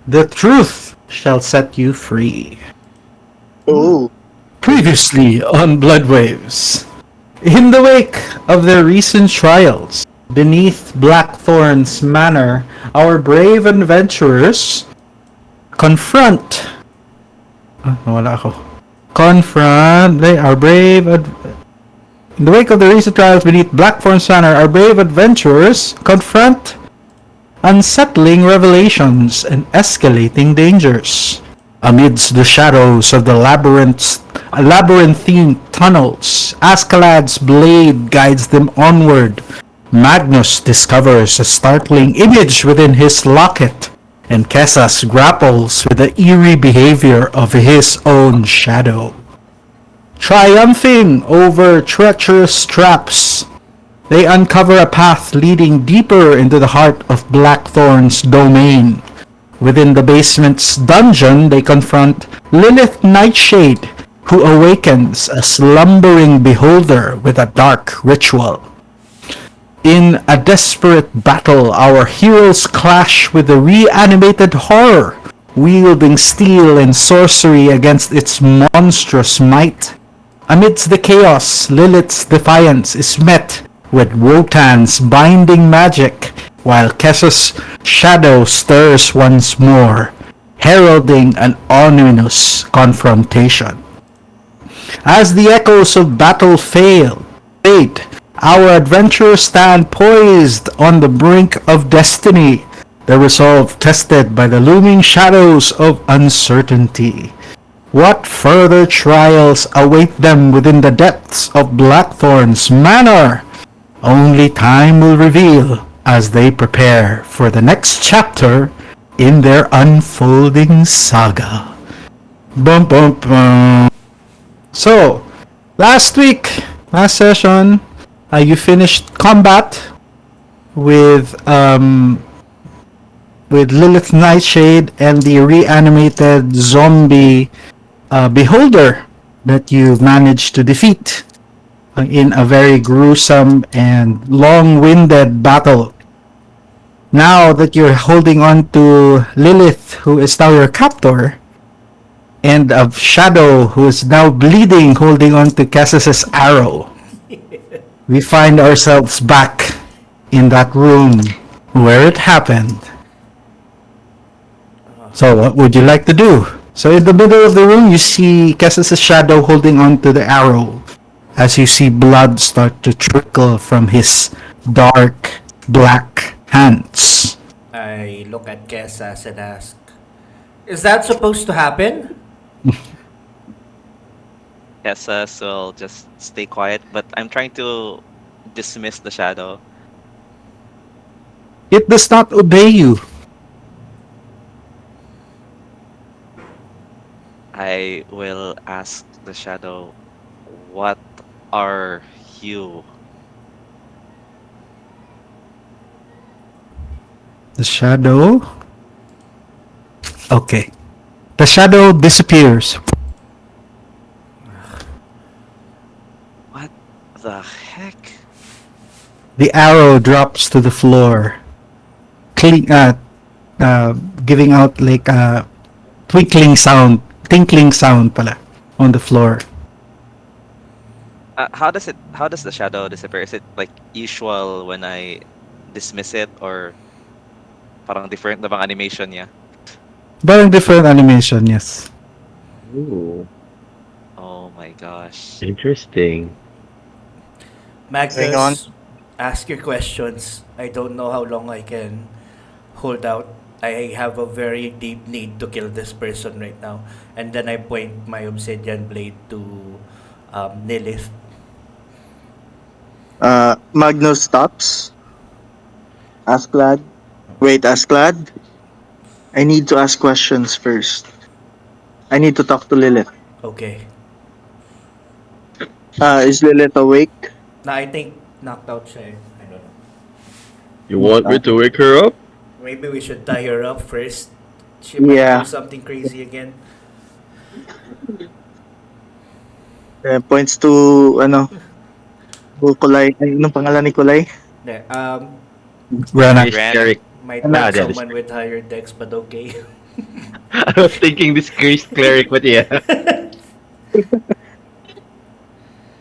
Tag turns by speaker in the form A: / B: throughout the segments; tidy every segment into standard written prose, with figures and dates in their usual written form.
A: The truth shall set you free.
B: Oh.
A: Previously on Bloodwaves. In the wake of their recent trials, beneath Blackthorn's manor, our brave adventurers confront... nawala ako. Our brave... In the wake of the recent trials beneath Blackthorn's manor, our brave adventurers confront unsettling revelations and escalating dangers. Amidst the shadows of the labyrinthine tunnels, Askalad's blade guides them onward. Magnus discovers a startling image within his locket, and Kessas grapples with the eerie behavior of his own shadow. Triumphing over treacherous traps, they uncover a path leading deeper into the heart of Blackthorn's domain. Within the basement's dungeon, they confront Lilith Nightshade, who awakens a slumbering beholder with a dark ritual. In a desperate battle, our heroes clash with the reanimated horror, wielding steel and sorcery against its monstrous might. Amidst the chaos, Lilith's defiance is met with Wotan's binding magic, while Kessa's shadow stirs once more, heralding an ominous confrontation. As the echoes of battle fade, our adventurers stand poised on the brink of destiny, their resolve tested by the looming shadows of uncertainty. What further trials await them within the depths of Blackthorn's manor? Only time will reveal as they prepare for the next chapter in their unfolding saga. Bum bum bum. So, last session, you finished combat with Lilith Nightshade and the reanimated zombie beholder that you managed to defeat in a very gruesome and long-winded battle. Now that you're holding on to Lilith, who is now your captor, and of Shadow, who is now bleeding, holding on to Cassis's arrow, we find ourselves back in that room where it happened. So what would you like to do? So in the middle of the room, you see Cassis's shadow holding on to the arrow as you see blood start to trickle from his dark, black hands.
C: I look at Kessas and ask, is that supposed to happen?
D: Kessas will just stay quiet, but I'm trying to dismiss the shadow.
A: It does not obey you.
D: I will ask the shadow, what are you?
A: The shadow? Okay. The shadow disappears.
D: What the heck?
A: The arrow drops to the floor, giving out like a tinkling sound pala on the floor.
D: How does the shadow disappear? Is it like usual when I dismiss it, or parang different na bang animation niya?
A: Parang different animation, yes.
B: Ooh.
D: Oh my gosh.
B: Interesting.
C: Magnus,
B: Hang on.
C: ask your questions. I don't know how long I can hold out. I have a very deep need to kill this person right now. And then I point my obsidian blade to Nilith.
E: Magnus stops. Asklad. Wait, Asklad. I need to ask questions first. I need to talk to Lilith.
C: Okay.
E: Is Lilith awake?
C: Na I think knocked out siya. I don't know.
B: You want me to wake her up?
C: Maybe we should tie her up first. She might
E: Yeah.
C: do something crazy again.
E: Points to, Kulay. Anong pangalan ni Kulay?
C: There,
A: Rana.
D: Ran.
C: might
B: Nah,
C: be
B: that is
C: someone with higher dex, but okay.
B: I was thinking this cursed cleric, but yeah.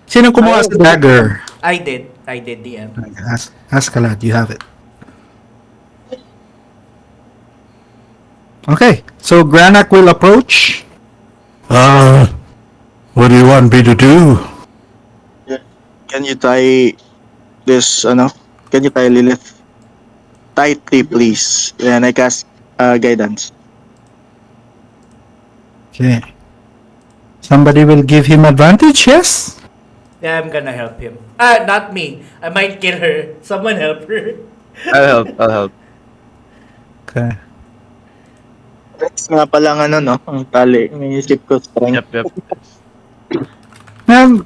A: Sino kumuha sa dagger?
C: I did. I did, DM.
A: Ask Kalad, you have it. Okay, so Granak will approach. What do you want me to do?
E: Can you tie this, ano? Can you tie Lilith tightly, please? And I cast guidance.
A: Okay. Somebody will give him advantage, yes?
C: Yeah, I'm gonna help him. Not me. I might kill her. Someone help her.
B: I'll help. I'll help.
A: Okay.
E: Rex nga palang ano, no? Ang tali. May isip ko strength.
B: Yep.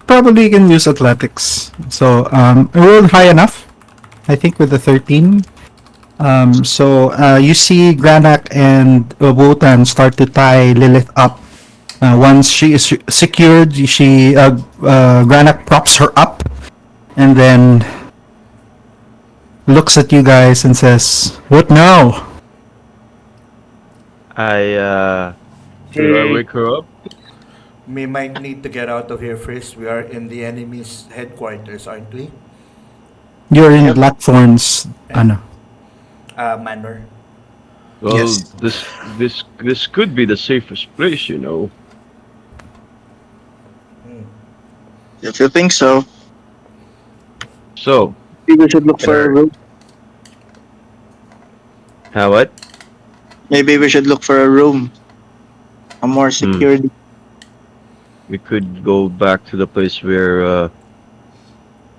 A: Probably can use athletics. So, I rolled high enough. I think with the 13. You see Granak and Wotan start to tie Lilith up. Once she is secured, Granak props her up and then looks at you guys and says, "What now?"
B: Should I wake her up?
C: We might need to get out of here first. We are in the enemy's headquarters, aren't we?
A: You're in Blackthorn's
C: Manor.
B: Well,
A: Yes.
B: this could be the safest place, you know.
E: If you think so,
B: So,
E: maybe we should look for a room.
B: what?
E: Maybe we should look for a room. A more secured.
B: We could go back to the place where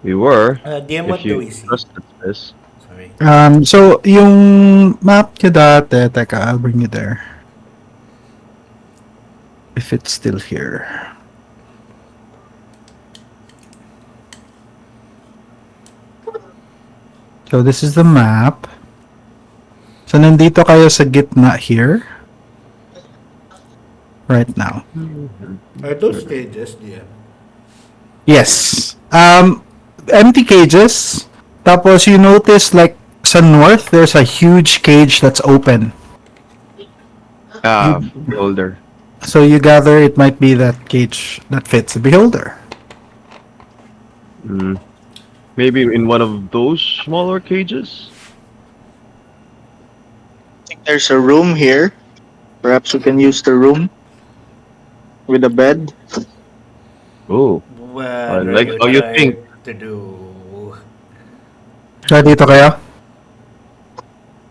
B: we were.
C: DM, what
B: If
C: do
B: you
C: we see?
B: trust this.
C: Sorry.
A: So yung map nyo dati, teka, I'll bring you there. If it's still here. So this is the map. So nandito kayo sa gitna here. Right now.
C: Are those stages, DM?
A: Yes. Empty cages. Tapos you notice like sa north, there's a huge cage that's open.
B: Beholder.
A: So you gather it might be that cage that fits the beholder.
B: Maybe in one of those smaller cages.
E: I think there's a room here. Perhaps we can use the room with a bed.
B: Oh,
C: What
B: I
C: are
B: like how you
C: trying
B: think.
C: to do?
A: So dito kayo?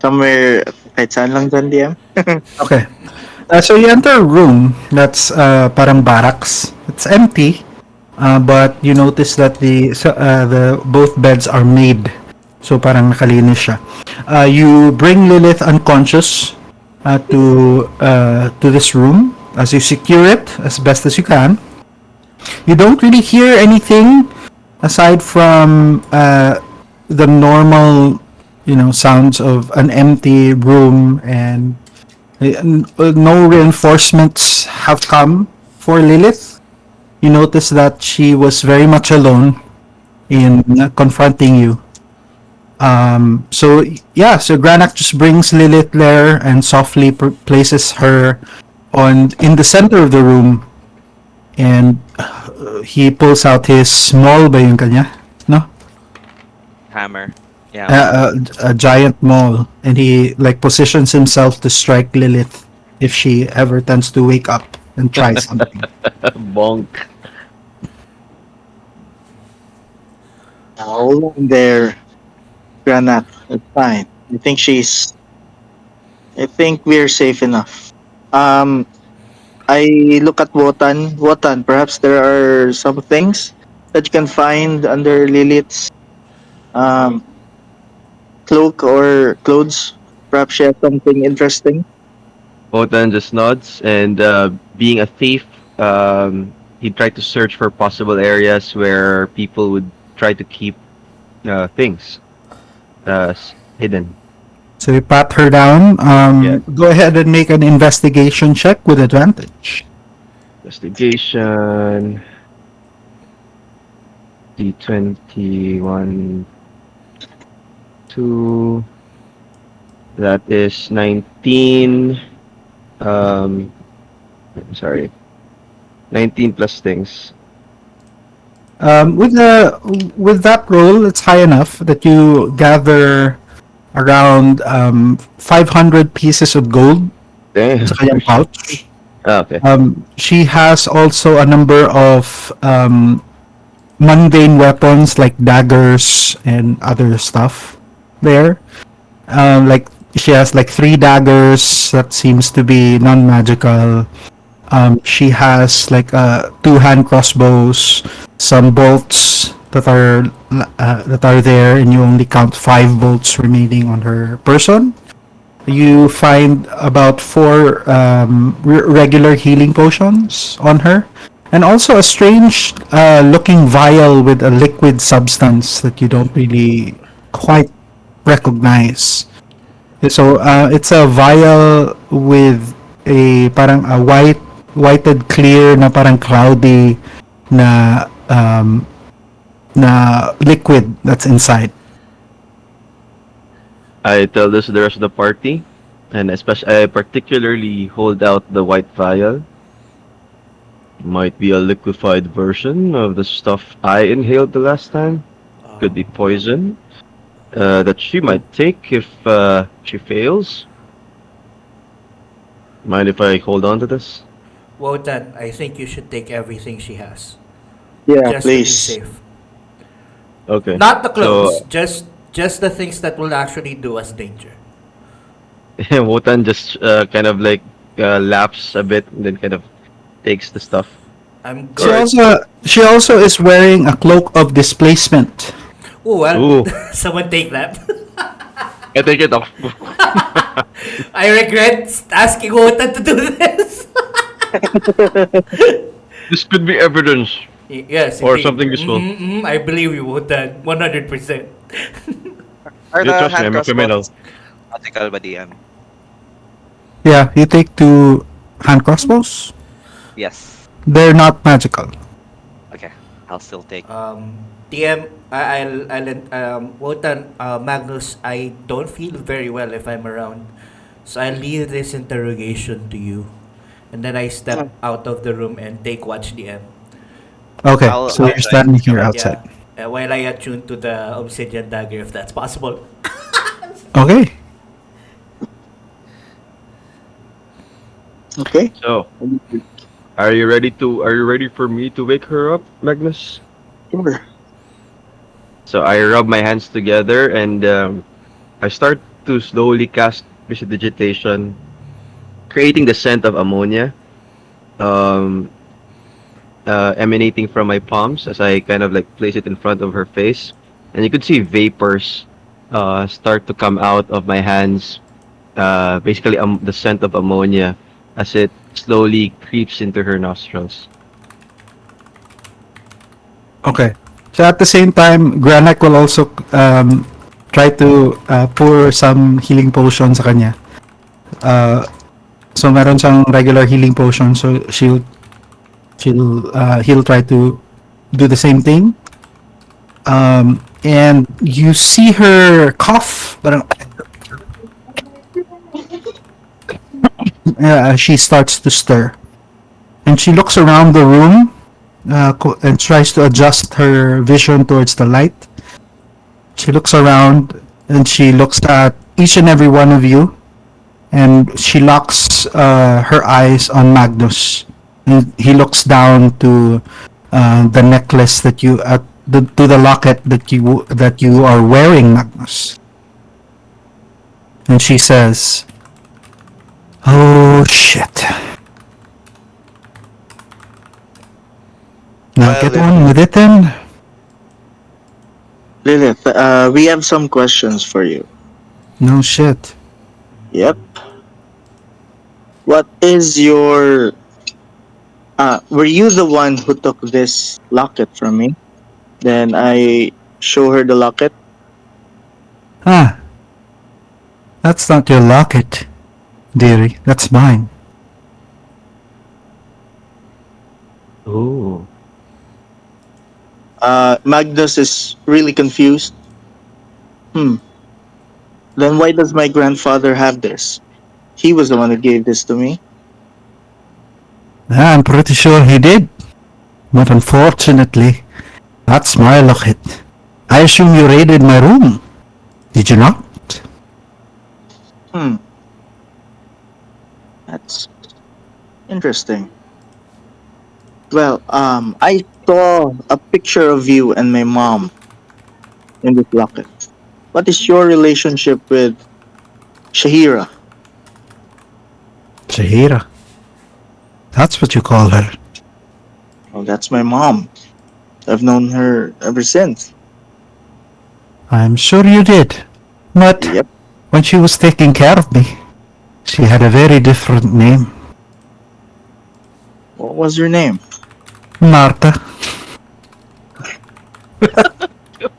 E: Somewhere, kahit saan lang dyan, DM.
A: Okay. So you enter a room that's parang barracks. It's empty, but you notice that the both beds are made. So parang nakalinis siya. You bring Lilith unconscious to this room as you secure it as best as you can. You don't really hear anything aside from the normal, sounds of an empty room, and no reinforcements have come for Lilith. You notice that she was very much alone in confronting you. So Granak just brings Lilith there and softly places her in the center of the room, and he pulls out his small ba yung kanya? No?
D: Hammer. Yeah.
A: A giant maul, and he positions himself to strike Lilith if she ever tends to wake up and try something.
B: Bonk.
E: Hold on there, Granat. It's fine. I think we're safe enough. I look at Wotan. Wotan, perhaps there are some things that you can find under Lilith's cloak or clothes. Perhaps she has something interesting.
B: Wotan just nods, and being a thief, he tried to search for possible areas where people would try to keep things hidden.
A: So you pat her down.
B: Yeah.
A: Go ahead and make an investigation check with advantage.
B: Investigation. D21. 2. That is 19. Um, sorry, 19 plus things.
A: With the with that roll, it's high enough that you gather around 500 pieces of gold
B: Damn.
A: sa kanyang pouch.
B: Okay.
A: She has also a number of mundane weapons like daggers and other stuff there. Like she has like three daggers that seems to be non-magical. She has like two hand crossbows, some bolts that are there, and you only count five bolts remaining on her person. You find about four regular healing potions on her, and also a strange looking vial with a liquid substance that you don't really quite recognize. So it's a vial with a parang a whited clear na parang cloudy na liquid that's inside.
B: I tell this to the rest of the party, and especially I particularly hold out the white vial. Might be a liquefied version of the stuff I inhaled the last time. Could be poison that she might take if she fails. Mind if I hold on to this?
C: Wotan, I think you should take everything she has,
E: Yeah,
C: just to be
E: please.
C: safe.
B: Okay.
C: Not the clothes,
B: So
C: just the things that will actually do us danger.
B: Wotan just kind of like laughs a bit and then kind of takes the stuff.
C: I'm
A: She
C: good.
B: Alright.
A: also she also is wearing a cloak of displacement.
C: Oh well,
B: Ooh,
C: someone take that.
B: I take it off.
C: I regret asking Wotan to do this.
B: This could be evidence
C: Yes,
B: or
C: indeed.
B: something useful.
C: I believe you, Wotan. 100%.
D: Are
B: You
D: the
B: trust me,
D: hand
B: I'm a criminal.
D: crossbows magical ba DM?
A: Yeah, you take two hand crossbows.
D: Yes.
A: They're not magical.
D: Okay. I'll still take.
C: TM, Wotan, Magnus, I don't feel very well if I'm around. So I'll leave this interrogation to you. And then I step out of the room and take watch DM.
A: Okay,
D: I'll
A: so
D: I'll
A: you're
D: join.
A: standing here outside.
C: Yeah. While I attune to the obsidian dagger, if that's possible.
A: Okay.
E: Okay.
B: So, are you ready for me to wake her up, Magnus?
E: Sure.
B: So I rub my hands together and I start to slowly cast prestidigitation, creating the scent of ammonia, um, emanating from my palms as I kind of like place it in front of her face, and you could see vapors start to come out of my hands. Basically, the scent of ammonia as it slowly creeps into her nostrils.
A: Okay. So at the same time, Granak will also try to pour some healing potion sa kanya. So meron siyang regular healing potion, so he'll try to do the same thing. And you see her cough, but she starts to stir, and she looks around the room and tries to adjust her vision towards the light. She looks around and she looks at each and every one of you, and she locks her eyes on Magnus. And he looks down to the necklace that you to the locket that you are wearing, Magnus. And she says, "Oh shit! Now
D: Well,
A: get on with it then."
E: Lilith, we have some questions for you.
A: No shit.
E: Yep. What is your were you the one who took this locket from me? Then I show her the locket.
A: Ah, that's not your locket, dearie. That's mine.
B: Ooh.
E: Magnus is really confused. Then why does my grandfather have this? He was the one who gave this to me.
A: I'm pretty sure he did. But unfortunately, that's my locket. I assume you raided my room. Did you not?
E: Hmm. That's interesting. Well, I saw a picture of you and my mom in this locket. What is your relationship with Shahira?
A: Shahira. That's what you call her.
E: Oh, that's my mom. I've known her ever since.
A: I'm sure you did. But
E: Yep.
A: when she was taking care of me, she had a very different name.
E: What was her name?
A: Marta.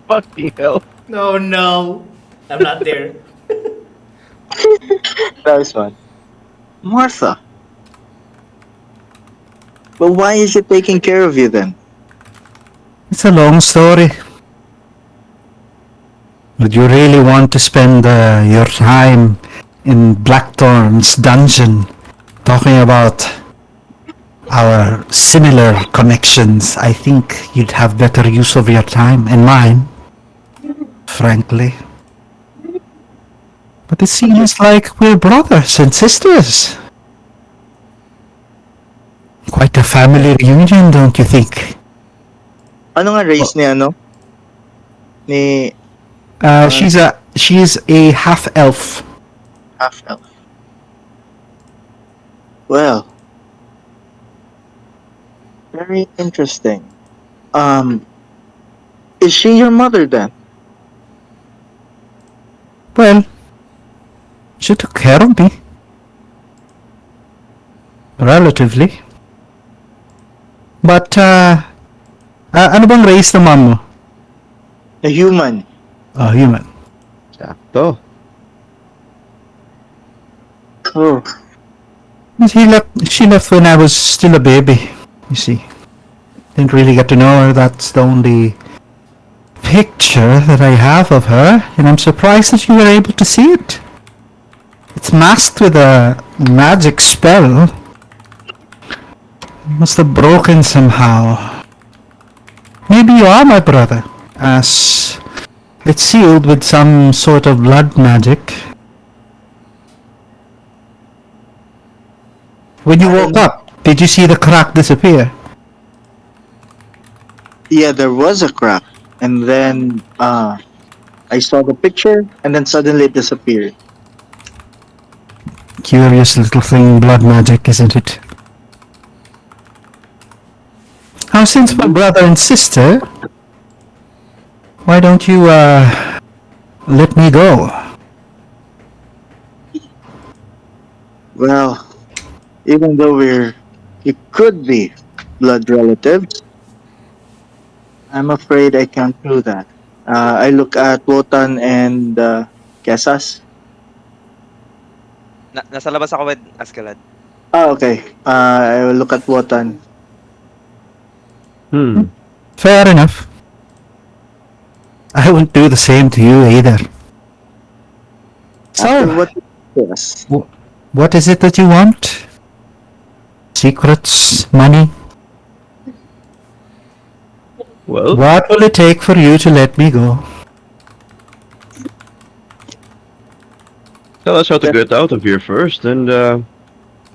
B: Fucking hell.
C: No, no. I'm not there.
E: Nice one. Martha. But why is she taking care of you then?
A: It's a long story. Would you really want to spend your time in Blackthorn's dungeon talking about our similar connections? I think you'd have better use of your time and mine, frankly. But it seems like we're brothers and sisters. Quite a family reunion, don't you think?
E: Ano nga race ni ano? Ni
A: She's a half elf.
E: half elf. Well, very interesting. Is she your mother then?
A: Well, she took care of me. Relatively. But, ano bang race ng mom mo?
E: A human.
A: Human.
B: Sakto.
E: Oh,
A: She left when I was still a baby, you see. Didn't really get to know her. That's the only picture that I have of her, and I'm surprised that you were able to see it. It's masked with a magic spell. It must have broken somehow. Maybe you are my brother, as it's sealed with some sort of blood magic. When you woke up, did you see the crack disappear?
E: yeah, there was a crack. And then I saw the picture and then suddenly it disappeared.
A: Curious little thing, blood magic, isn't it? Now, since we're brother and sister, why don't you, let me go?
E: Well, even though we could be blood relatives, I'm afraid I can't do that. I look at Wotan and Kesas.
D: Nasa labas ako with Ascalad.
E: Okay. I will look at Wotan.
A: Fair enough. I wouldn't do the same to you either.
E: After
A: So,
E: what? Yes.
A: what is it that you want? Secrets? Money?
B: Well,
A: What will it take for you to let me go?
B: tell us how to get out of here first, and then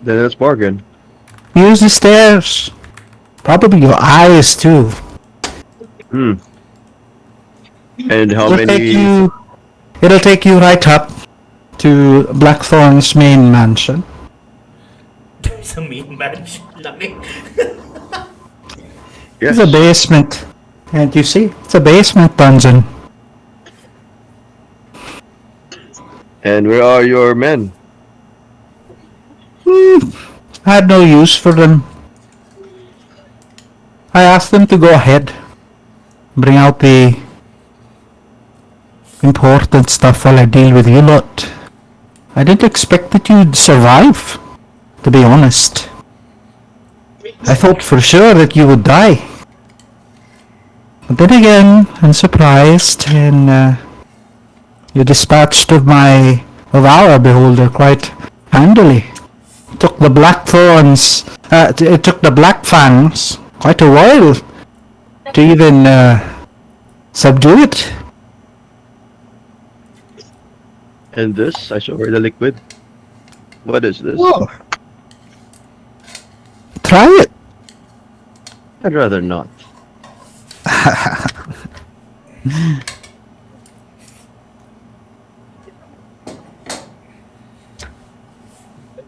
B: let's bargain.
A: Use the stairs. Probably your eyes too.
B: And how
A: It'll take you right up to Blackthorn's main mansion.
C: There's a mean mansion. Laki.
B: Yes.
A: It's a basement. Can't you see? It's a basement dungeon.
B: And where are your men?
A: I had no use for them. I asked them to go ahead. Bring out the important stuff while I deal with you lot. I didn't expect that you'd survive, to be honest. I thought for sure that you would die. But then again, I'm surprised, and you dispatched of our beholder quite handily. took the Blackthorns. It took the Black Fangs quite a while to even subdue it.
B: And this, I show her the liquid. What is this?
A: Whoa. Try it.
B: I'd rather not.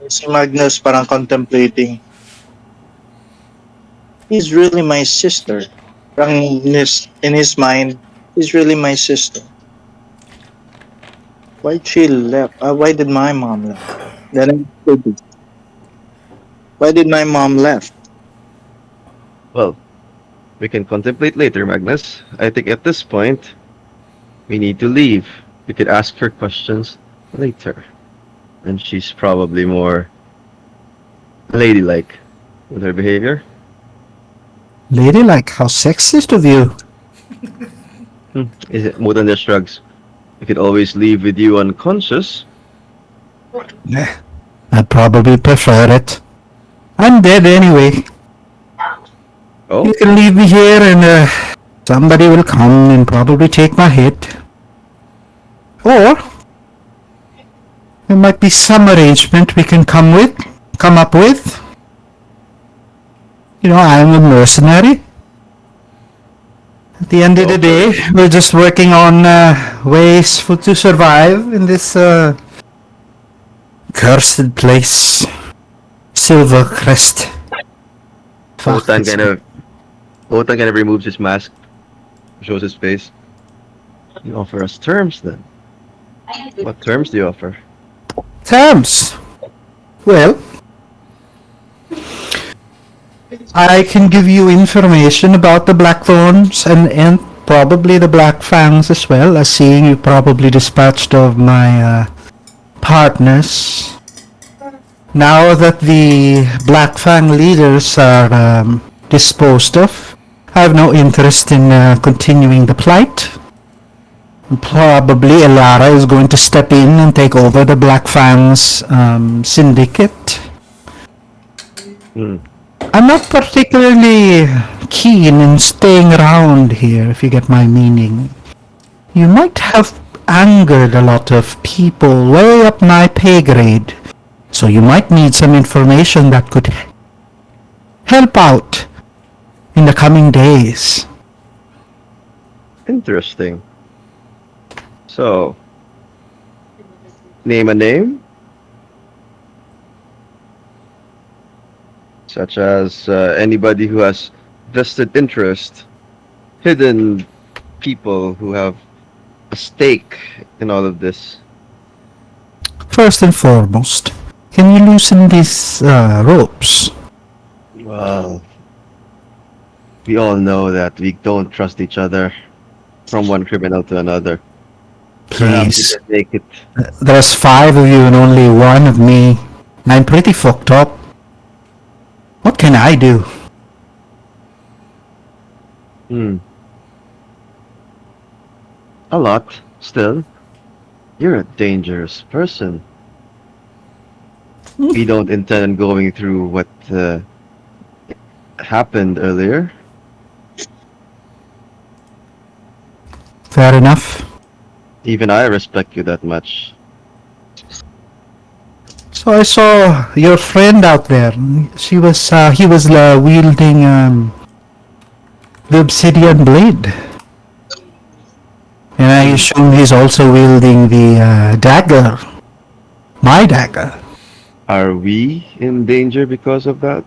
E: Si Magnus parang contemplating. He's really my sister. Parang in his mind, he's really my sister. Why she left? Why did my mom left? Then I understood it. Why did my mom left?
B: Well, we can contemplate later, Magnus. I think at this point, we need to leave. We could ask her questions later. And she's probably more ladylike with her behavior.
A: Ladylike, how sexist of you.
B: Is it more than just drugs? We could always leave with you unconscious.
A: I'd probably prefer it. I'm dead anyway.
B: Oh,
A: You can leave me here and somebody will come and probably take my head. Or there might be some arrangement we can come up with. You know, I'm a mercenary. At the end of the day, we're just working on ways to survive in this cursed place. Silvercrest. Fuck,
B: Otan
A: it's-
B: kind of removes his mask, shows his face. You offer us terms then. What terms do you offer?
A: Terms. Well, I can give you information about the Blackthorns and probably the Black Fangs as well, as seeing you probably dispatched of my partners. Now that the Black Fang leaders are disposed of, I have no interest in continuing the plight. Probably Elara is going to step in and take over the Black Fangs syndicate.
B: Hmm.
A: I'm not particularly keen in staying around here, if you get my meaning. You might have angered a lot of people way up my pay grade, so you might need some information that could help out in the coming days.
B: Interesting. So, name a name? Such as anybody who has vested interest, hidden people who have a stake in all of this.
A: First and foremost, can you loosen these ropes?
B: Well, we all know that we don't trust each other from one criminal to another. Perhaps
A: Please.
B: we can make it.
A: There's 5 of you and only 1 of me. I'm pretty fucked up. What can I do?
B: A lot, still. You're a dangerous person. We don't intend on going through what happened earlier.
A: Fair enough.
B: Even I respect you that much.
A: So I saw your friend out there. He was wielding the obsidian blade. And I assume he's also wielding the dagger. My dagger.
B: Are we in danger because of that?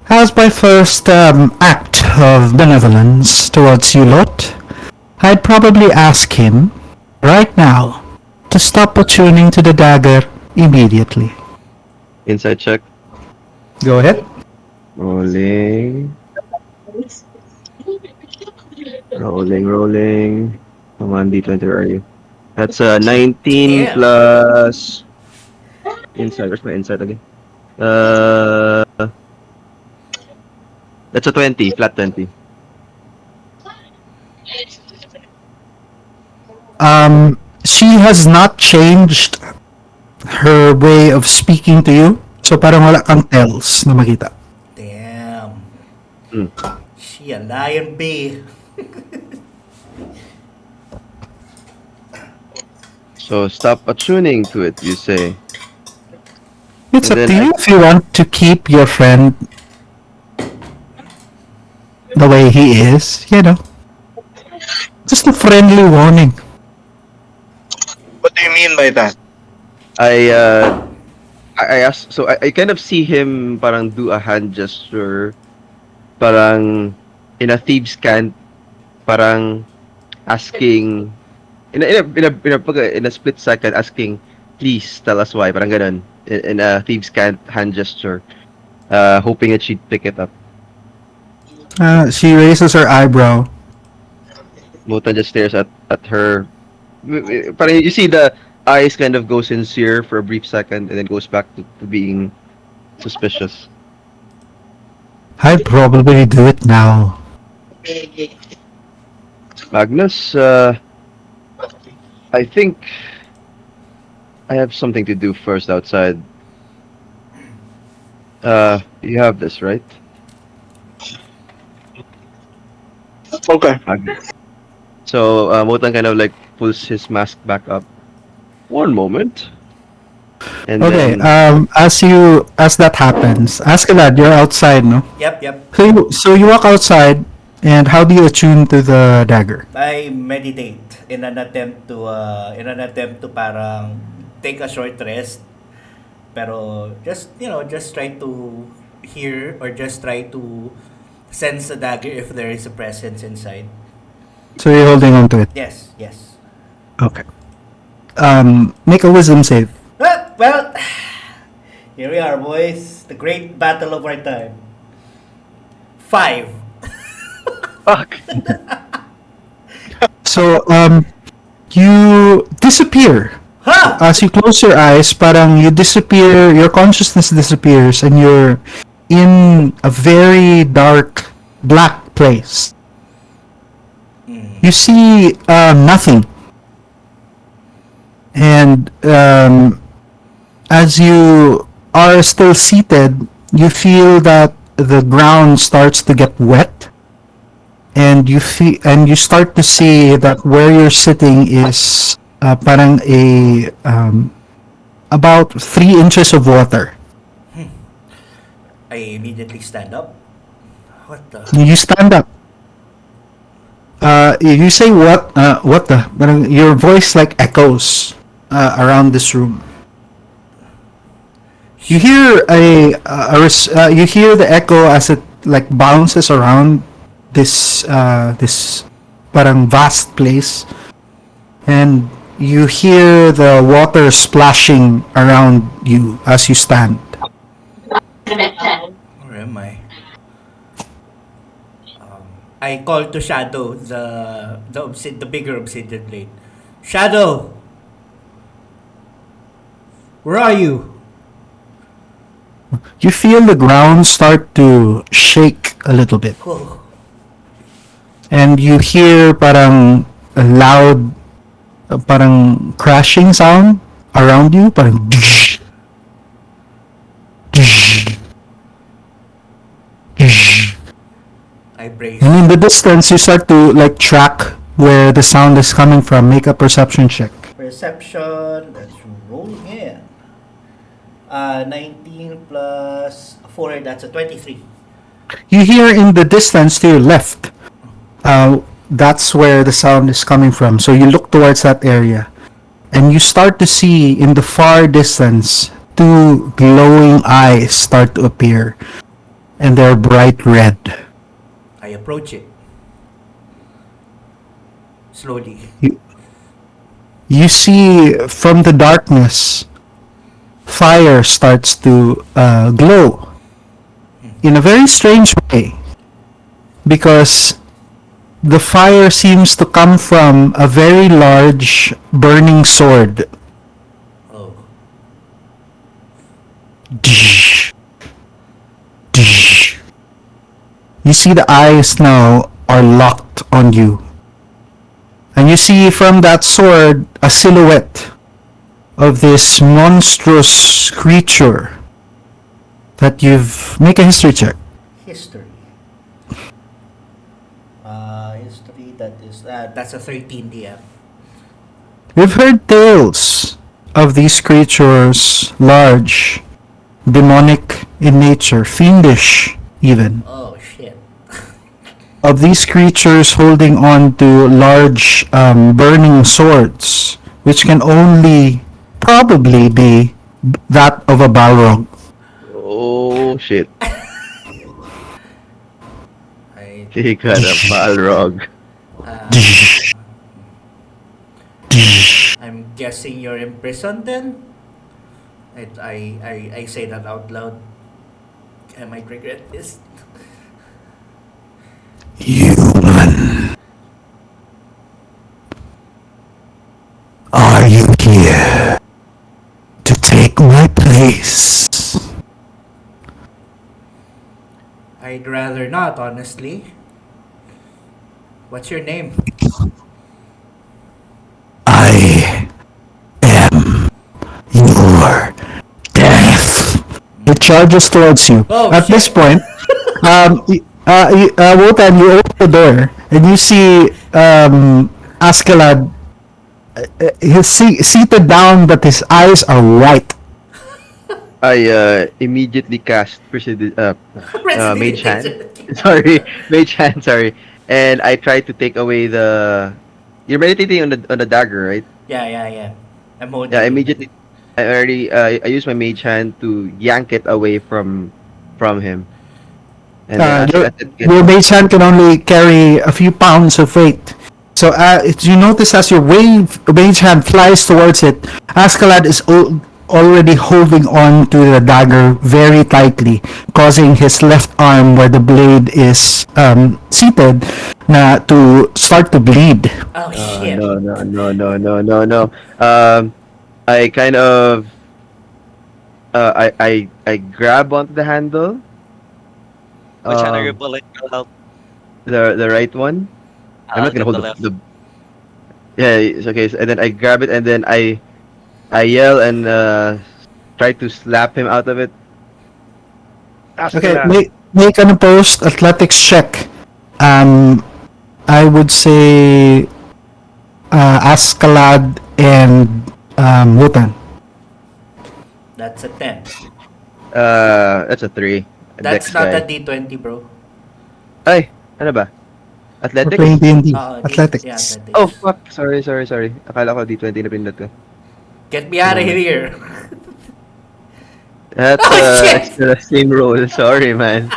A: As my first act of benevolence towards you lot, I'd probably ask him, right now, to stop attuning to the dagger immediately.
B: Inside check.
A: Go ahead.
B: Rolling. Rolling. Come on, D20, where are you? That's 19
C: Yeah.
B: plus... Inside, where's my inside again? That's a 20, flat 20.
A: She has not changed her way of speaking to you. So parang wala kang tells na makita.
C: Damn.
B: Hmm.
C: She a lion bee.
B: So stop attuning to it, you say.
A: It's
B: And
A: up
B: then
A: to you if you want to keep your friend the way he is, you know. Just a friendly warning.
E: What do you mean by that?
B: I I ask, so I kind of see him parang do a hand gesture, parang in a thieves cant, parang asking in a split second asking, please tell us why, parang ganun, in a thieves cant hand gesture, hoping that she'd pick it up.
A: She raises her eyebrow.
B: Mutan just stares at her. Parang you see the eyes kind of go sincere for a brief second and then goes back to being suspicious.
A: I'd probably do it now.
B: Magnus, I think I have something to do first outside. You have this, right?
E: Okay.
B: Magnus. So, Motan kind of like pulls his mask back up. One moment. And
A: Okay,
B: then,
A: as that happens, Askeladd, you're outside, no?
C: Yep, yep.
A: So you walk outside, and how do you attune to the dagger?
C: I meditate in an attempt to parang take a short rest. Pero just, just try to hear or just try to sense the dagger if there is a presence inside.
A: So you're holding on to it.
C: Yes, yes.
A: Okay. Make a wisdom save.
C: Ah, well, here we are, boys. The great battle of our time. 5.
B: fuck!
A: So you disappear.
C: Ha!
A: As you close your eyes, parang you disappear, your consciousness disappears, and you're in a very dark, black place. You see nothing. And as you are still seated, you feel that the ground starts to get wet, and you start to see that where you're sitting is parang a about 3 inches of water.
C: I immediately stand up. What the?
A: You stand up. You say what? What the? Parang your voice like echoes around this room. You hear you hear the echo as it like bounces around this parang vast place, and you hear the water splashing around you as you stand.
C: Where am I? I call to Shadow, the bigger obsidian blade. Shadow! Where are you?
A: You feel the ground start to shake a little bit,
C: Oh,
A: and you hear parang a loud parang crashing sound around you, parang
C: I brace.
A: and in the distance you start to like track where the sound is coming from. Make a perception check.
C: Perception. Let's roll again. 19 plus 4, that's a 23.
A: You hear in the distance to your left. That's where the sound is coming from. So you look towards that area, and you start to see in the far distance 2 glowing eyes start to appear, and they're bright red.
C: I approach it. Slowly.
A: You see from the darkness, fire starts to glow in a very strange way, because the fire seems to come from a very large burning sword.
C: Oh.
A: You see the eyes now are locked on you. And you see from that sword a silhouette of this monstrous creature that you've make a history check.
C: History. History, that's a 13 DM.
A: We've heard tales of these creatures, large, demonic in nature, fiendish even.
C: Oh shit.
A: Of these creatures holding on to large burning swords, which can only probably be that of a Balrog.
B: Oh shit.
C: I
B: He got a Balrog.
C: uh, I'm guessing you're in prison then? I say that out loud. I might regret this.
A: Human, are you here to take my place?
C: I'd rather not, honestly. What's your name?
A: I am your death. It charges towards you.
C: Oh,
A: At this
C: shit.
A: point, Wotan, you open the door and you see Askeladd. He's seated down, but his eyes are white.
B: I immediately cast Mage Hand.
C: Resident
B: Sorry, Mage Hand. Sorry, and I tried to take away the. You're meditating on the dagger, right?
C: Yeah. I'm holding
B: Yeah,
C: it.
B: immediately. I already I used my Mage Hand to yank it away from him, and then
A: Uh, your,
B: as it gets
A: your mage hand can only carry a few pounds of weight. So you notice as your mage hand flies towards it, Askeladd is already holding on to the dagger very tightly, causing his left arm where the blade is seated to start to bleed.
C: Oh shit.
B: no. I kind of I grab onto the handle.
D: Which one are you
B: Um,
D: pulling out?
B: the right one. I'm
D: I'll
B: not gonna
D: get the
B: hold
D: left.
B: the yeah. It's okay. And then I grab it, and then I yell and try to slap him out of it.
A: Okay,
B: Askeladd.
A: make an opposed athletics check. Um, I would say Askeladd and Wotan.
C: That's a 10.
B: That's a 3.
C: That's
B: Dex
C: not a
B: guy.
C: D20, bro.
B: Ay, ano ba?
A: We're
B: Athletics?
A: playing D&D.
C: Yeah,
A: Athletics.
C: athletics.
B: Oh, fuck. Sorry. Akala ko D20 na pinindot ko.
C: Get me out of here.
B: That's
C: Oh, shit!
B: extra same roll. Sorry, man.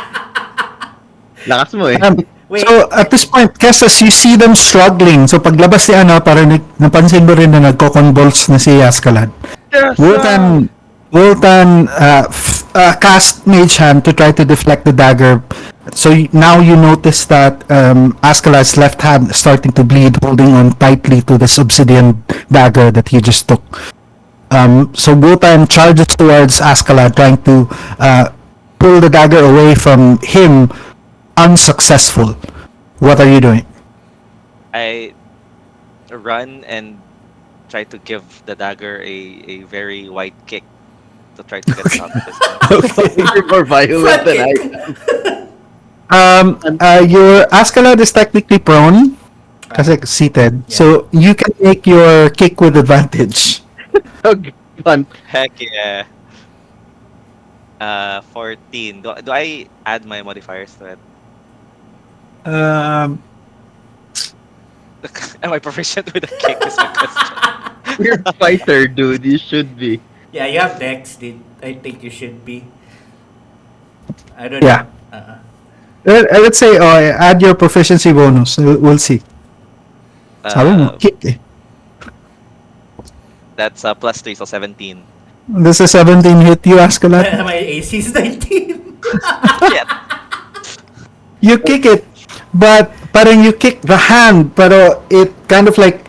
B: Lakas mo eh.
C: Wait.
A: So at this point, Kesas, you see them struggling. So paglabas ni parang napansin mo rin na nagko-convulse na si Askeladd. Wotan cast Mage Hand to try to deflect the dagger. So now you notice that Askeladd's left hand is starting to bleed, holding on tightly to this obsidian dagger that he just took. So Wotan charges towards Askeladd, trying to pull the dagger away from him, unsuccessful. What are you doing?
D: I run and try to give the dagger a very wide kick to try to get it out of his hand.
B: You're more violent
C: Front
B: than I
C: kick.
A: Your Askeladd is technically prone kasi seated.
C: Yeah.
A: So you can make your kick with advantage.
B: am.
D: Heck yeah. 14. Do I add my modifiers to it?
A: Um,
D: Am I proficient with a kick is my question.
B: You're a fighter, dude. You should be.
C: Yeah, you have Dex, dude. I think you should be. I don't
A: Yeah.
C: know.
A: let's say add your proficiency bonus. We'll see. Sabi mo, kick eh.
D: That's plus 3, so 17.
A: This is 17 hit you, Askeladd.
C: My AC is 19.
D: Shit.
A: You kick it, but parang you kick the hand, pero it kind of like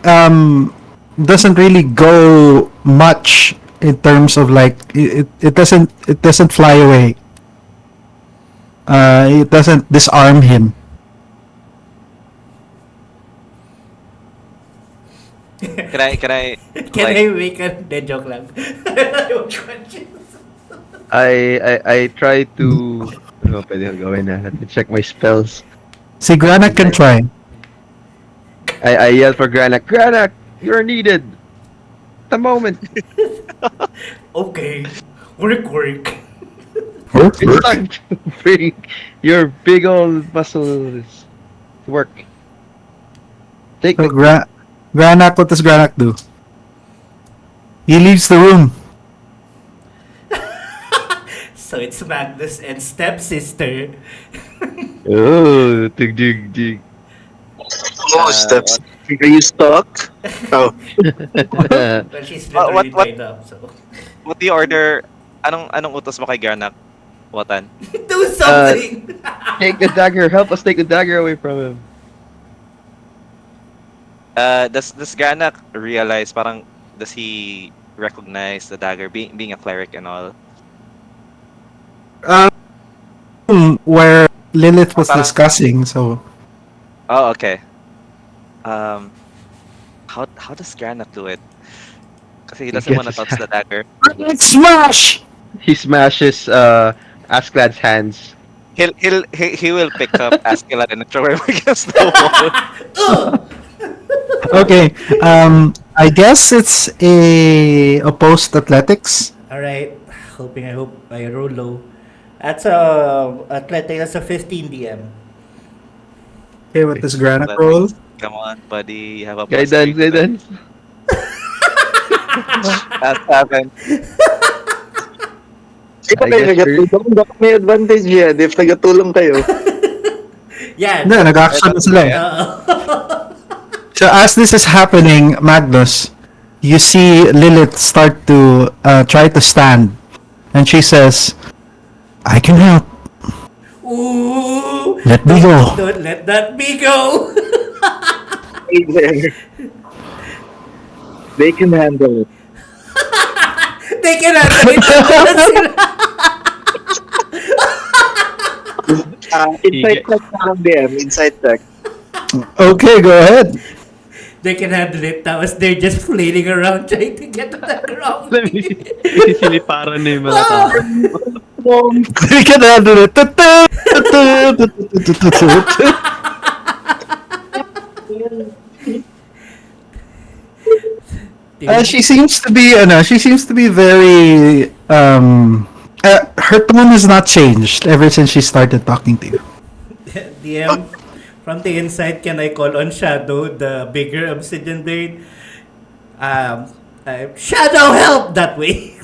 A: doesn't really go much in terms of like it doesn't fly away. It doesn't disarm him.
D: Can I
C: Can
D: like
C: I make a dead joke lang? Yung conscious.
B: I try to... Ano pwede ko gawin na? Let me check my spells.
A: Si Granak can try.
B: I yell for Granak. Granak, you're needed. At the moment.
C: Okay. Work.
B: It's time to bring your big old muscles to work. Take
A: So
B: the...
A: Granak, what does Granak do? He leaves the room.
C: So it's Magnus and stepsister.
B: Oh, dig.
E: Oh, steps. Are you stuck? Oh,
C: Well, she's literally
D: what
C: tied up, so.
D: what do you order? Anong utos mo kay Garnak? Watan?
C: Do something!
B: Take the dagger. Help us take the dagger away from him.
D: Does Garnak realize parang does he recognize the dagger being a cleric and all?
A: Where Lilith was
D: Parang-
A: discussing, so
D: Oh, okay. How does Garnak do it? Kasi he doesn't want to touch the dagger.
A: smash!
B: He smashes Asklad's hands.
D: He will pick up Askeladd and throw him against the wall.
A: Okay, I guess it's a opposed athletics.
C: Alright. I hope I roll low. That's athletic, that's a 15 DM.
A: Okay, what does Granak roll?
D: Come on, buddy. You have a
B: Guidance.
D: That's 7.
E: di ba
B: I
E: kayo
B: guess
E: nagatulong? Baka may advantage yan if nagatulong kayo.
C: Yeah.
A: Hindi, nag-action na sila eh.
C: Uh,
A: So as this is happening, Magnus, you see Lilith start to try to stand. And she says, I can help.
C: ooh.
A: Let me go.
C: Don't let that be go.
E: Hey there. They can handle it.
C: They can handle it.
E: Inside check na lang DM. Inside check.
A: Okay, go ahead.
C: They can handle it. Tapos they're just flailing around trying to get to the ground.
B: Siliparan na yung mga tao.
A: We can handle it. She seems to be, very, her tone has not changed ever since she started talking to you.
C: DM, from the inside, can I call on Shadow, the bigger obsidian blade? Shadow, help that way.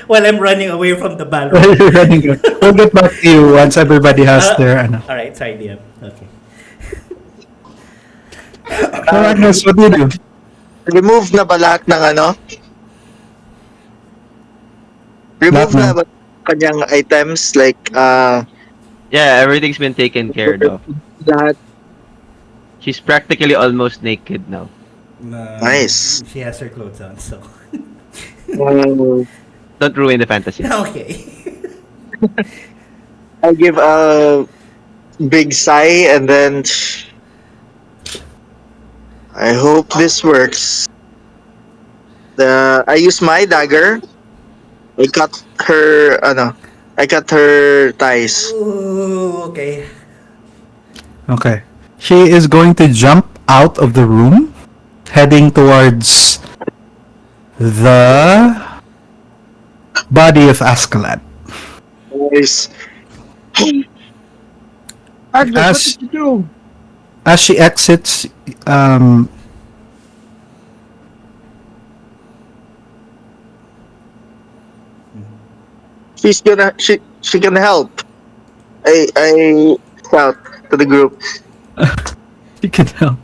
C: While I'm running away from the balcony.
A: We'll get back to you once everybody has their,
C: Alright, sorry, DM. Okay.
A: So, Agnes, what do you do?
E: Remove na ba lahat ng ano? Remove
A: Lahat na.
E: na ba kanyang items like
B: Yeah, everything's been taken care of.
E: lahat?
B: She's practically almost naked now.
E: Nice.
C: She has her clothes on, so.
B: Don't ruin the fantasy.
C: Okay.
E: I'll give a big sigh and then I hope this works. I use my dagger. I cut her ties.
C: Ooh, okay.
A: Okay. She is going to jump out of the room, heading towards the body of Askeladd.
E: Nice.
B: Agnes, what
A: As-
B: did you do?
A: As she exits,
E: She can help. I shout to the group.
A: she can help.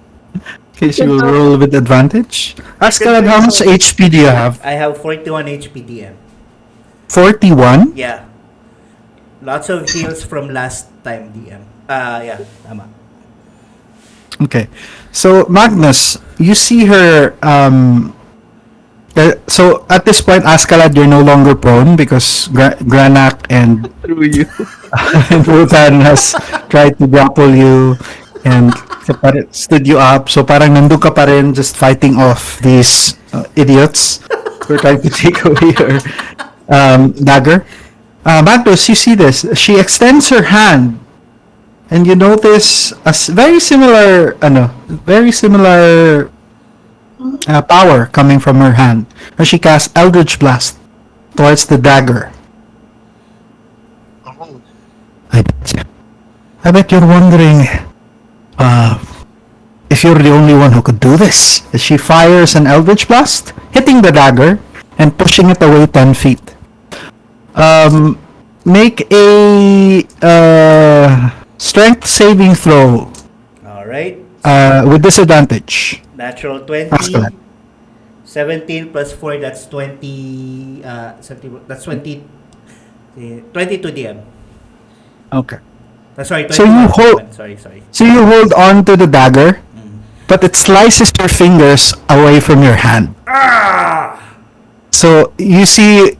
A: Okay, she will roll with advantage. Askeladd, how much HP do you have?
C: I have 41 HP DM.
A: 41?
C: Yeah. Lots of heals from last time DM. Yeah, tama.
A: Okay. So, Magnus, you see her, so at this point, Askeladd, you're no longer prone because Granak and
B: Through you.
A: Rutan has tried to grapple you. and stood you up. So parang nandun ka pa rin just fighting off these idiots who are trying to take away your dagger. Magnus, you see this. She extends her hand and you notice a very similar power coming from her hand. As she casts Eldritch Blast towards the dagger. I bet you're wondering if you're the only one who could do this. As she fires an Eldritch Blast, hitting the dagger and pushing it away 10 feet. Make a strength saving throw
C: All right.
A: with disadvantage.
C: Natural 20.
A: Excellent.
C: 17 plus 4, that's 20. 22 DM.
A: Okay.
C: Sorry,
A: So you
C: 21.
A: hold-
C: Sorry.
A: So you hold on to the dagger, but it slices your fingers away from your hand. So you see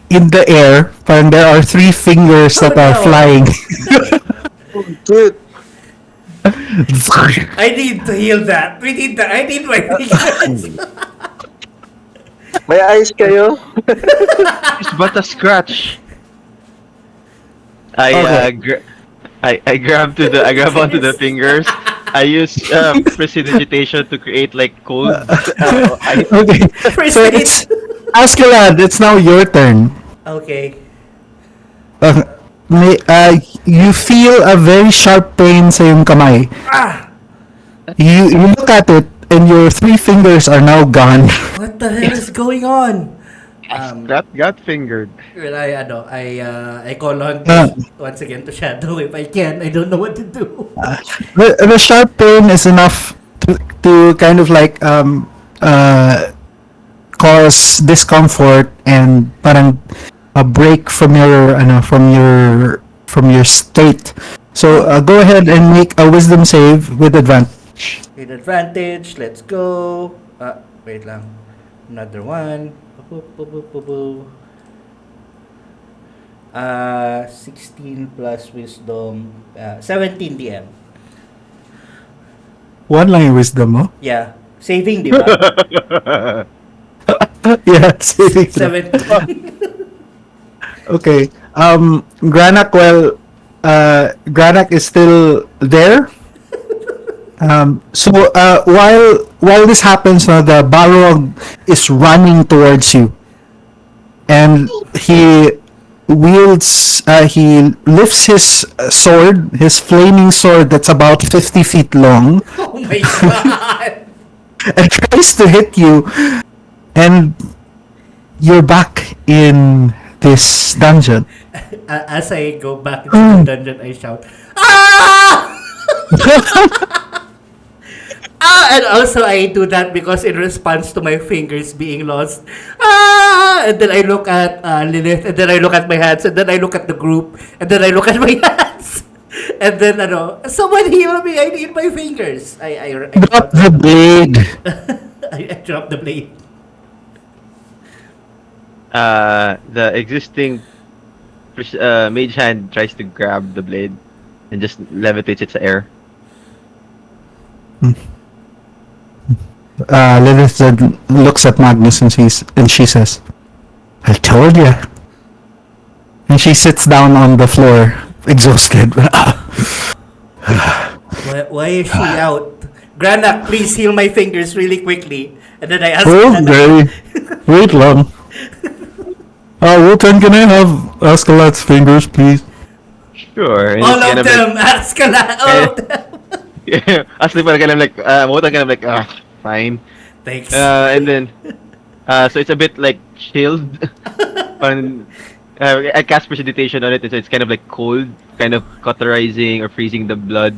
A: in the air, parang there are 3 fingers that are
C: no.
A: flying.
E: Dude,
C: I need to heal that. We need that. I need my fingers.
E: may ayos kayo?
B: It's but a scratch. I grab onto the fingers. I use prestidigitation to create like cold.
A: Okay.
C: First
A: So
C: aid.
A: it's Askelad, it's now your turn.
C: Okay.
A: You feel a very sharp pain sa iyong kamay. You look at it and your 3 fingers are now gone.
C: What the hell is going on?
B: got fingered.
C: Well, I call on
A: Ah.
C: once again to Shadow if I can. I don't know what to do.
A: The sharp pain is enough to kind of like cause discomfort and parang a break from your from your state. So go ahead and make a wisdom save with advantage.
C: With advantage, let's go. Wait lang. Another one. 16 plus wisdom. 17 DM.
A: One lang yung wisdom mo.
C: Yeah. Saving, di ba?
A: Yeah, saving.
C: 17.
A: Okay. Granak, Granak is still there. So while this happens, the Balrog is running towards you, and he lifts his sword, his flaming sword that's about 50 feet long,
C: Oh my god!
A: and tries to hit you, and you're back in this dungeon.
C: As I go back into the dungeon, I shout, "Ah!" And also I do that because in response to my fingers being lost. Ah! And then I look at Lilith, and then I look at my hands, and then I look at the group, and then I look at my hands. And then someone heal me, I need my fingers. I
A: Drop the blade.
C: I dropped the blade.
B: The existing mage hand tries to grab the blade and just levitates it to air.
A: Lilith looks at Magnus and she says, "I told ya." And she sits down on the floor, exhausted.
C: Why is she out? Granak, please heal my fingers really quickly. And then I ask
A: Okay, wait long. Wotan, can I have Askalat's fingers, please?
B: Sure. And
C: all
B: it's kind
C: of
B: of
C: them, ask ka na, all of them.
B: Like, Asli parang kind of like, Wotan kind of like, fine.
C: Thanks.
B: And then, so it's a bit like chilled. Parang, I cast precipitation on it, so it's kind of like cold, kind of cauterizing or freezing the blood,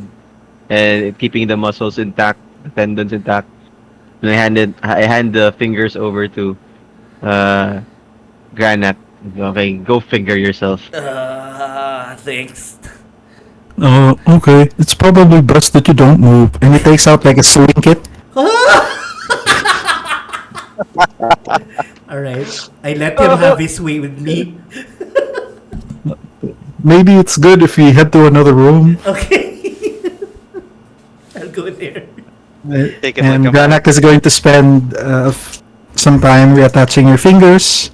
B: and keeping the muscles intact, the tendons intact. And I hand the fingers over to Granat. Okay, go finger yourself.
C: Thanks.
A: Oh, okay. It's probably best that you don't move. And he takes out like a sewing kit.
C: Alright. I let him have his way with me.
A: Maybe it's good if we head to another room.
C: Okay. here.
D: Take it like
A: And
D: a man.
A: Granak is going to spend some time reattaching your fingers.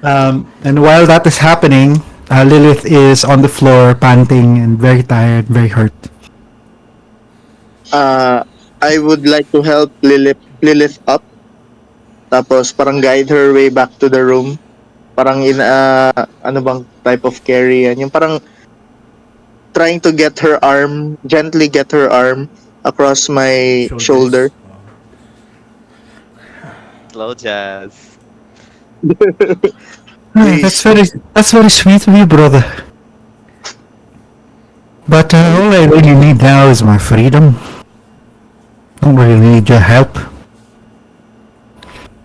A: And while that is happening, Lilith is on the floor, panting and very tired, very hurt.
E: I would like to help Lilith up. Tapos parang guide her way back to the room. Parang ano bang type of carry yan? Yung parang trying to get her arm, gently get her arm across my shoulder.
C: Shoulders.
D: Slow jazz.
A: That's very sweet of you, brother. But all I really need now is my freedom. Don't really need your help.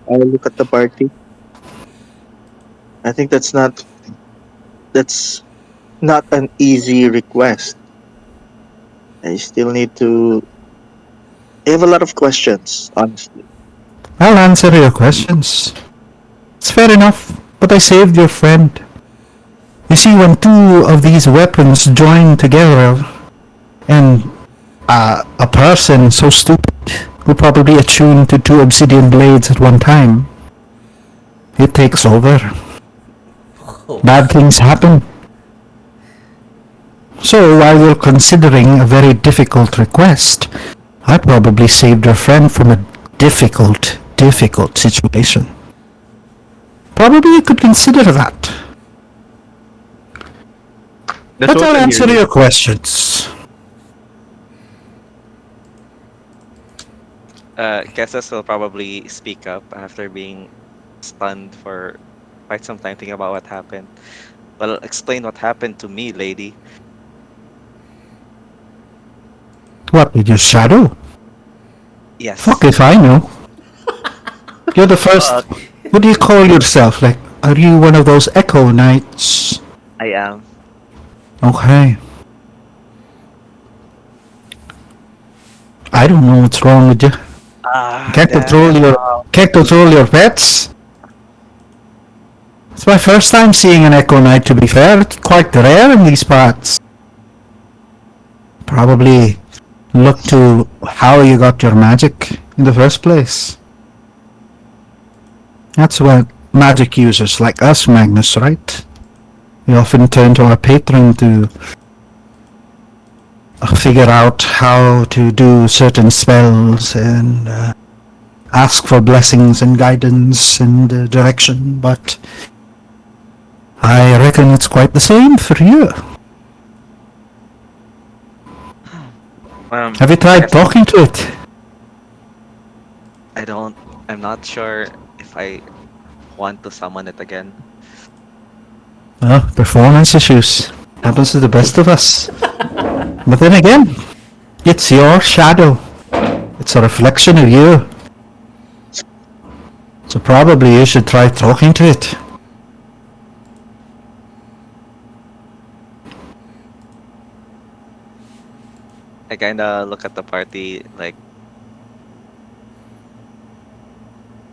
E: I look at the party. I think that's not an easy request. I still need to. I have a lot of questions, honestly.
A: I'll answer your questions. It's fair enough, but I saved your friend. You see, when two of these weapons join together, and a person so stupid who probably attuned to two obsidian blades at one time, it takes over. Bad things happen. So while you're considering a very difficult request, I probably saved your friend from a difficult situation. Probably you could consider that.
B: That's
A: But
B: what
A: I'll
B: I
A: answer
B: hear.
A: your questions.
D: Kesses will probably speak up after being stunned for quite some time thinking about what happened. Well, explain what happened to me, lady.
A: What, with your shadow?
D: Yes.
A: Fuck if I know. You're the first. What do you call yourself? Like, are you one of those Echo Knights?
D: I am.
A: Okay. I don't know what's wrong with you. Can't control your pets? It's my first time seeing an Echo Knight, to be fair. It's quite rare in these parts. Probably look to how you got your magic in the first place. That's what magic users like us, Magnus, right? We often turn to our patron to figure out how to do certain spells and ask for blessings and guidance and direction, but I reckon it's quite the same for you. Have you tried talking to it?
D: I'm not sure if I want to summon it again.
A: Well, performance issues. Happens to the best of us. But then again, it's your shadow. It's a reflection of you. So probably you should try talking to it.
D: I kinda look at the party like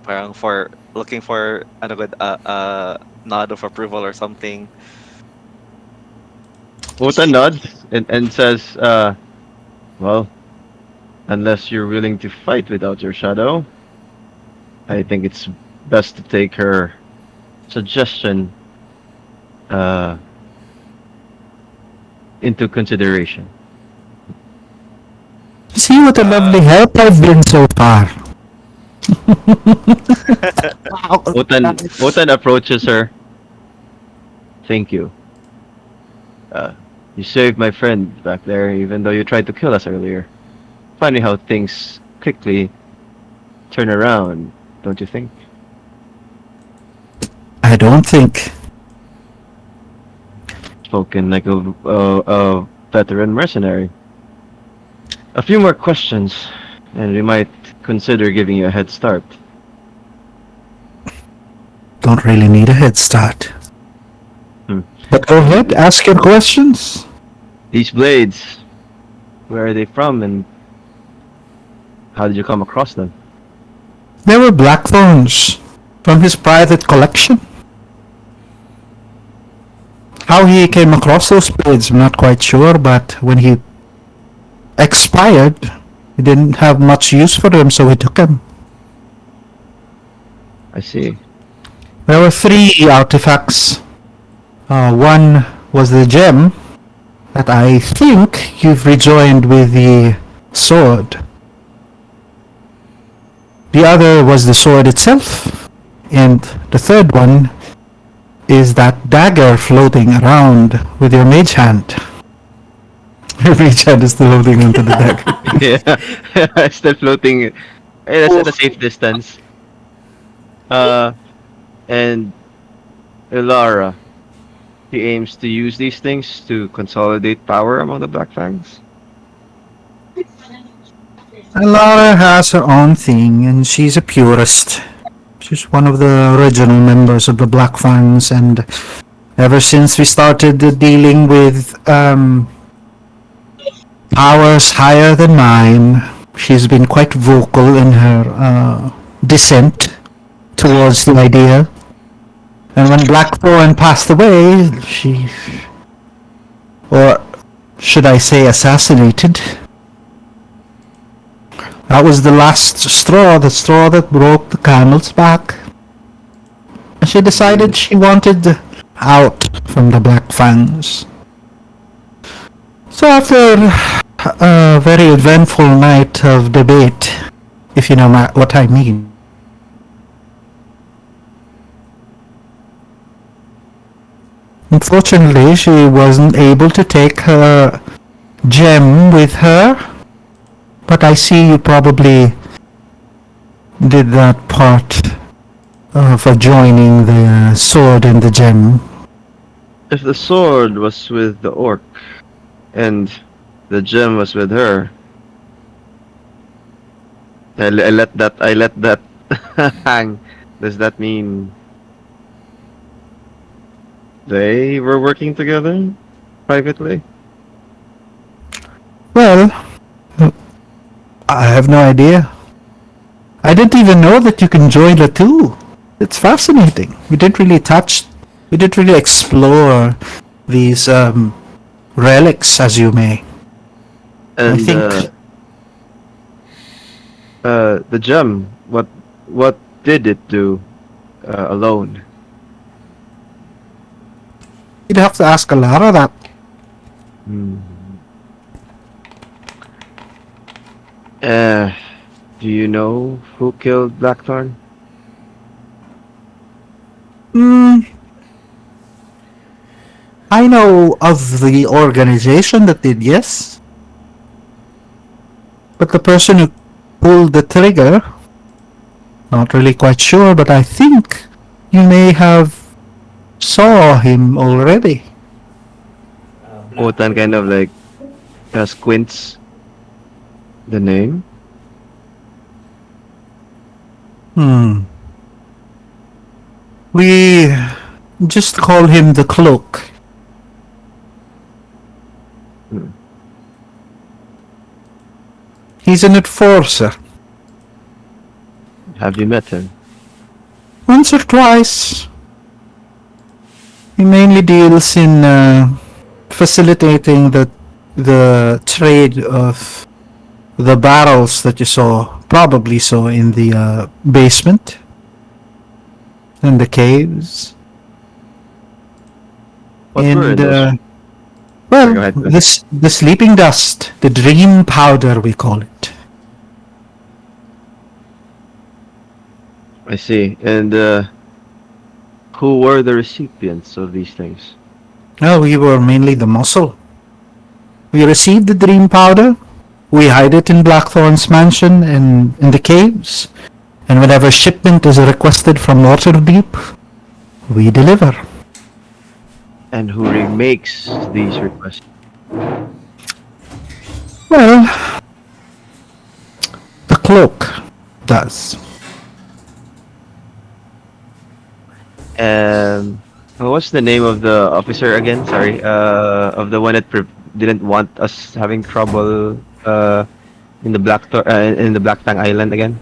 D: parang looking for ano good nod of approval or something.
B: Ota nods and says, well, unless you're willing to fight without your shadow, I think it's best to take her suggestion into consideration.
A: See what a lovely help I've been so far.
B: Otan approaches her. Thank you. You saved my friend back there, even though you tried to kill us earlier. Funny how things quickly turn around, don't you think?
A: I don't think.
B: Spoken like a veteran mercenary. A few more questions, and we might consider giving you a head start.
A: Don't really need a head start. But go ahead, ask your questions.
B: These blades, where are they from, and how did you come across them?
A: They were blackthorns from his private collection. How he came across those blades, I'm not quite sure, but when he expired, He didn't have much use for him, so he took him.
B: I see.
A: There were 3 artifacts. One was the gem that I think you've rejoined with the sword. The other was the sword itself. And the third one is that dagger floating around with your mage hand. Your mage hand is still holding onto the dagger.
B: Yeah, still floating. That's at a safe distance. And Ilara, he aims to use these things to consolidate power among the Black Fangs.
A: Alara has her own thing, and she's a purist. She's one of the original members of the Black Fangs, and ever since we started dealing with powers higher than mine, she's been quite vocal in her dissent towards the idea. And when Blackthorn passed away, she, or should I say assassinated, that was the last straw, the straw that broke the camel's back. And she decided she wanted out from the Black Fangs. So after a very eventful night of debate, if you know what I mean, unfortunately she wasn't able to take her gem with her. But I see you probably did that part for joining the sword and the gem.
B: If the sword was with the orc, and the gem was with her, I let that hang. Does that mean they were working together privately?
A: Well, I have no idea. I didn't even know that you can join the two. It's fascinating. We didn't really explore these relics, as you may.
B: And
A: I think
B: the gem, what did it do alone?
A: you'd have to ask a lot of that.
B: Hmm. Do you know who killed Blackthorn?
A: I know of the organization that did, yes. But the person who pulled the trigger, not really quite sure, but I think you may have saw him already.
B: Otan kind of like squints the name.
A: We just call him the Cloak.
B: Hmm.
A: He's an enforcer.
B: Have you met him?
A: Once or twice. He mainly deals in facilitating the trade of the barrels that you probably saw in the basement, in the caves.
B: What were in those?
A: Well,
B: Go ahead.
A: the sleeping dust, the dream powder, we call it.
B: I see. And who were the recipients of these things?
A: No, we were mainly the muscle. We received the dream powder. We hide it in Blackthorn's mansion and in the caves. And whenever shipment is requested from Waterdeep, we deliver.
B: And who remakes these requests?
A: Well, the Cloak does.
B: What's the name of the officer again? Sorry, of the one that didn't want us having trouble in the in the Black Fang Island again.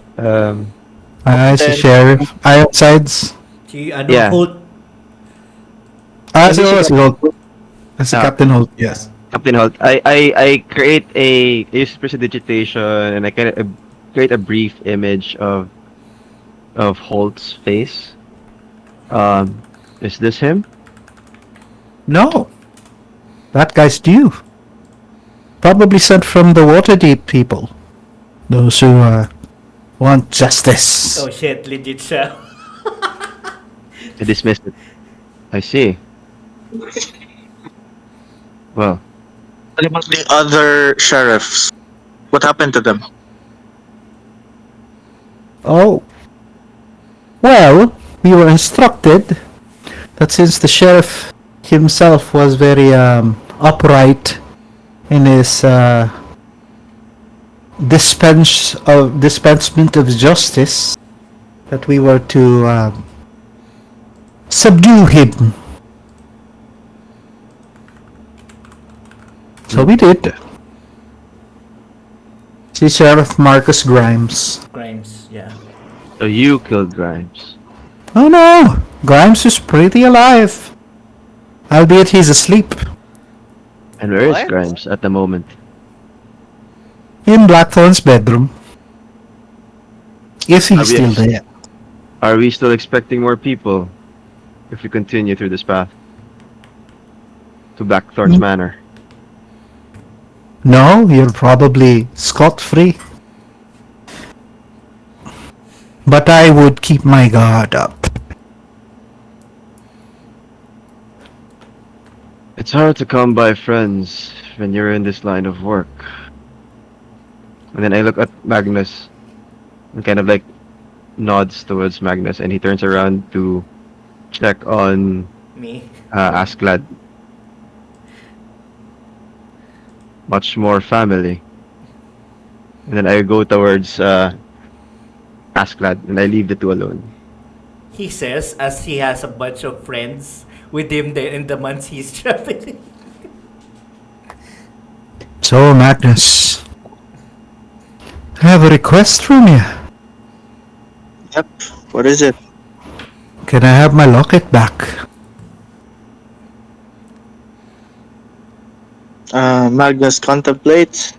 A: As a sheriff, Ironsides.
C: Si
B: Yeah.
C: Holt.
A: As a Holt. As a
B: Ah.
A: Captain Holt, yes.
B: Captain Holt, I create I use prestidigitation and I kind of create a brief image of Holt's face. Is this him?
A: No, that guy's due. Probably sent from the Waterdeep people. Those who want justice.
C: Oh shit, legit siya.
B: I dismissed it. I see. Well,
E: What about the other sheriffs? What happened to them?
A: Oh, well, we were instructed that since the sheriff himself was very upright in his dispensement of justice, that we were to subdue him. So we did. See Sheriff Marcus Grimes.
C: Crimes, yeah.
B: so you killed Grimes.
A: Oh no! Grimes is pretty alive. Albeit he's asleep.
B: And where is
D: What?
B: Grimes at the moment?
A: In Blackthorn's bedroom. If
B: Are
A: he's
B: we
A: still
B: ex-
A: there.
B: Are we still expecting more people if we continue through this path to Blackthorn's Manor?
A: No, you're probably scot-free. But I would keep my guard up.
B: It's hard to come by friends when you're in this line of work. And then I look at Magnus and kind of like nods towards Magnus and he turns around to check on
C: Me.
B: Asklad. Much more family. And then I go towards Asklad and I leave the two alone.
C: He says as he has a bunch of friends with him there in the months he's traveling.
A: So, Magnus, I have a request from you.
E: Yep. What is it?
A: Can I have my locket back?
E: Magnus contemplates,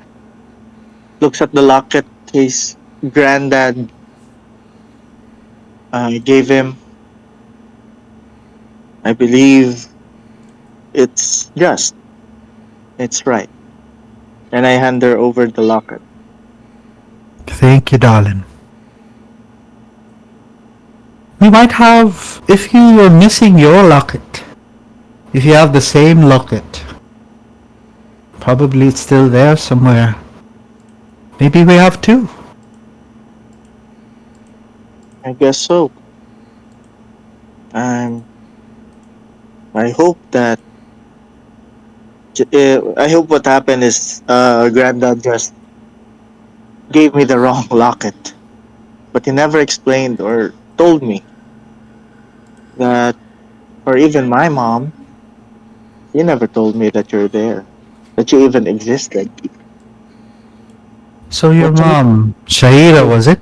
E: looks at the locket his granddad gave him. I believe it's just. It's right. And I hand her over the locket.
A: Thank you, darling. We might have, if you were missing your locket, if you have the same locket, probably it's still there somewhere. Maybe we have two.
E: I guess so. I hope that. I hope what happened is Granddad just gave me the wrong locket, but he never explained or told me that, or even my mom, he never told me that you're there, that you even existed.
A: So your
E: What's up?
A: mom, Shaira, was it?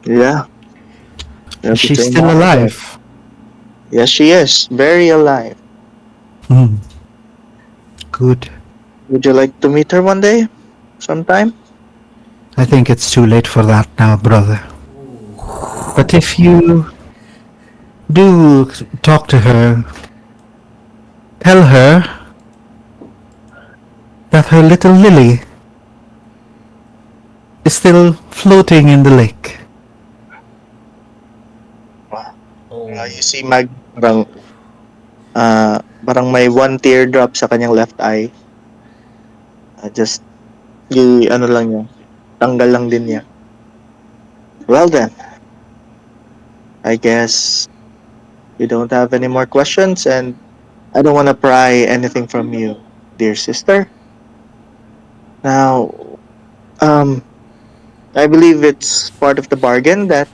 E: Yeah. You have to
A: She's
E: say
A: still
E: mom again.
A: alive.
E: Yes, she is very alive.
A: Hmm. Good.
E: Would you like to meet her one day, sometime?
A: I think it's too late for that now, brother. But if you do talk to her, tell her that her little Lily is still floating in the lake.
C: Oh.
E: You see, parang may one teardrop sa kanyang left eye. Just, ano lang niya, tanggal lang din niya. Well then, I guess we don't have any more questions and I don't want to pry anything from you, dear sister. Now, I believe it's part of the bargain that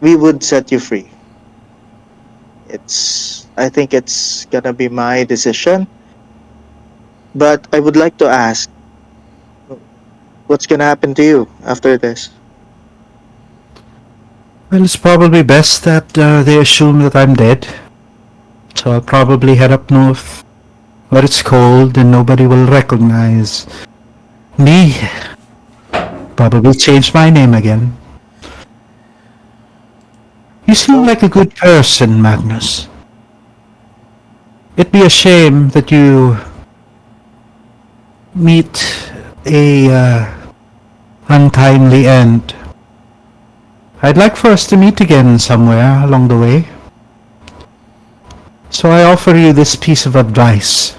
E: we would set you free. I think it's gonna be my decision. But I would like to ask, what's gonna happen to you after this?
A: Well, it's probably best that they assume that I'm dead. So I'll probably head up north but it's cold and nobody will recognize me. Probably change my name again. You seem like a good person, Magnus. It'd be a shame that you meet a untimely end. I'd like for us to meet again somewhere along the way. So I offer you this piece of advice.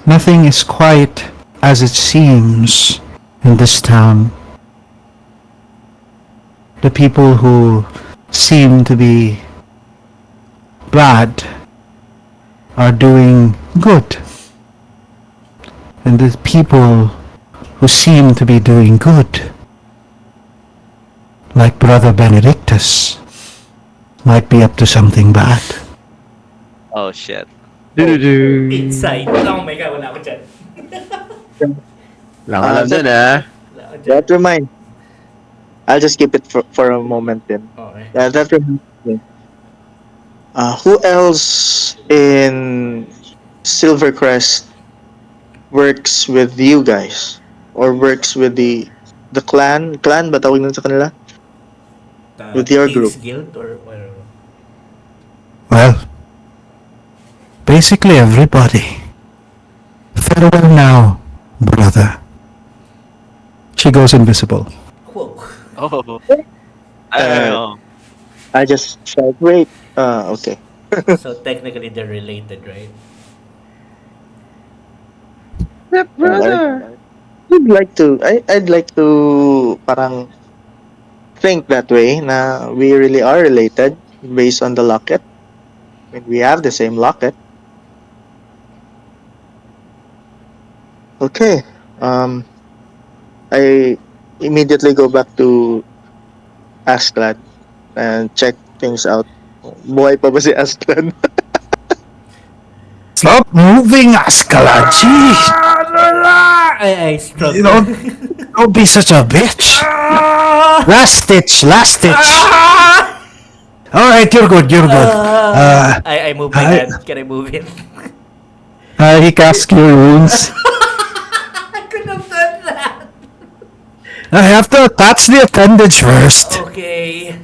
A: Nothing is quite as it seems in this town. The people who seem to be bad are doing good. And the people who seem to be doing good, like Brother Benedictus, might be up to something bad.
D: Oh shit.
B: Do-do-do.
C: Inside. Oh my god, wala ako dyan.
B: Lang alam dyan, ah.
C: Wala ako dyan.
E: That reminds. I'll just keep it for a moment then.
C: Okay.
E: That reminds me. Who else in Silvercrest works with you guys? Or works with the clan? Clan ba tawag nun sa kanila? With your
C: Thieves
E: group.
C: Guild or whatever.
A: Well, basically everybody. Farewell now, brother. She goes invisible.
C: Whoa.
D: Oh. I don't know.
E: I just shout, wait. Okay.
C: So technically they're related, right?
B: Yep, brother.
E: I'd like to parang think that way na we really are related based on the locket. I mean, we have the same locket. Okay. I immediately go back to Asclad and check things out. Buhay pa ba si Asclad?
A: Stop moving, Ascala! Jeez!
C: I struggle.
A: You don't be such a bitch! Last stitch! Alright, you're good.
C: I move my hand. Can I move it?
A: He casts Cure Wounds.
C: I could have done that.
A: I have to attach the appendage first
C: Okay.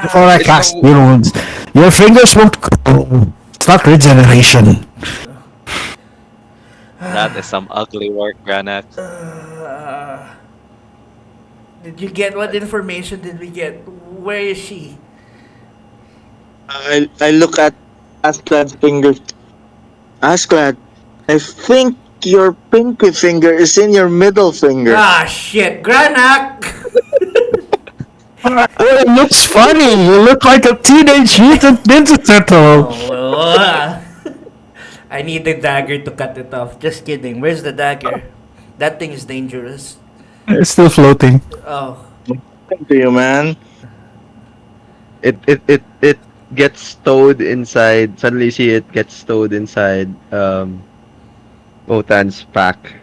A: before I cast Cure Wounds. Your fingers won't go. It's not regeneration.
D: That is some ugly work, Granak.
C: Did you get what information did we get? Where is she?
E: I look at Asclad's fingers. Asclad, I think your pinky finger is in your middle finger.
C: Ah, shit. Granak!
A: Oh, it looks funny. You look like a teenage mutant ninja turtle.
C: Oh, I need the dagger to cut it off. Just kidding. Where's the dagger? That thing is dangerous.
A: It's still floating.
C: Oh.
E: Thank you, man.
B: It gets stowed inside. Suddenly you see it gets stowed inside Wotan's pack.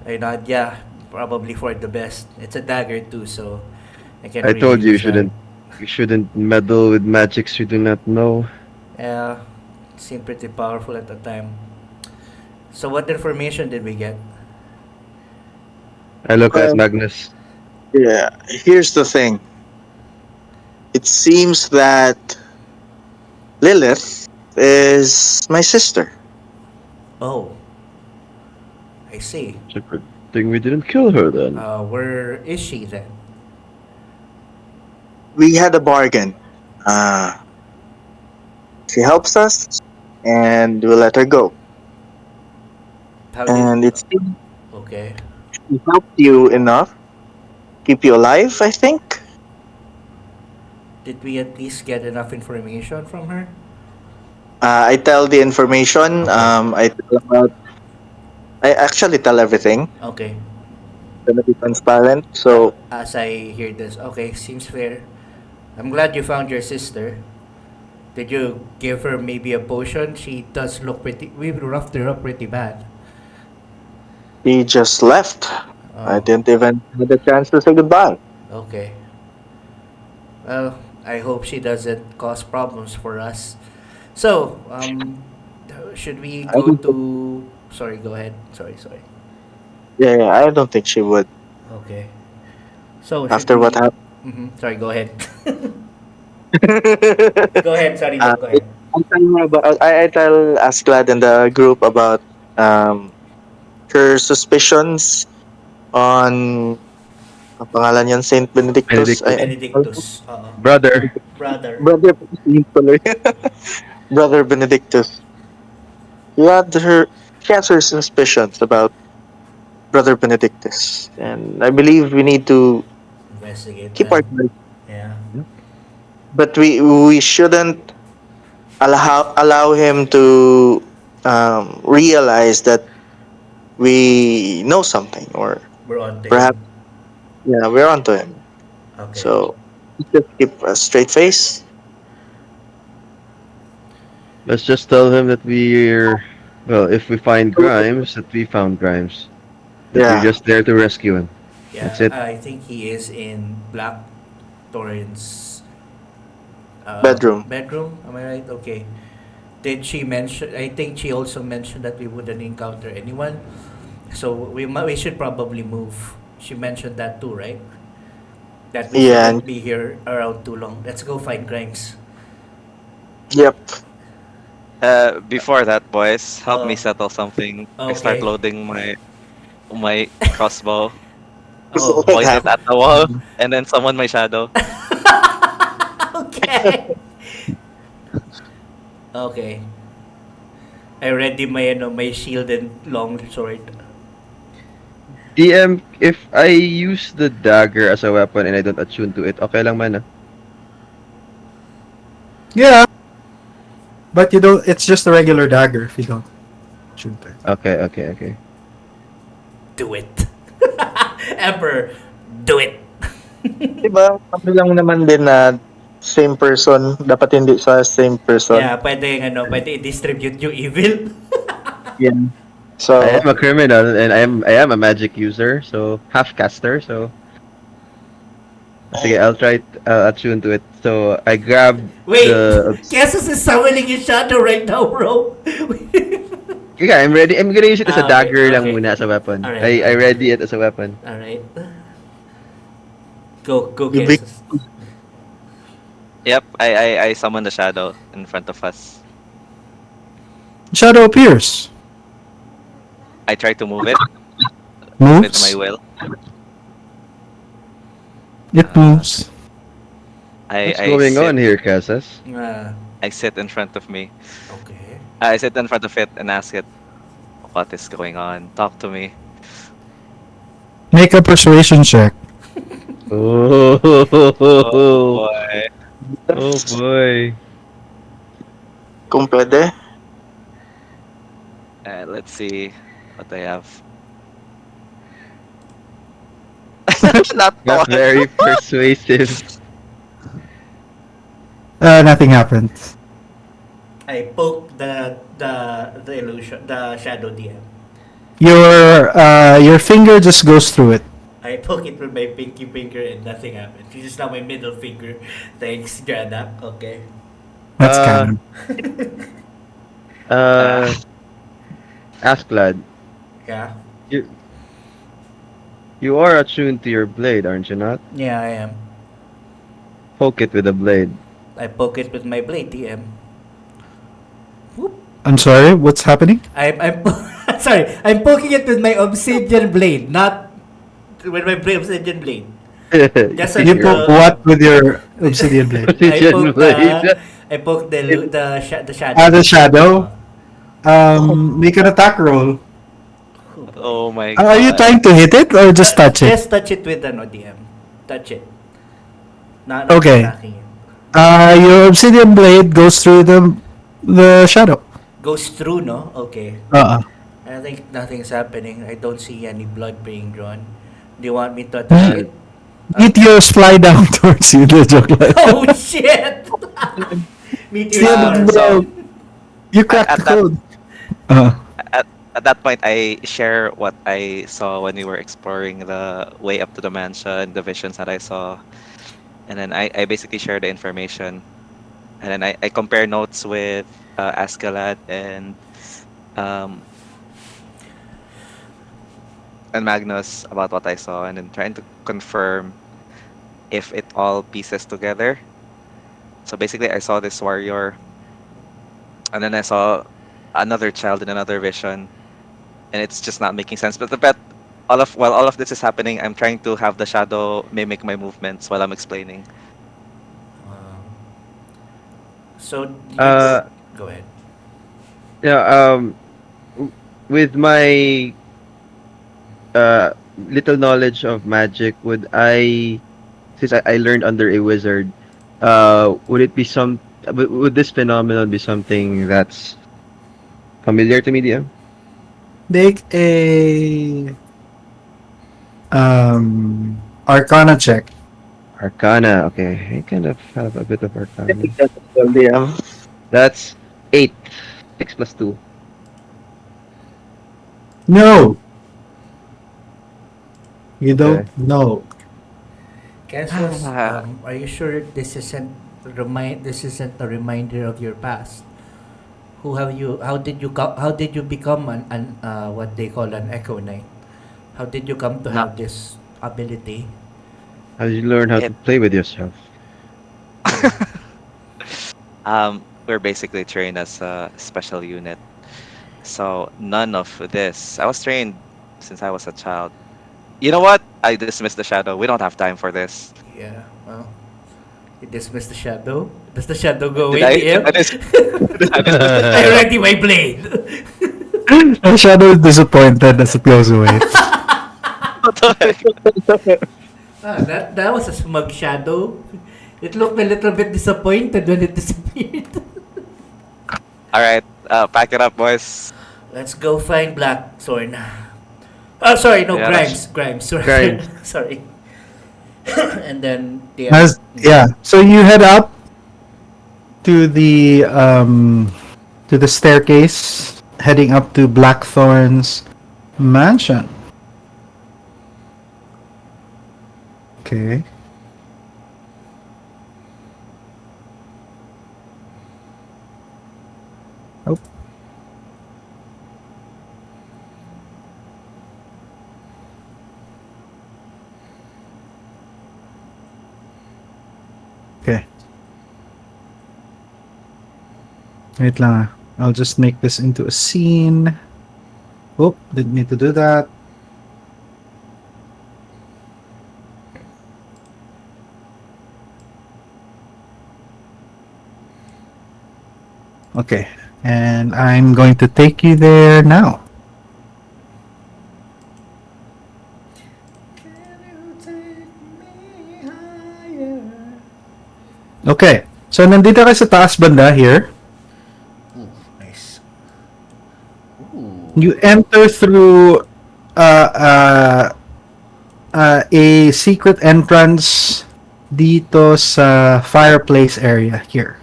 C: I nod, yeah. Probably for the best. It's a dagger too, so I can
B: I
C: really
B: told you
C: use that.
B: you shouldn't meddle with magics you do not know.
C: Yeah. Seemed pretty powerful at the time. So what information did we get?
B: I look at
E: Well-
B: Magnus.
E: Yeah, here's the thing. It seems that Lilith is my sister.
C: Oh. I see.
B: It's a good thing we didn't kill her then.
C: Where is she then?
E: We had a bargain. She helps us, and we'll let her go.
C: How
E: And
C: did...
E: it seems
C: Okay.
E: she helped you enough, keep you alive, I think.
C: Did we at least get enough information from her?
E: I tell the information. I actually tell everything.
C: Okay.
E: Gonna be transparent. So
C: As I hear this, okay, seems fair. I'm glad you found your sister. Did you give her maybe a potion? She does look pretty... We roughed her up pretty bad.
E: he just left. I
C: Oh,
E: didn't even have the chance to say goodbye.
C: okay. Well, I hope she doesn't cause problems for us. So, should we
E: I
C: go
E: don't think,
C: to? Sorry, go ahead. Sorry.
E: yeah, yeah, I don't think she would.
C: Okay. So should
E: After what
C: we?
E: happened.
C: Sorry, go ahead. Go ahead. Sorry,
E: uh,
C: Doc. Go ahead.
E: I tell Asklad in the group about um her suspicions on ang pangalan yan, Saint Benedictus.
B: Benedictus.
C: Benedictus.
B: Brother.
C: Brother.
E: Brother Brother Benedictus. He had her she has her suspicions about Brother Benedictus, and I believe we need to
C: Investigate
E: keep
C: that.
E: our guard.
C: Yeah.
E: But we shouldn't allow him to realize that we know something, or
C: We're on to him.
E: perhaps yeah, we're onto him.
C: Okay.
E: So just keep a straight face.
B: Let's just tell him that we're, well, if we find Grimes, that we found Grimes. That we're
E: Yeah,
B: just there to rescue him. That's
C: Yeah,
B: it.
C: I think he is in Black Torrance
E: bedroom.
C: bedroom. Am I right? Okay. Did she mention? I think she also mentioned that we wouldn't encounter anyone, so we should probably move. She mentioned that too, right? That we
E: Yeah,
C: shouldn't
E: and
C: be here around too long. Let's go find Grimes.
E: yep.
D: Before that, boys, help me
C: Oh,
D: settle something. I start
C: okay.
D: loading my crossbow,
C: Oh,
E: What
D: point it
E: happened?
D: at the wall, and then summon my shadow.
C: okay. Okay. I ready my my shield and long sword.
B: DM, if I use the dagger as a weapon and I don't attune to it, okay lang man ah.
A: Yeah, but you don't. It's just a regular dagger if you don't shoot it.
B: Okay.
C: Do it. Emperor, do it.
E: Diba? Kami lang naman din na same person. Dapat hindi sa same person.
C: Yeah, pwede i-distribute yung evil.
E: Yeah.
B: I
E: So,
B: am a criminal and I am a magic user, so half caster, so sige, I'll try attune to it. So I grab
C: Wait,
B: the
C: Kesos is summoning his shadow right now, bro.
B: yeah, I'm ready. I'm gonna use it as a
C: Okay,
B: dagger lang
C: okay.
B: muna as a weapon.
C: Alright,
B: I
C: alright.
B: ready it as a weapon.
C: Alright. Go,
E: you big,
C: Kesos.
D: Yep, I summon the shadow in front of us.
A: Shadow appears,
D: I try to move it with my
A: moves.
D: will.
A: It
D: Uh,
A: moves.
B: What's
D: I
B: going
D: sit
B: on here, Casas?
D: I sit in front of me.
C: Okay.
D: I sit in front of it and ask it, "What is going on? Talk to me."
A: Make a persuasion check.
B: Oh,
D: Oh boy.
B: oh boy.
E: kung pwede.
D: Let's see what I have. Not
B: Got
D: one.
B: very persuasive.
A: Nothing happened.
C: I poke the illusion, the shadow DM.
A: Your finger just goes through it.
C: I poke it with my pinky finger and nothing happened. This is now my middle finger. Thanks, Gradak. Okay.
A: That's
B: Uh,
A: canon.
B: Uh, Asklad,
C: Yeah.
B: you you are attuned to your blade, aren't you not?
C: Yeah, I am.
B: Poke it with a blade.
C: I poke it with my blade, DM. Whoop.
A: I'm sorry. What's happening?
C: I'm sorry. I'm poking it with my obsidian blade, not with my obsidian blade. Just so
A: You
C: you
A: poke
C: know.
A: what with your obsidian blade?
C: I
B: Obsidian
C: poke
B: blade.
C: I poke the shadow.
A: The shadow. Make an attack roll.
D: Oh my
A: Are you
D: god.
A: trying to hit it or just touch it?
C: Just touch it with an ODM. Touch it. Not
A: Okay.
C: attacking it.
A: Your obsidian blade goes through the shadow.
C: Goes through, no? Okay.
A: Uh-uh.
C: I think nothing's happening. I don't see any blood being drawn. Do you want me to attack it?
A: Meteors fly down towards you. The joke like
C: Oh shit! Meteor
A: Yeah,
C: stars.
A: bro. You cracked
D: At
A: the
D: that-
A: code. Uh,
D: At that point, I share what I saw when we were exploring the way up to the mansion, the visions that I saw. And then I basically share the information. And then I compare notes with Ascalad um, and Magnus about what I saw, and then trying to confirm if it all pieces together. So basically, I saw this warrior, and then I saw another child in another vision, and it's just not making sense. But while all of this is happening, I'm trying to have the shadow mimic my movements while I'm explaining.
C: Uh, so you
B: Uh,
C: go ahead.
B: yeah. W- with my little knowledge of magic, since I learned under a wizard, would it be would this phenomenon be something that's familiar to media?
A: Make a Arcana check.
B: Arcana. Okay, I kind of have a bit of
E: I
B: Arcana.
E: think that's well, yeah.
B: That's 8. 6 plus 2.
A: No, you don't
B: Okay.
A: know.
C: Cassius,
D: Ah,
C: are you sure this isn't a reminder of your past? Who have you? How did you become an what they call an Echo Knight? How did you come to
D: not
C: have this ability?
B: How did you learn how to
D: it.
B: play with yourself?
C: Yeah.
D: We're basically trained as a special unit, so none of this. I was trained since I was a child. You know what? I dismissed the shadow. We don't have time for this.
C: Yeah. Well, you dismiss the shadow. Does the shadow go
D: Did
C: away,
D: I?
C: DM?
D: Did I dismiss the
C: I
D: shadow?
C: ready my blade.
A: The shadow is disappointed as it goes away.
D: What the heck?
C: That was a smug shadow. It looked a little bit disappointed when it disappeared.
D: All right, pack it up, boys.
C: Let's go find Blackthorn. Oh, sorry, no,
D: Yeah,
C: Grimes. Grimes, sorry.
B: Grimes.
C: Sorry. And then the
A: Yeah, so you head up to the staircase, heading up to Blackthorn's mansion. Okay. Oh. Okay. Wait lang ah. I'll just make this into a scene. Oh, didn't need to do that. Okay, and I'm going to take you there now. Okay, so nandito ka sa taas banda here.
C: Ooh, nice. Ooh.
A: You enter through uh, uh, a secret entrance dito sa fireplace area here.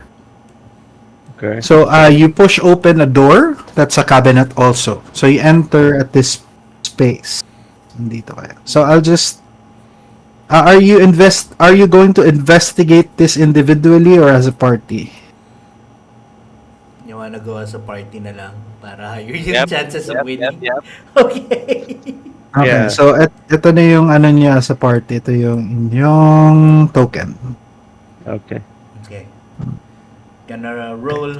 B: Okay.
A: So you push open a door that's a cabinet also. So you enter at this space. Nandito kayo. So I'll just are you going to investigate this individually or as a party?
C: You wanna go as a party na lang para higher yung
D: Yep,
C: chances of
D: yep,
C: winning?
D: yep.
C: Okay.
A: Okay,
B: Yeah.
A: so ito na yung ano niya sa party. Ito yung inyong token.
B: Okay.
C: Okay. Gonna roll.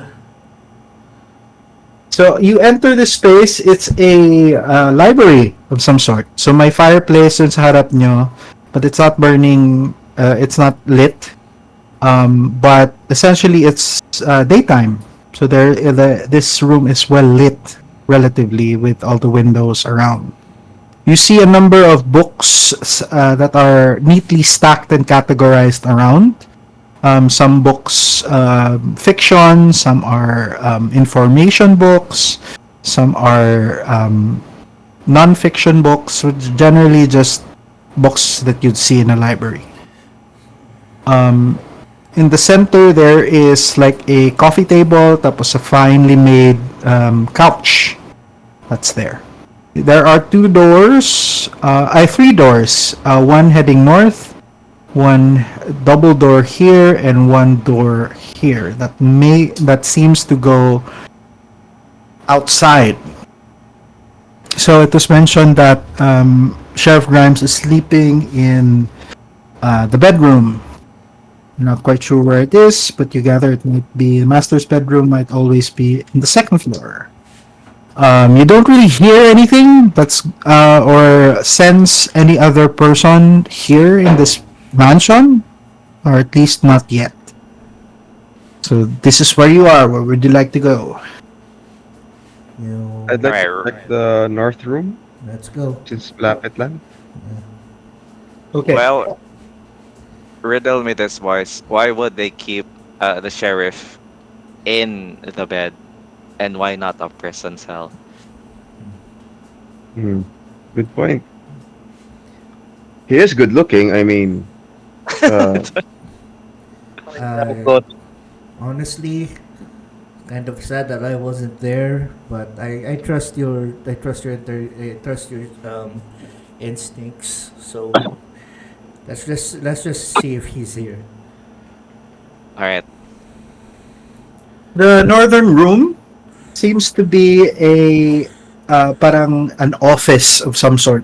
A: So you enter this space. It's a library of some sort. So may fireplace dun sa harap nyo, but it's not burning. It's not lit. But essentially it's daytime. So this room is well lit relatively with all the windows around. You see a number of books that are neatly stacked and categorized around. Some books fiction, some are information books, some are non-fiction books, so generally just books that you'd see in a library. In the center there is like a coffee table, tapos a finely made couch that's there. There are three doors, one heading north, one double door here and one door here that seems to go outside. So it was mentioned that Sheriff Grimes is sleeping in the bedroom. Not quite sure where it is, but you gather it might be the master's bedroom, might always be in the second floor. You don't really hear anything that's or sense any other person here in this mansion, or at least not yet. So this is where you are. Where would you like to go?
C: You,
B: I'd like to
D: Alright,
B: check the north room
C: let's go.
B: since Lapit Land.
A: Okay.
D: well, riddle me this, boys. Why would they keep the sheriff in the bed, and why not a prison cell?
B: Hmm. Good point. He is good looking. I mean, uh,
C: I honestly kind of sad that I wasn't there, but I trust your I trust your instincts. So let's just see if he's here.
D: All right.
A: The northern room seems to be a parang an office of some sort.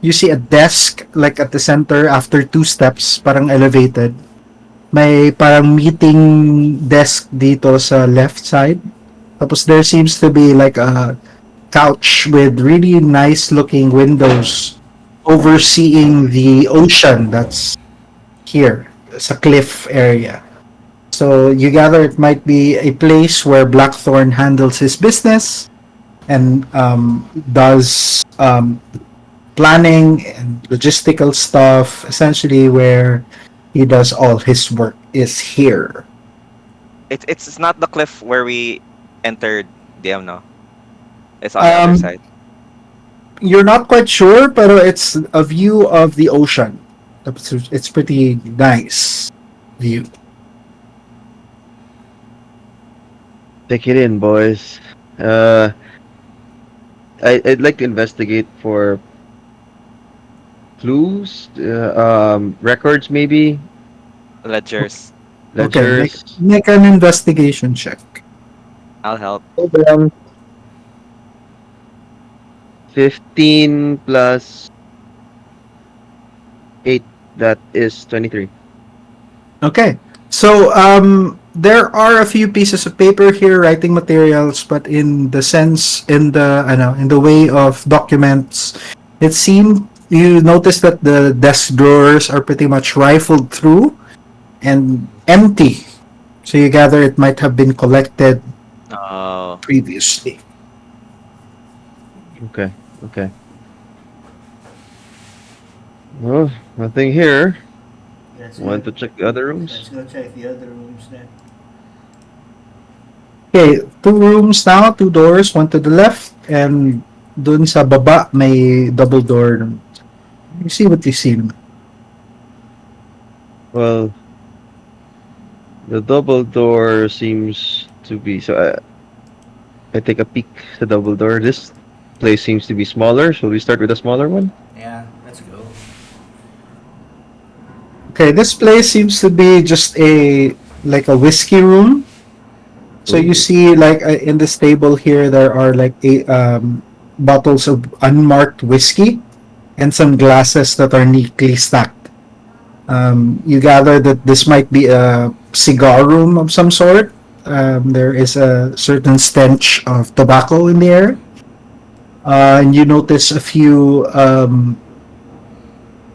A: You see a desk like at the center after two steps, parang elevated. May parang meeting desk dito sa left side. Tapos there seems to be like a couch with really nice looking windows overseeing the ocean that's here sa cliff area. So you gather it might be a place where Blackthorn handles his business and does planning and logistical stuff. Essentially, where he does all his work is here.
D: It's not the cliff where we entered DM, no? It's on the other
A: Um,
D: side.
A: you're not quite sure, but it's a view of the ocean. It's pretty nice view.
B: take it in, boys. I'd like to investigate for clues, records, maybe
D: Ledgers.
A: Okay,
B: ledgers.
A: make an investigation check.
D: I'll help.
B: Program 15 plus 8. That is 23.
A: Okay. So there are a few pieces of paper here, writing materials, but in the sense in the I know in the way of documents, it seemed you notice that the desk drawers are pretty much rifled through and empty. So you gather it might have been collected
D: Oh,
A: previously.
B: Okay, okay. Well, nothing here. Want to check the other rooms?
C: go check the other rooms then.
A: Okay, two rooms now, two doors, one to the left, and dun sa baba may double door. You see what you see.
B: Well, the double door seems to be so. I take a peek at the double door. This place seems to be smaller. Shall we start with the smaller one?
C: Yeah, let's go.
A: Okay, this place seems to be just a like a whiskey room. So you
B: Ooh.
A: see, like in this table here, there are like bottles of unmarked whiskey and some glasses that are neatly stacked. You gather that this might be a cigar room of some sort. There is a certain stench of tobacco in the air, and you notice a few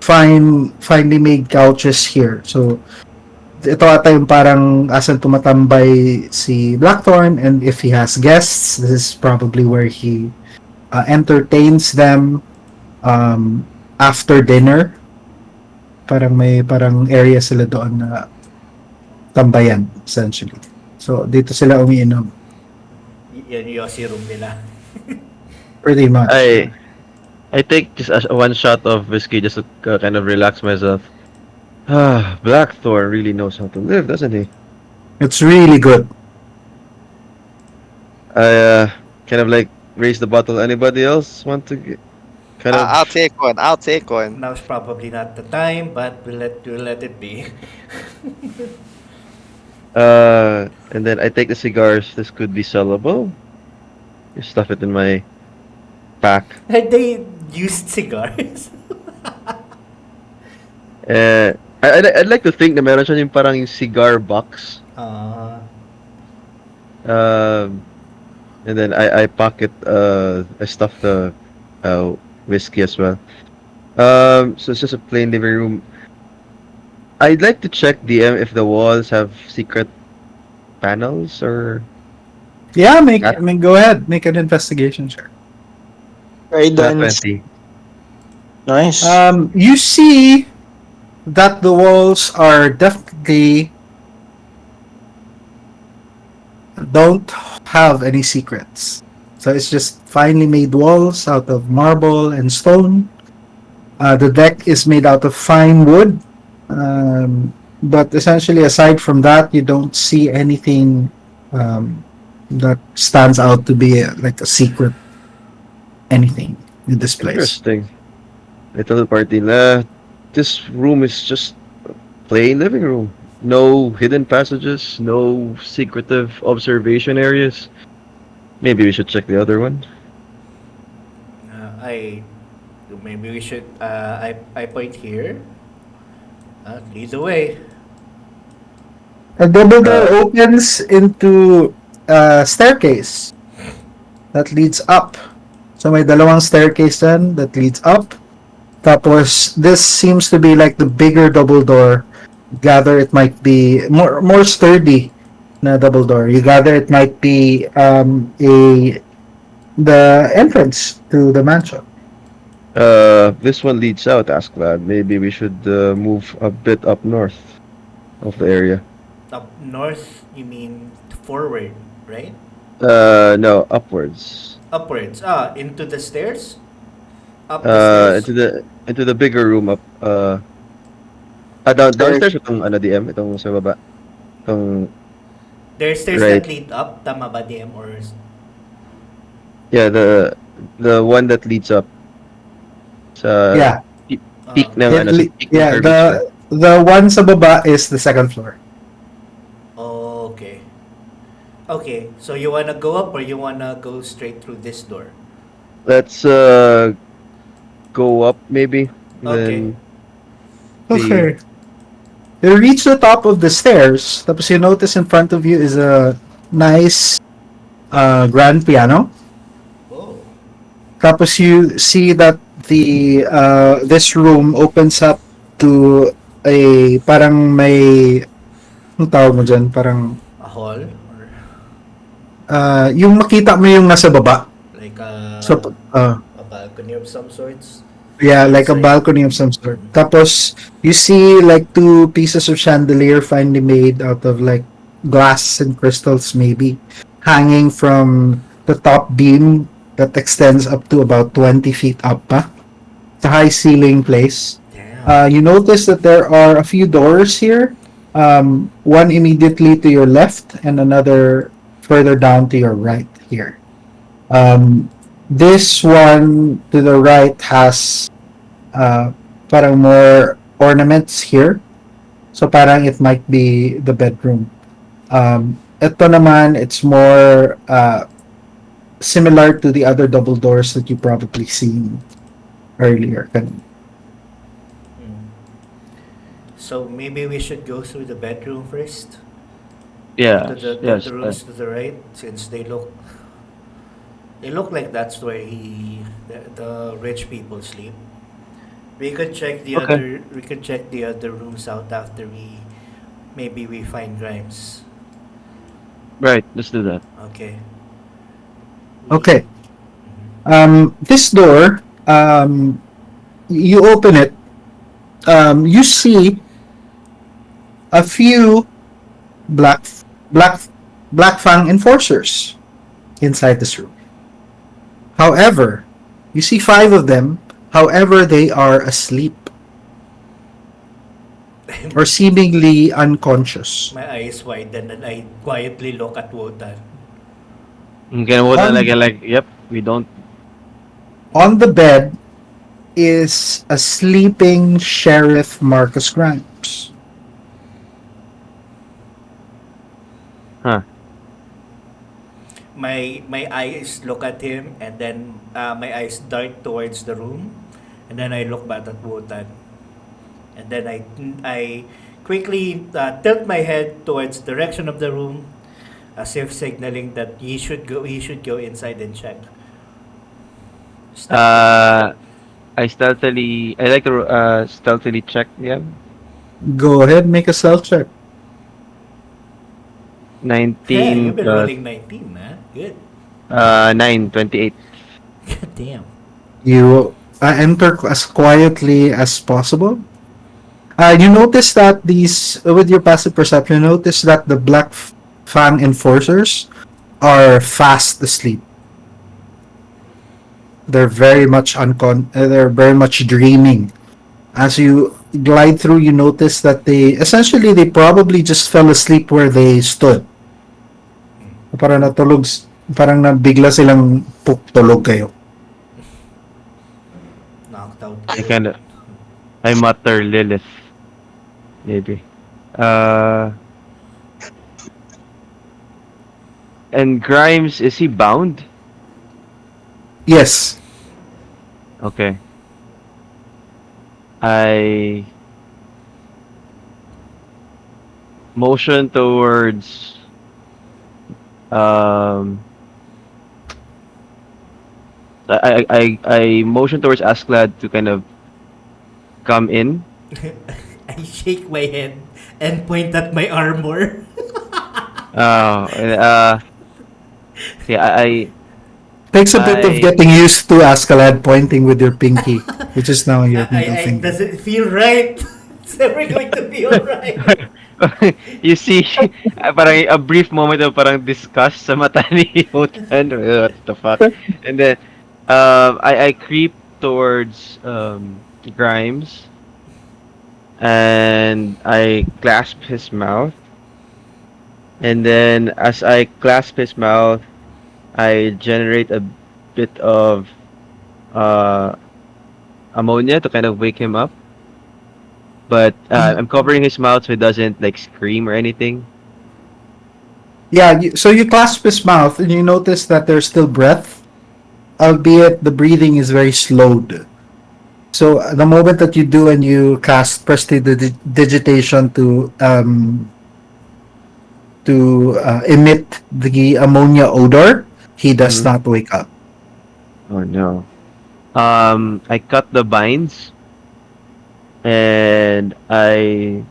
A: finely made couches here. So ito ata yung parang asan tumatambay si Blackthorn, and if he has guests, this is probably where he entertains them after dinner. Parang area sila doon na tambayan essentially. So dito sila umiinom
C: Yan yung Yossi room nila.
A: pretty much.
B: I take just one shot of whiskey just to kind of relax myself. Ah, Blackthorn really knows how to live, doesn't he?
A: It's really good.
B: I kind of like raise the bottle. Anybody else want to kind
D: I'll
B: of.
D: take one. I'll take one.
C: Now's probably not the time, but we'll let it be.
B: And then I take the cigars. This could be sellable. You stuff it in my pack.
C: They used cigars.
B: Uh, I'd like to think na meron siya yung parang yung cigar box.
C: uh,
B: Um, and then I pocket I stuff the whiskey as well. So it's just a plain living room. I'd like to check DM if the walls have secret panels or
A: Yeah,
B: that
A: go ahead, make an investigation check.
E: Guidance.
B: 20.
E: Nice.
A: You see that the walls are definitely don't have any secrets. So it's just finely made walls out of marble and stone. The deck is made out of fine wood. But essentially, aside from that, you don't see anything that stands out to be like a secret anything in this place.
B: Interesting. Little party. This room is just plain living room. No hidden passages, no secretive observation areas. Maybe we should check the other one.
C: I maybe we should. I point here. Lead the way.
A: A double door
B: Uh,
A: opens into a staircase that leads up. So may dalawang staircase then that leads up. Tapos this seems to be like the bigger double door. Gather it might be more sturdy na double door. You gather it might be a the entrance to the mansion.
B: this one leads out, asked lad. Maybe we should move a bit up north of the area.
C: Up north, you mean forward, right?
B: No, upwards.
C: Upwards. Into the stairs. Up the stairs.
B: Into the bigger room up.
E: Stairs.
B: Downstairs itong ano DM, itong sa baba. Itong
C: There's stairs
B: right.
C: that lead up. Tama ba, DM? Or
B: Yeah, the one that leads up sa
A: Yeah.
B: peak ng
A: It
B: ano, sa peak ng
A: yeah,
B: curvature.
A: the one sa baba is the second floor.
C: Oh, okay. Okay, so you wanna go up or you wanna go straight through this door?
B: Let's go up maybe.
C: Okay.
B: Then
A: Okay. You reach the top of the stairs. Tapos you notice in front of you is a nice grand piano.
C: Oh.
A: Tapos you see that the this room opens up to a parang may ang tawag mo dyan, parang
C: A hall or
A: yung makita mo yung nasa baba.
C: like
A: So
C: a balcony of some sorts.
A: yeah, like a
C: Outside.
A: balcony of some sort. Tapos you see like two pieces of chandelier finely made out of like glass and crystals maybe hanging from the top beam that extends up to about 20 feet up pa. It's a high ceiling place.
C: Damn.
A: You notice that there are a few doors here. One immediately to your left and another further down to your right here. This one to the right has parang more ornaments here. So parang it might be the bedroom. Ito naman, it's more similar to the other double doors that you probably seen earlier.
C: Hmm. So maybe we should go through the bedroom first.
B: yeah,
C: To the,
B: yes.
C: the rooms to the right, since they look like that's where the rich people sleep. We could check the
B: Okay.
C: other rooms out after maybe we find Grimes.
B: Right, let's do that.
C: Okay.
A: Okay.
C: Mhm.
A: This door, you open it. You see a few black black black fang enforcers inside this room. However, you see 5 of them. However, they are asleep or seemingly unconscious.
C: My eyes widen and I quietly look at Wotan.
B: Okay, well,
A: Um,
B: like, yep, we don't.
A: On the bed, is a sleeping Sheriff Marcus Grimes.
B: Huh.
C: My eyes look at him, and then my eyes dart towards the room, and then I look back at Wotan, and then I quickly tilt my head towards the direction of the room, as if signaling that he should go inside and check. Stealthily.
B: Uh, I like to stealthily check. Yeah,
A: Go ahead, make a stealth check.
B: 19
C: You've been
B: plus
C: rolling 19, man. Good.
B: 9, 28.
C: God damn.
A: You enter as quietly as possible. You notice that with your passive perception, you notice that the Fang enforcers are fast asleep. They're very much dreaming. As you glide through, you notice that they probably just fell asleep where they stood. Parang natulog, parang nabigla silang tulog kayo.
C: Knocked out
B: I
C: cold.
B: kind of I mutter Lilith, maybe. Uh, and Grimes, is he bound?
A: Yes.
B: Okay. I motion towards um I motion towards Asklad to kind of come in.
C: I shake my head and point at my armor.
B: Uh, uh, yeah,
A: Takes a bit of
B: I
A: getting used to Ascalad pointing with your pinky, which is now your middle
C: I
A: finger.
C: does it feel right? It's never going to be alright.
B: you see, parang a brief moment of parang disgust sa mata ni Wotan. What the fuck? And then, I creep towards Grimes and I clasp his mouth. And then, as I clasp his mouth, I generate a bit of uh, ammonia to kind of wake him up. But I'm covering his mouth so he doesn't like scream or anything.
A: Yeah, so you clasp his mouth and you notice that there's still breath, albeit the breathing is very slowed. So the moment that you do and you cast prestidigitation to emit the ammonia odor, he does
B: Mhm.
A: not wake up.
B: Oh no. I cut the binds and I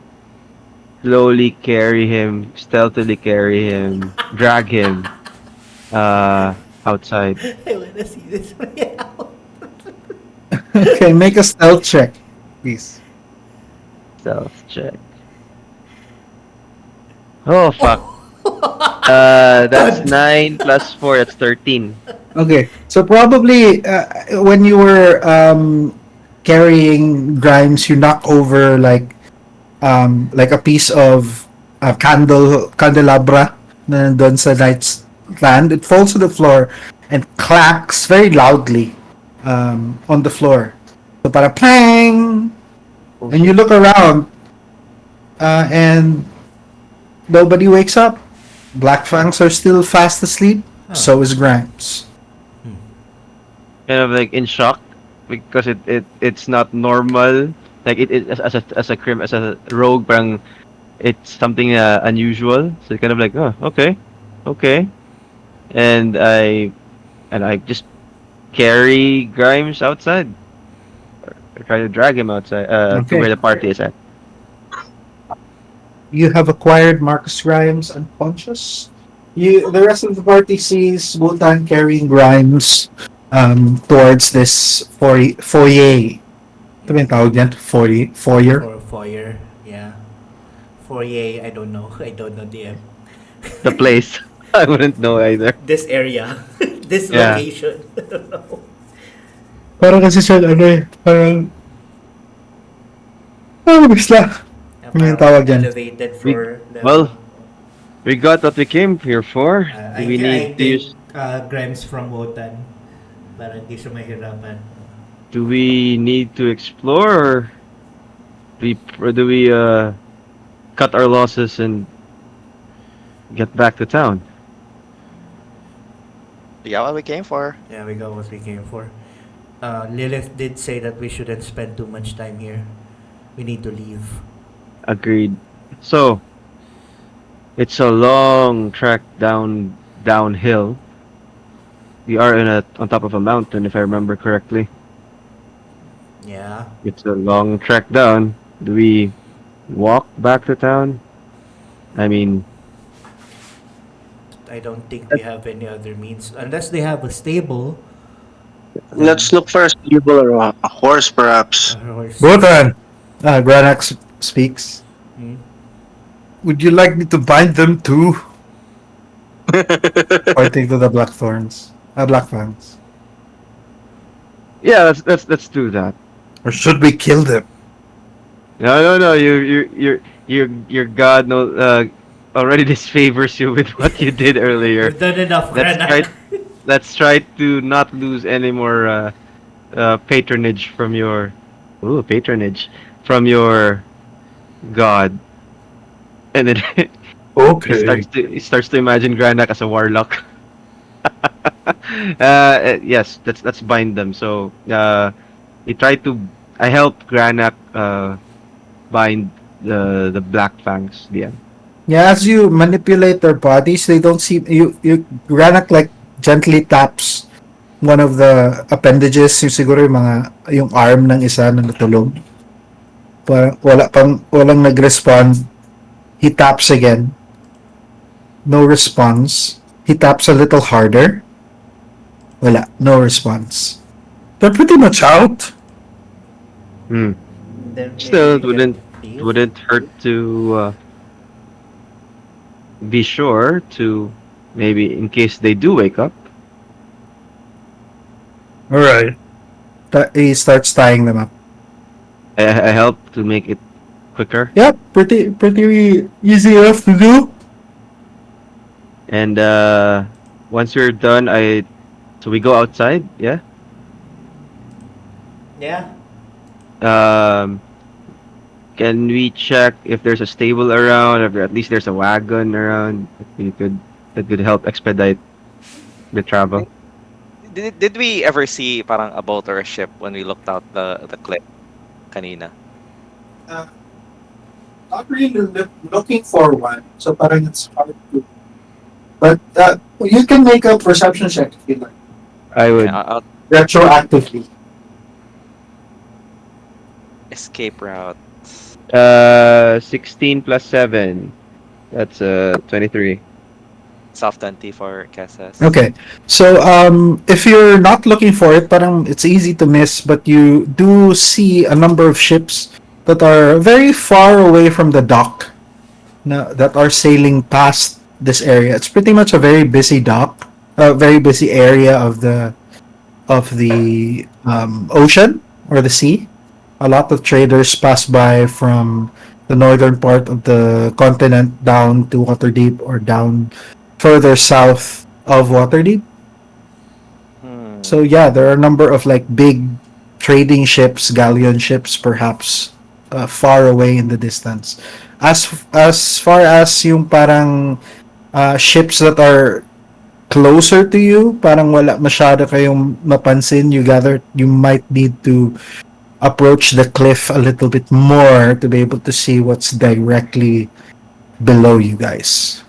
B: slowly carry him, stealthily carry him, drag him outside.
C: I wanna see this play out.
A: Okay, make a stealth check, please.
B: Stealth check. Oh fuck. That's 9 plus 4, that's 13.
A: Okay, so probably when you were carrying Grimes, you knock over like a piece of candelabra na nandun sa knight's stand. It falls to the floor and clacks very loudly on the floor. So para pang!
B: Oh
A: And you
B: shit.
A: look around and nobody wakes up. Black Fangs are still fast asleep.
C: Huh.
A: So is Grimes.
B: Kind of like in shock because it's not normal. Like it as a rogue, parang it's something unusual. So kind of like, oh, okay, okay, and I just carry Grimes outside, or try to drag him outside to
A: Okay.
B: where the party is at.
A: You have acquired Marcus Grimes unconscious. The rest of the party sees Wotan carrying Grimes towards this foyer. Ito ba yung tawag niyan? Foyer?
C: For foyer, yeah. Foyer, I don't know. I don't know the
B: The place, I wouldn't know either.
C: this area, this
B: Yeah.
C: location. I don't know.
A: Parang kasi siya, ano eh, parang, bisla. Ano yung tawag dyan?
C: Elevated
B: We,
C: floor level.
B: well, we got what we came here for. Do we
C: I
B: need to
C: take
B: use?
C: Grimes from Wotan para hindi siya mahirapan.
B: Do we need to explore, or do we cut our losses and get back to town?
D: We got what we came for.
C: Yeah, we got what we came for. Lilith did say that we shouldn't spend too much time here. We need to leave.
B: Agreed. So it's a long trek downhill. We are on top of a mountain, if I remember correctly.
C: Yeah.
B: It's a long trek down. Do we walk back to town? I mean,
C: I don't think we have any other means. Unless they have a stable, then
E: Let's look for a stable or a horse, perhaps.
C: a horse.
A: Botan! Granak speaks.
C: Hmm?
A: Would you like me to bind them too? Pointing to the blackthorns. Blackfangs.
B: yeah, let's do that.
A: Or should we kill them?
B: No. Your god no already disfavors you with what you did earlier.
C: We've done enough,
B: Let's try.
C: Granak.
B: Let's try to not lose any more patronage from your patronage from your god. And then
A: Okay.
B: he starts to imagine Granak as a warlock. Yes, let's bind them. So he tried to. I helped Granak bind the Black Fangs. The end.
A: Yeah, as you manipulate their bodies, they don't seem you Granak like gently taps one of the appendages, yung siguro yung arm ng isa na natulog. Parang walang nag-respond. He taps again. No response. He taps a little harder. Wala, no response. They're pretty much out.
B: Hmm.
C: Then
B: Still,
C: maybe we can leave.
B: wouldn't hurt to be sure to maybe in case they do wake up.
A: Alright. He starts tying them up.
B: I help to make it quicker.
A: Yeah, pretty easy enough to do.
B: And once we're done, so we go outside. Yeah.
C: Yeah.
B: Can we check if there's a stable around, or at least there's a wagon around that could help expedite the travel?
D: Did we ever see parang a boat or a ship when we looked out the cliff kanina?
A: Not really looking for one, so parang it's hard to. But you can make a perception check if you like,
B: I would.
D: Yeah, I'll
A: retroactively.
D: escape route.
B: 16 plus 7. That's 23.
D: Soft 20 for Casas.
A: Okay, so if you're not looking for it, parang it's easy to miss, but you do see a number of ships that are very far away from the dock, that are sailing past this area. It's pretty much a very busy dock, a very busy area of the ocean or the sea. A lot of traders pass by from the northern part of the continent down to Waterdeep or down further south of Waterdeep. So yeah, there are a number of like big trading ships, galleon ships, perhaps far away in the distance. As far as yung parang ships that are closer to you, parang wala masyado kayong mapansin. You might need to approach the cliff a little bit more to be able to see what's directly below you guys.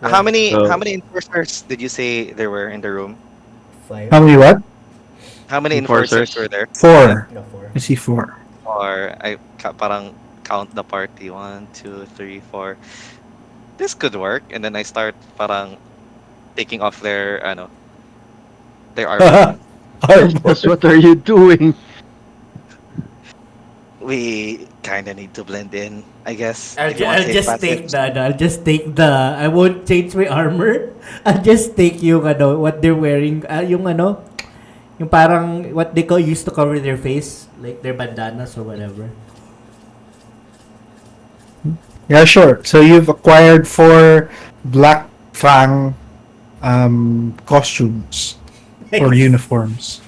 D: How many
B: So-
D: enforcers did you say there were in the room?
C: 5.
A: How many what?
D: How many
B: Enforcers?
D: enforcers were there?
A: 4.
C: No, 4.
A: I see 4.
D: Or parang count the party. 1, 2, 3, 4. This could work. And then I start parang taking off their armor.
B: Boss, what are you doing?
D: We kind of need to blend in, I guess.
C: I'll,
D: if you want
C: I'll
D: safe
C: just
D: passage.
C: take I'll just take I won't change my armor. I'll just take yung what they're wearing, yung parang what they used to cover their face, like their bandanas or whatever.
A: Yeah, sure. So you've acquired 4 Black Fang costumes or uniforms.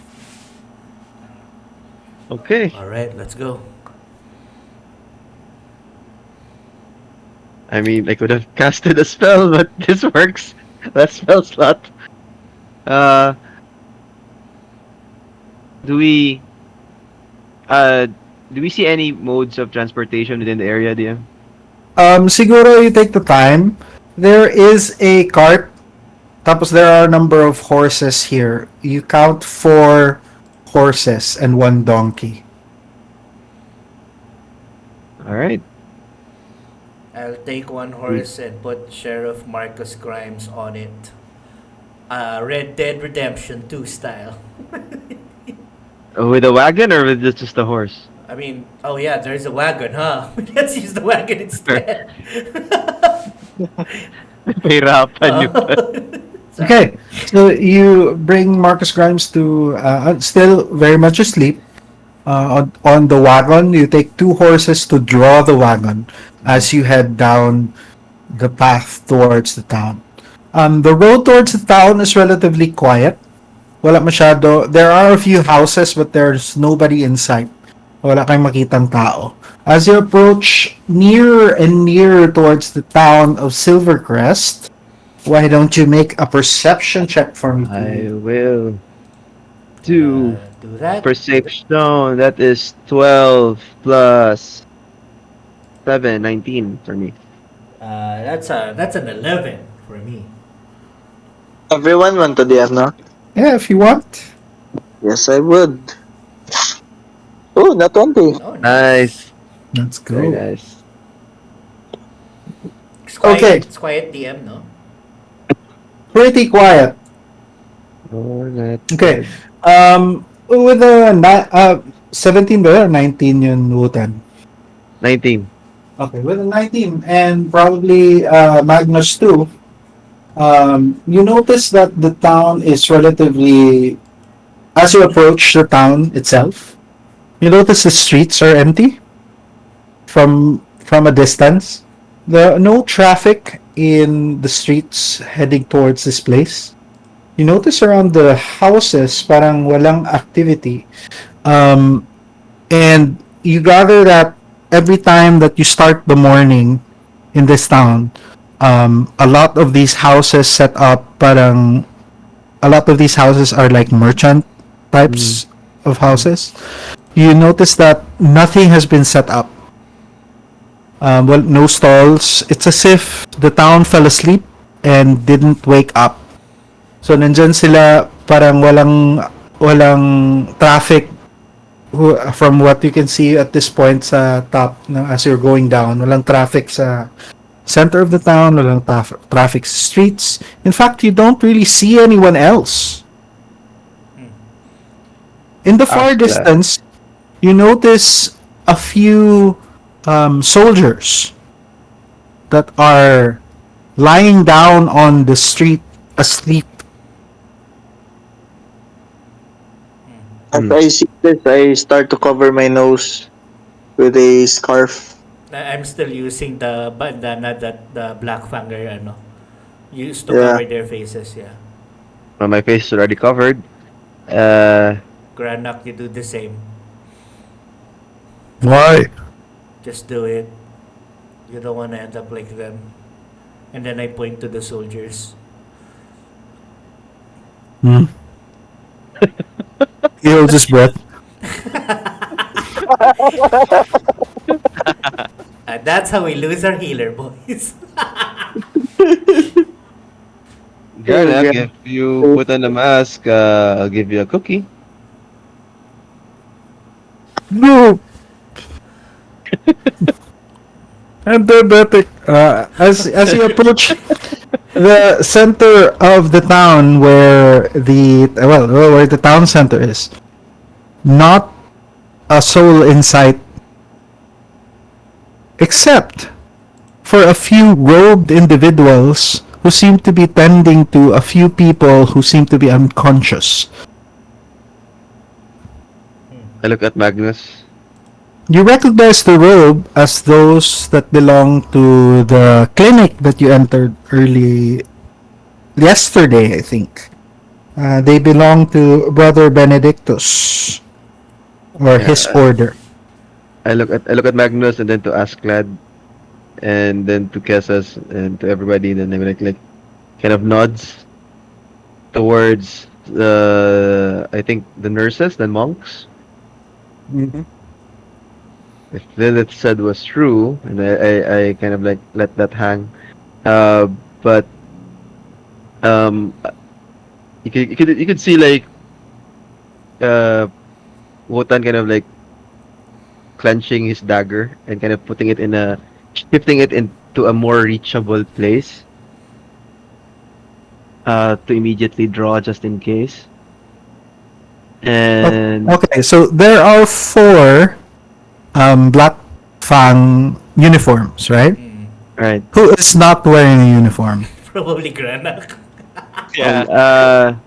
B: Okay.
C: All right, let's go.
B: I mean, I could have casted a spell, but this works. That spell slot. Uh, do we uh do we see any modes of transportation within the area, DM?
A: Siguro you take the time. There is a cart. Tapos there are a number of horses here. You count 4 horses and 1 donkey.
B: All right.
C: I'll take one horse and put Sheriff Marcus Grimes on it. Red Dead Redemption 2 style.
B: With a wagon or with just a horse?
C: I mean, oh yeah, there's a wagon, huh? Let's use the wagon instead.
B: Pahirapan nyo pa.
C: Sorry.
A: Okay, so you bring Marcus Grimes to still very much asleep. On the wagon, you take 2 horses to draw the wagon as you head down the path towards the town. The road towards the town is relatively quiet. Wala masyado. There are a few houses but there's nobody in sight. Wala kayong makitang tao. As you approach nearer and nearer towards the town of Silvercrest, why don't you make a perception check for me,
B: I
A: please?
B: will do
C: Do that.
B: perception. That is 12 plus 7, 19 for me.
C: That's an 11 for me.
E: Everyone want to DM now?
A: Yeah, if you want.
E: Yes, I would. Oh, not 20.
C: Oh,
B: Nice.
A: Let's
B: Very
A: go.
B: nice.
C: It's quiet,
A: Okay.
C: It's quiet DM, no?
A: Pretty quiet.
B: Oh, that's
A: Okay.
B: good.
A: With a 17 ba or 19 yun, Wutan?
B: 19.
A: Okay, with a 19 and probably Magnus too. You notice that the town is relatively, as you approach the town itself, you notice the streets are empty from a distance. There are no traffic in the streets heading towards this place. You notice around the houses parang walang activity. And you gather that every time that you start the morning in this town, a lot of these houses set up parang a lot of these houses are like merchant types of houses. You notice that nothing has been set up. Well, no stalls. It's as if the town fell asleep and didn't wake up. So nandyan sila parang walang traffic from what you can see at this point sa top no, as you're going down. Walang traffic sa center of the town, walang traffic sa streets. In fact, you don't really see anyone else. In the far
B: After that.
A: distance, you notice a few soldiers that are lying down on the street asleep.
E: As I see this, I start to cover my nose with a scarf.
C: I'm still using the bandana that the Black Fanger used to
E: Yeah.
C: cover their faces, yeah.
B: Well, my face is already covered. Uh,
C: Granak, you do the same.
A: Why?
C: Just do it. You don't want to end up like them. And then I point to the soldiers.
A: He holds his breath.
C: That's how we lose our healer, boys.
B: Garnak,
E: Yeah.
B: if you put on a mask, I'll give you a cookie.
A: No. I'm diabetic. As you approach the center of the town, where where the town center is, not a soul in sight, except for a few robed individuals who seem to be tending to a few people who seem to be unconscious.
B: I look at Magnus.
A: You recognize the robe as those that belong to the clinic that you entered early yesterday, I think. They belong to Brother Benedictus. or his
B: Yeah,
A: order.
B: I look at Magnus and then to Asklad and then to Kessas and to everybody, and then I'm like kind of nods towards the I think the nurses, the monks.
A: Mhm.
B: If Lilith said was true, and I kind of like let that hang. But you could see like uh Wotan kind of like clenching his dagger and kind of putting it in a shifting it into a more reachable place to immediately draw just in case. And
A: Okay, so there are four Black Fang uniforms, right?
C: Mm.
B: right.
A: Who is not wearing a uniform?
C: Probably Granak.
D: Yeah.
B: Well,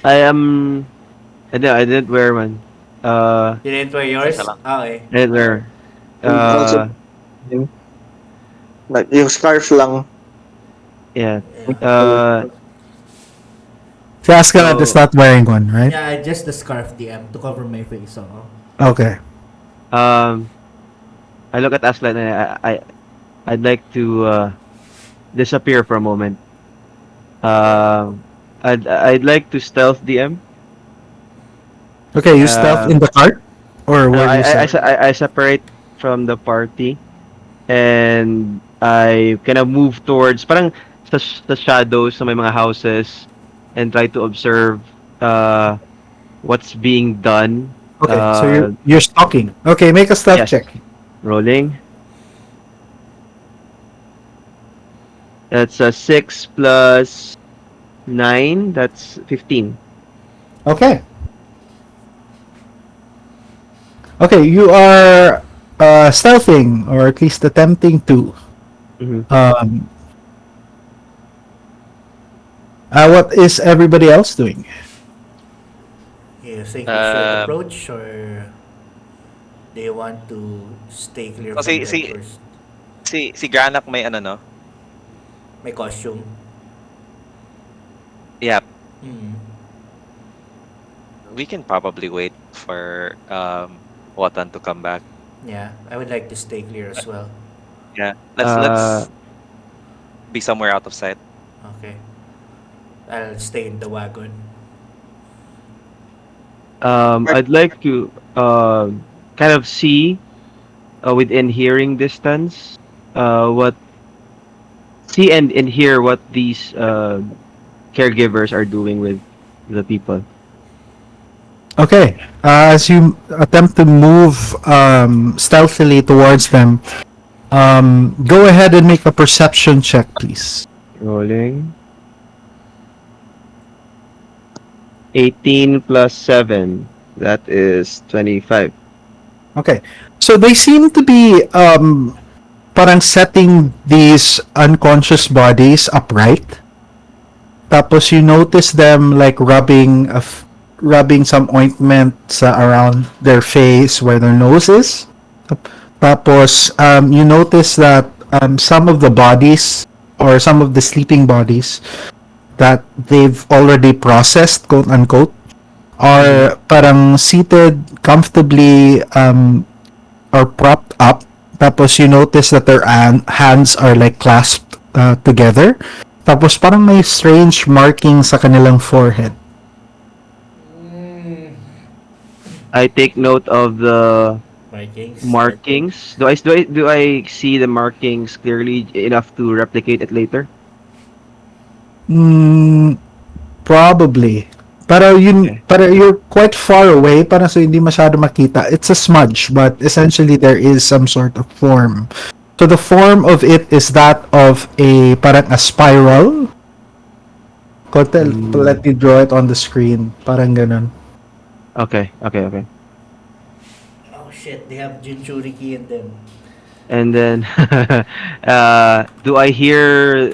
B: I am. I didn't wear one.
C: You didn't wear
D: Isa
C: yours?
D: lang.
C: Okay.
B: I didn't wear.
E: And also, like, yung scarf lang.
B: Yeah.
C: Yeah.
B: Uh,
A: Si Ascalon is
B: so
A: not wearing one, right?
C: Yeah, just the scarf DM to cover my face. So.
A: Okay.
B: um, I look at Aslan and I'd like to disappear for a moment. I'd like to stealth DM.
A: Okay, you stealth
B: Uh,
A: in the cart? Or
B: no,
A: where do you stealth?
B: I separate from the party and I kind of move towards parang sa shadows sa may mga houses and try to observe uh what's being done.
A: Okay, so you're stalking. Okay, make a stealth
B: Yes,
A: check.
B: rolling. That's a 6 plus 9. That's 15.
A: Okay. Okay, you are stealthing, or at least attempting to.
B: Mm-hmm.
A: Um, what is everybody else doing?
C: You think we should
D: Um,
C: approach or do you want to stay clear
D: so
C: from
D: si
C: them
D: si
C: first?
D: si Granak may ano no?
C: My costume.
D: Yeah,
C: Mm.
D: we can probably wait for Watan to come back.
C: Yeah, I would like to stay clear as well.
D: Yeah.
B: Uh,
D: Let's be somewhere out of sight.
C: Okay. I'll stay in the wagon.
B: I'd like to kind of see within hearing distance what see and hear what these caregivers are doing with the people.
A: Okay, as you attempt to move stealthily towards them, go ahead and make a perception check, please.
B: Rolling. 18 plus 7. That is 25.
A: Okay, so they seem to be parang setting these unconscious bodies upright. Tapos you notice them like rubbing some ointment sa around their face where their nose is. Tapos you notice that some of the bodies or some of the sleeping bodies that they've already processed, quote unquote, are parang seated comfortably or propped up. Tapos you notice that their hands are like clasped together. Tapos parang may strange marking sa kanilang forehead.
B: I take note of the
C: Vikings.
B: markings. Do I see the markings clearly enough to replicate it later?
A: Mm, probably.
B: Okay.
A: Pero you're quite far away, para so hindi masyado makita. It's a smudge, but essentially there is some sort of form. So the form of it is that of a parang a spiral. Kote, let me draw it on the screen. Parang ganun.
B: Okay.
C: Oh shit, they have Jinchuriki in them.
B: And then, do I hear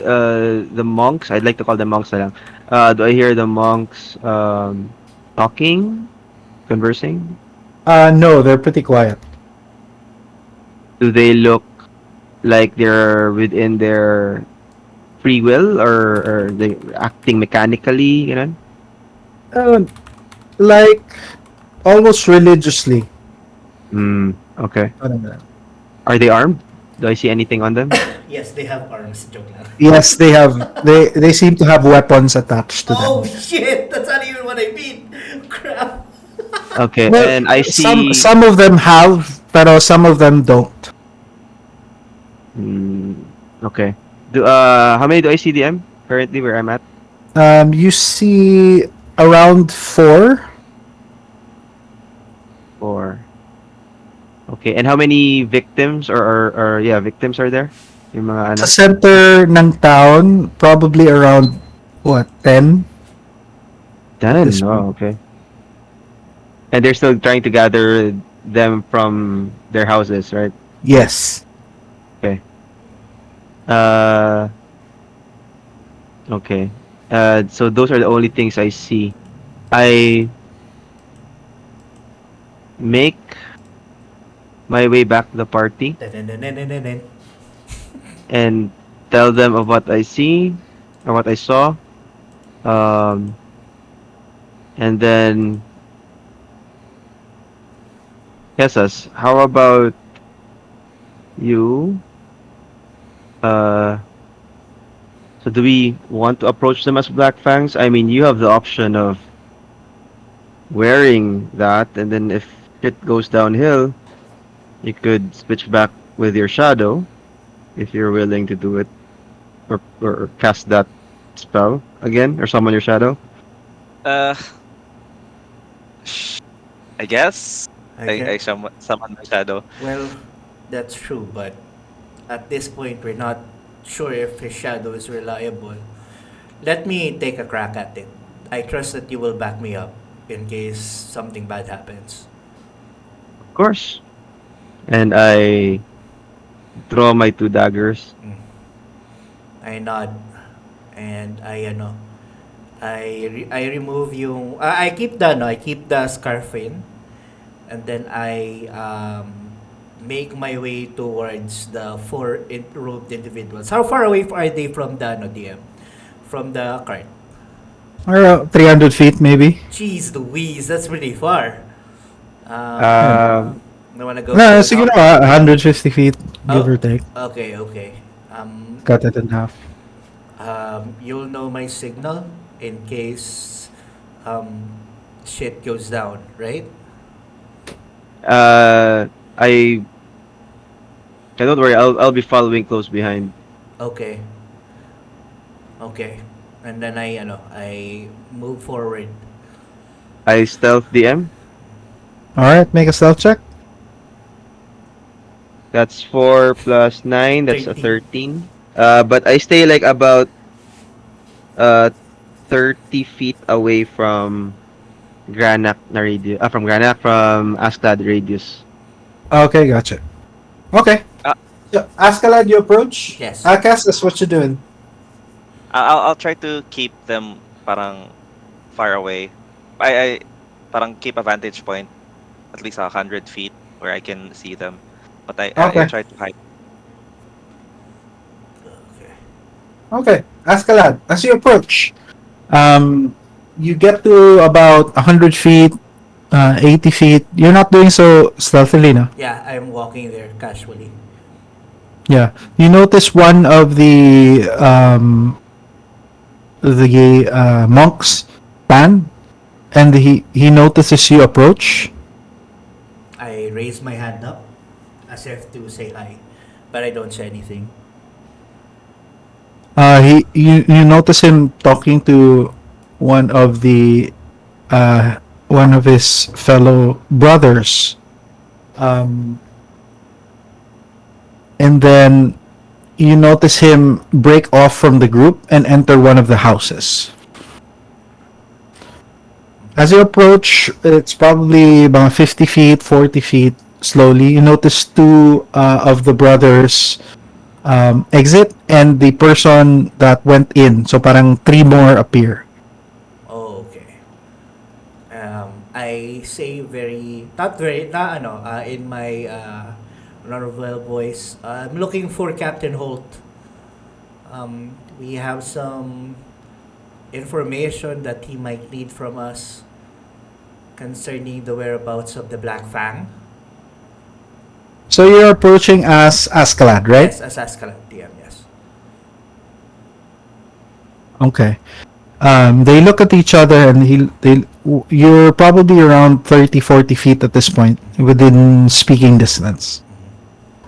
B: the monks? I'd like to call them monks na lang. Do I hear the monks talking, conversing?
A: No, they're pretty quiet.
B: Do they look like they're within their free will, or they acting mechanically? You know?
A: Uh, like almost religiously.
B: Okay.
A: Parang ganun.
B: Are they armed? Do I see anything on them?
C: Yes, they have arms. Joke lang.
A: Yes, they have. They seem to have weapons attached to
C: Oh
A: them.
C: shit! That's not even what I mean. Crap.
B: Okay,
A: Well,
B: and I see.
A: some of them have, pero some of them don't.
B: Mm, okay. How many do I see DM currently where I'm at?
A: You see around four.
B: Four. Okay, and how many victims or yeah, victims are there? Yung mga
A: Sa
B: ano?
A: center ng town, probably around what 10 at this
B: 10.
A: point.
B: Oh, okay. And they're still trying to gather them from their houses, right?
A: Yes.
B: Okay. Uh, okay. So those are the only things I see. I make my way back to the party
C: Dun-dun-dun-dun-dun-dun.
B: and tell them of what I see or what I saw. Um, and then yes, us. How about you? Uh, so do we want to approach them as Black Fangs? I mean, you have the option of wearing that, and then if shit goes downhill, you could switch back with your shadow if you're willing to do it or cast that spell again or summon your shadow.
D: Uh, I guess I
C: Okay.
D: summon my shadow.
C: Well, that's true, but at this point, we're not sure if his shadow is reliable. Let me take a crack at it. I trust that you will back me up in case something bad happens.
B: Of course. And I draw my two daggers.
C: Mm. I nod and I remove yung I keep the no I keep the scarf in, and then I make my way towards the robed individuals. How far away are they from the DM, from the cart?
A: Around 300 feet, maybe.
C: Jeez Louise, that's pretty far.
A: Yeah.
B: Um,
C: I wanna go
A: No,
C: close.
A: siguro 150 feet, give or
C: Oh,
A: take.
C: okay, okay. Um,
A: Cut it in half.
C: you'll know my signal in case um, shit goes down, right?
B: uh, I don't worry. I'll be following close behind.
C: Okay, okay. And then I move forward.
B: I stealth DM.
A: Alright, make a stealth check.
B: That's 4 plus 9. That's a
C: 13.
B: 13. But I stay like about uh 30 feet away from Granak na radius. From Granak, from Astad radius.
A: Okay, gotcha. Okay.
D: Uh,
A: So, Ascalad, you approach.
C: Yes.
A: Akas, that's what you're doing.
D: I'll try to keep them parang far away. I parang keep a vantage point at least 100 feet where I can see them. But I
A: Okay.
D: try to hide.
C: Okay.
A: Okay. Ascalad, as you approach, you get to about 100 feet, 80 feet. You're not doing so stealthily, no?
C: Yeah, I'm walking there casually.
A: Yeah. You notice one of the monks stand, and he notices you approach.
C: I raise my hand up as if to say hi, but I don't say anything.
A: You notice him talking to one of the one of his fellow brothers, um, and then you notice him break off from the group and enter one of the houses. As you approach, it's probably about 50 feet, 40 feet. Slowly, you notice two of the brothers exit, and the person that went in. So parang three more appear.
C: Oh, okay. I say very, not very, na ano, in my honorable voice. I'm looking for Captain Holt. We have some information that he might need from us. concerning the whereabouts of the Black Fang.
A: So you're approaching as Ascalad, right?
C: Yes, as Ascalon DM, yes.
A: Okay. They look at each other, and you're probably around 30, 40 feet at this point, within speaking distance.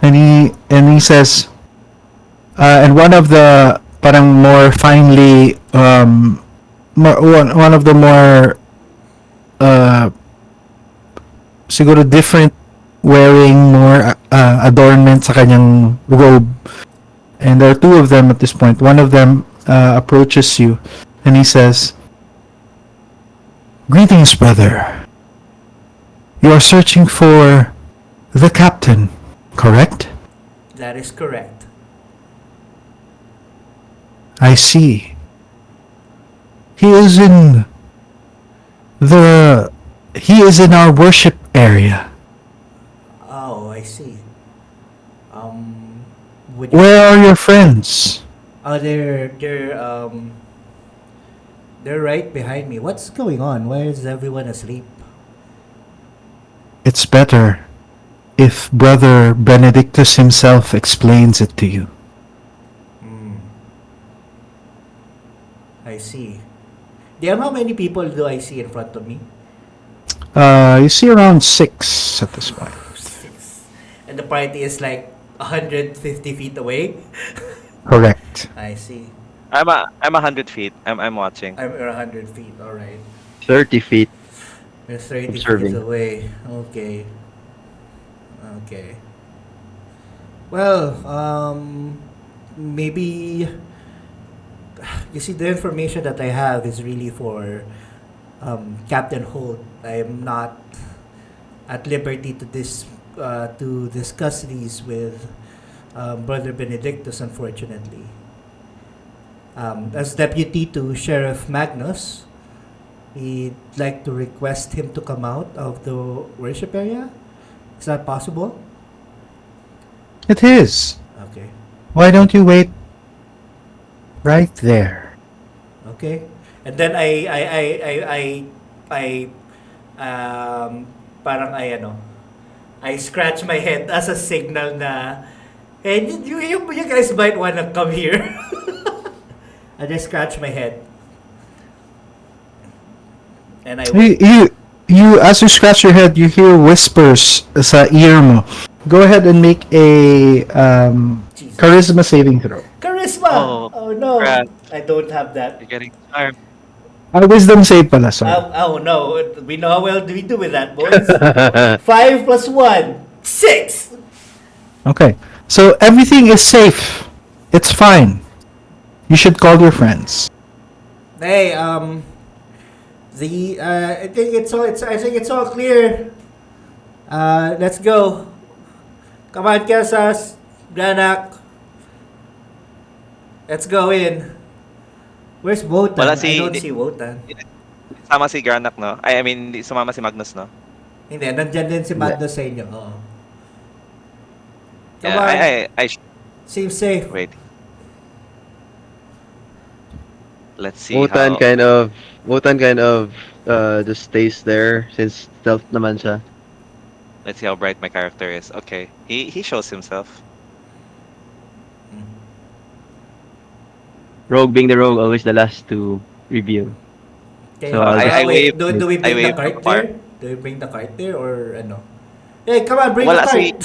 A: And he says, and one of the parang more finely, one of the more, uh, siguro different, wearing more adornment sa kanyang robe. And there are two of them at this point. One of them approaches you, and he says, "Greetings, brother. You are searching for the captain, correct?"
C: That is correct.
A: "I see. He is in the... He is in our worship area.
C: Oh, I see. Would you...
A: Where are your friends?"
C: Oh, they're right behind me. What's going on? Why is everyone asleep?
A: "It's better if Brother Benedictus himself explains it to you."
C: Hmm. I see. DM, how many people do I see in front of me?
A: You see around 6 at this point.
C: Six. And the party is like 150 feet away.
A: Correct.
C: I see.
D: I'm 100 feet. I'm watching.
C: I'm 100 feet. All right.
B: 30 feet.
C: We're 30 feet
B: Observing.
C: away. Okay. Okay. Well, maybe you see the information that I have is really for Captain Holt. I am not at liberty to discuss these with Brother Benedictus, unfortunately. As deputy to Sheriff Magnus, we'd like to request him to come out of the worship area. Is that possible?
A: It is.
C: Okay.
A: Why don't you wait right there?
C: Okay. And then parang I scratch my head as a signal na, hey, you guys might wanna come here. I just scratch my head. And I
A: As you scratch your head, you hear whispers sa ear mo. Go ahead and make a
C: Jesus.
A: charisma saving throw.
C: Charisma!
D: Oh,
C: Oh no!
D: crap.
C: I don't have that.
D: You're getting charmed.
A: Wisdom save pala, sorry.
C: Oh no, we know how well do we do with that, boys. 5 plus 1, 6!
A: Okay. So everything is safe. It's fine. You should call your friends.
C: Hey, I think it's all clear. Let's go. Come on, Kesas, Granak. Let's go in. Where's Wotan?
D: Wala
C: I don't see Wotan.
D: Sama si Granak, no? I mean, sumama si Magnus, no?
C: Hindi, nandyan din si Magnus sa inyo. Oo. Come
D: Yeah,
C: on,
D: I
C: seem safe.
D: wait. Let's see
B: Wotan
D: how...
B: kind of just stays there since stealth naman siya.
D: Let's see how bright my character is. Okay, he shows himself.
B: Rogue being the rogue, always the last to reveal.
C: Okay.
B: So, I
C: wait,
D: wave-
C: do we
D: I
C: bring the
D: wave
C: cart
D: from afar.
C: there? Do we bring the cart there or ano? Hey, come on, bring
D: Wala
C: the cart!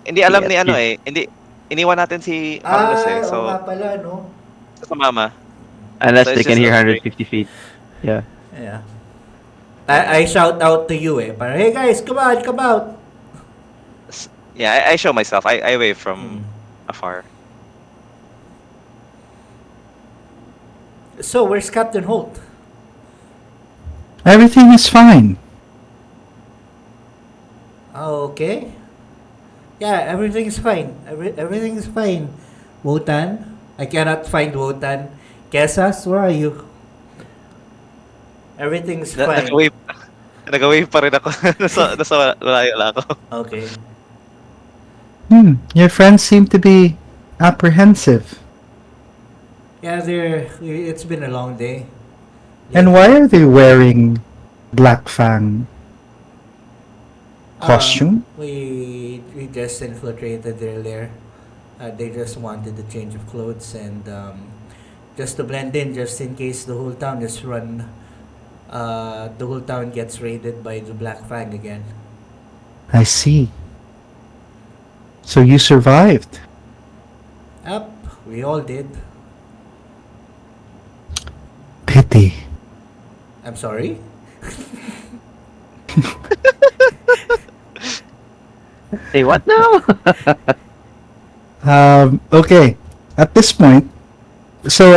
D: Hindi alam
B: Yes,
D: ni ano
B: yes.
D: Hindi iniwan natin si Magnus
C: oo
D: So
C: nga pala, no?
D: sa mama.
B: Unless
D: So
B: they
D: it's
B: can
D: just
B: hear
D: us
B: 150 feet. Yeah.
C: Yeah. I shout out to you para, hey guys, come on, come out!
D: Yeah, I show myself. I wave from afar.
C: So, where's Captain Holt?
A: Everything is fine.
C: Okay. Yeah, everything is fine. Everything is fine. Wotan? I cannot find Wotan. Kesas, where are you? Everything's fine.
D: Nag-wave pa rin ako. nasa wala ako.
C: Okay.
A: Your friends seem to be apprehensive.
C: Yeah, it's been a long day.
A: And why are they wearing Black Fang costume?
C: We just infiltrated their lair. They just wanted a change of clothes and just to blend in, just in case the whole town is run. The whole town gets raided by the Black Fang again.
A: I see. So you survived.
C: Up, we all did.
A: Pity.
C: I'm sorry.
B: Hey, what now?
A: Okay. At this point, so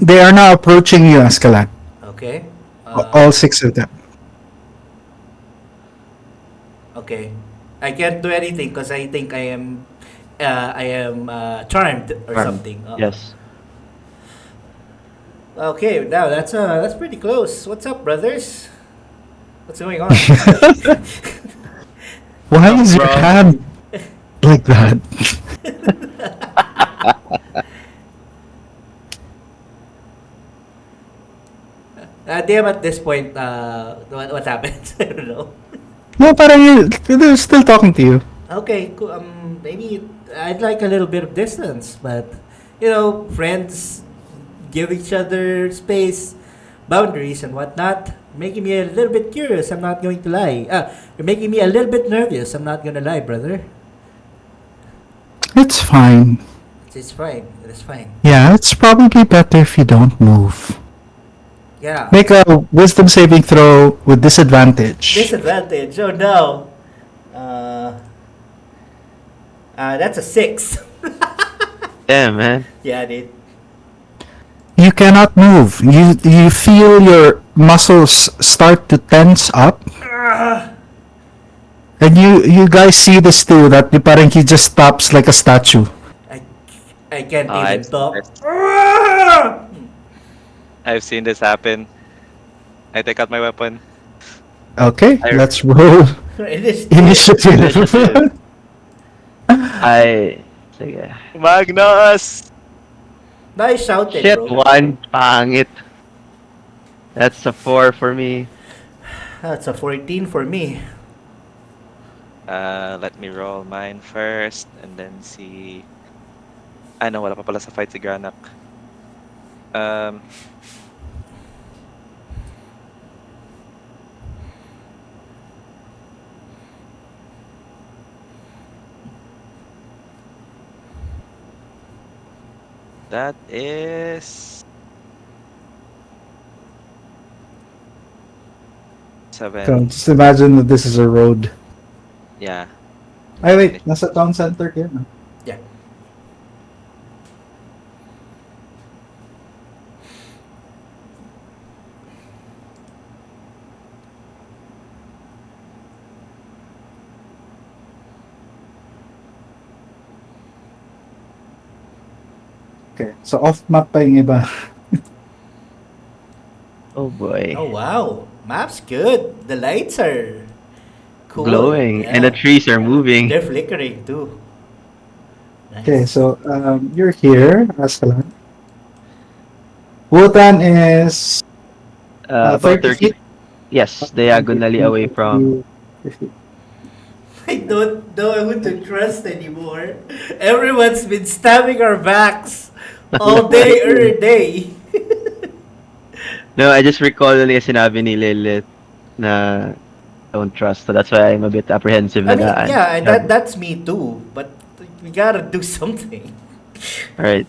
A: they are now approaching you, Ascalan.
C: Okay.
A: All six of them.
C: Okay. I can't do anything because I think I am charmed or
B: Charmed.
C: something.
B: Yes.
C: Okay, now that's pretty close. What's up, brothers? What's going on?
A: Why is your
B: Bro.
A: hand like that?
C: DM at this point, what happened? I don't know.
A: No, parang they're still talking to you.
C: Okay, cool. Maybe I'd like a little bit of distance, but you know, friends give each other space, boundaries, and whatnot. Making me a little bit curious. I'm not going to lie. You're making me a little bit nervous. I'm not gonna lie, brother.
A: It's fine.
C: It's fine. It's fine.
A: Yeah, it's probably better if you don't move.
C: Yeah.
A: Make a wisdom saving throw with disadvantage.
C: Disadvantage. Oh no. That's a 6.
B: Damn, man.
C: Yeah, dude.
A: You cannot move. You feel your muscles start to tense up. And you guys see this too, that parang he just stops like a statue.
C: I can't
D: Oh,
C: even
D: I've,
C: talk.
D: I've, I've seen this happen. I take out my weapon.
A: Okay,
B: I-
A: let's roll initiative.
B: Initiative. Sige.
D: Magnus!
C: Nice shouted,
B: Shit,
C: bro.
B: one. Pangit. That's a 4 for me.
C: That's a 14 for me.
D: Let me roll mine first and then see. Ah, no, wala pa pala sa fight si Granak. That is 7.
A: So, just imagine that this is a road.
D: Yeah.
A: Ay, wait. Nasa town center kayo, no?
C: Yeah.
A: Okay. So, off-map pa yung iba.
B: Oh boy.
C: Oh wow, map's good. The lights are cool.
B: Glowing. And
C: Yeah.
B: the trees are moving.
C: They're flickering too. Nice.
A: Okay, so you're here, Ascalan. Wotan is
B: About
A: 30 feet.
B: Yes, diagonally away from.
A: 50.
C: I don't know who to trust anymore. Everyone's been stabbing our backs all day, every day.
B: No, I just recall ulit yung sinabi ni Lilith na don't trust. So that's why I'm a bit apprehensive
C: I mean,
B: na
C: yeah, that's me too. But we gotta do something.
B: Alright.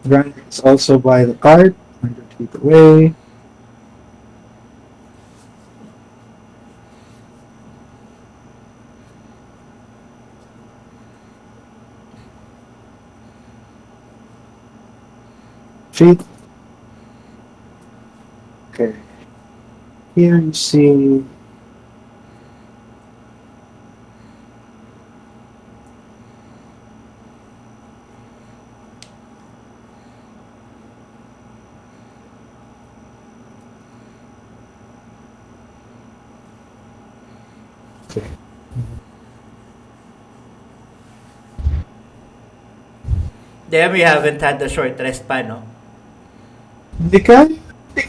A: Grant is also by the cart, 100 feet away. Feet. Okay. Here you see okay.
C: Damn, we haven't had the short rest pa, no?
A: Hindi ka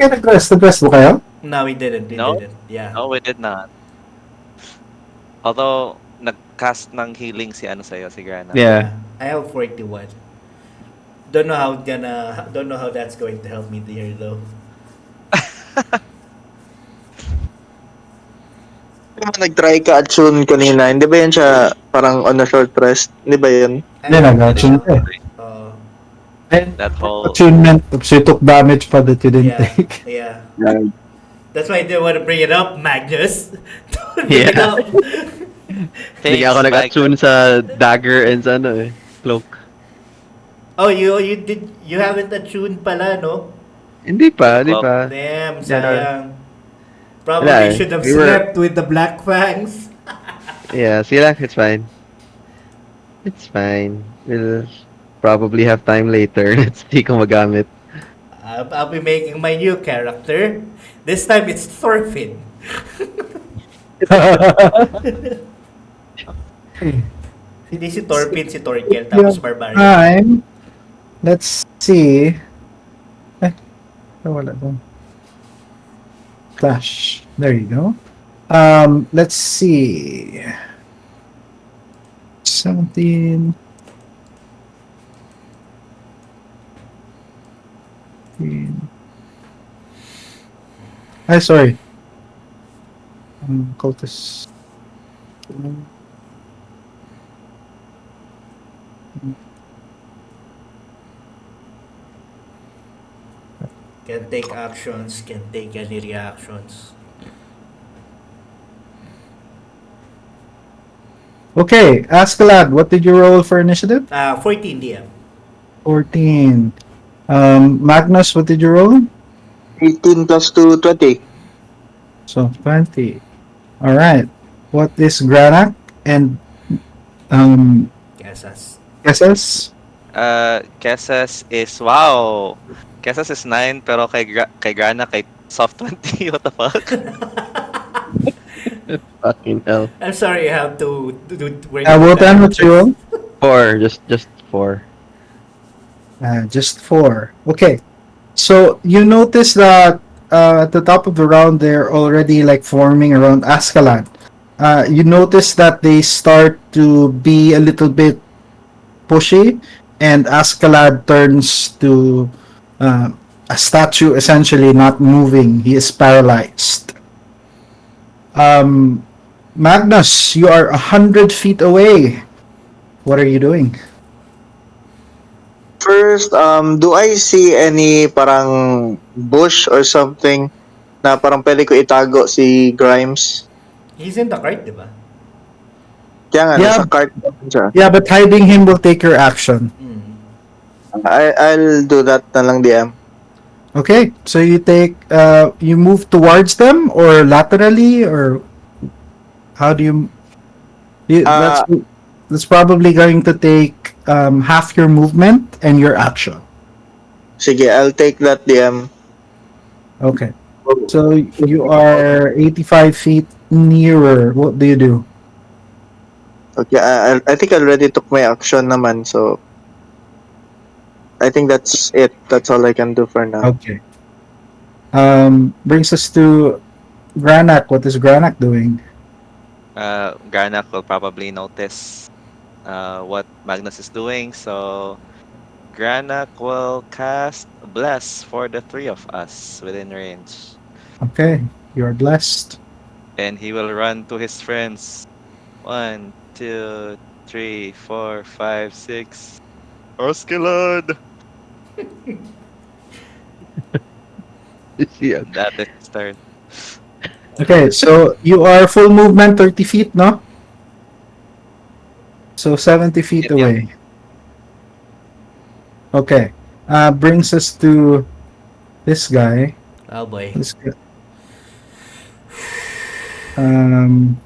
A: nag-rest. Nag-rest ba kayo?
C: No, we didn't. We
D: No,
C: didn't. Yeah.
D: no, we did not. Although, nag-cast ng healing si ano sa'yo, si Grana.
B: Yeah.
C: Yeah. I have 41. Don't know how that's going to help me here though.
E: Kaya nag-try ka at Shun kanina, hindi ba yan siya parang on a short rest? Hindi ba yun?
C: I
A: Hindi,
C: don't think
A: nag-action
C: so.
A: ka eh.
C: Uh,
A: And
D: That whole
A: attunement, tapos you took damage pa that you didn't
C: yeah.
A: take.
C: Yeah.
E: Yeah.
C: That's why I didn't want to bring it up, Magnus. Don't bring it
B: Yeah.
C: up.
B: Hindi
D: thanks,
B: ako
D: Mag.
B: nag-attune sa dagger and sa ano eh, cloak.
C: Oh, you haven't attuned pala, no?
B: Hindi
D: Yung
B: pa, hindi
D: cloak.
B: pa.
C: Damn,
B: Yeah.
C: sayang.
B: Wala
C: Probably
B: eh.
C: should have
B: We were,
C: slept with the black fangs.
B: yeah, sige lang, it's fine. It's fine. We'll probably have time later. Let's see kung magamit.
C: I'll be making my new character. This time it's Thorfinn. Hindi si Thorfinn, si Torkel, tapos Barbarian.
A: Time. Let's see. Eh, wala doon. Flash. There you go. Let's see. 17. 18. Ay, sorry. Cultist.
C: Can take actions, can take any reactions.
A: Okay, Ascalad, what did you roll for initiative?
C: 14 DM.
A: 14. Magnus, what did you roll?
E: 18 plus 2, 20.
A: So 20. All right. What is Granak and
C: Kesas.
A: Kesses?
D: Kesses is, wow! Kesses is 9, pero kay Grana, kay soft 20. What the fuck?
B: Fucking hell.
C: I'm sorry I have to do
A: Wotan, what you roll?
B: 4, just 4.
A: Just 4. Okay. So you notice that at the top of the round they're already like forming around Ascalad. You notice that they start to be a little bit pushy, and Ascalad turns to a statue, essentially not moving. He is paralyzed. Magnus, you are 100 feet away. What are you doing?
E: First, do I see any parang bush or something na parang pwede ko itago si Grimes?
C: He's in the cart, di ba?
E: Kaya nga,
A: Yeah.
E: nasa cart naman siya.
A: Yeah, but hiding him will take your action.
E: I'll do that na lang, DM.
A: Okay, so you take you move towards them or laterally, or how do you that's probably going to take half your movement and your action.
E: Sige, I'll take that, DM.
A: Okay, so you are 85 feet nearer. What do you do?
E: Okay, I think I already took my action naman, so I think that's it. That's all I can do for now.
A: Okay. Brings us to Granak. What is Granak doing?
D: Garnak will probably notice what Magnus is doing, so Granak will cast Bless for the three of us within range.
A: Okay, you are blessed.
D: And he will run to his friends. 1, 2, 3, 4, 5, 6. Oscillad!
B: Yeah.
D: That is his turn.
A: Okay, so you are full movement 30 feet, no? So 70 feet
D: Yep, yep.
A: away. Okay. Brings us to this guy.
C: Oh boy.
A: This guy. Um,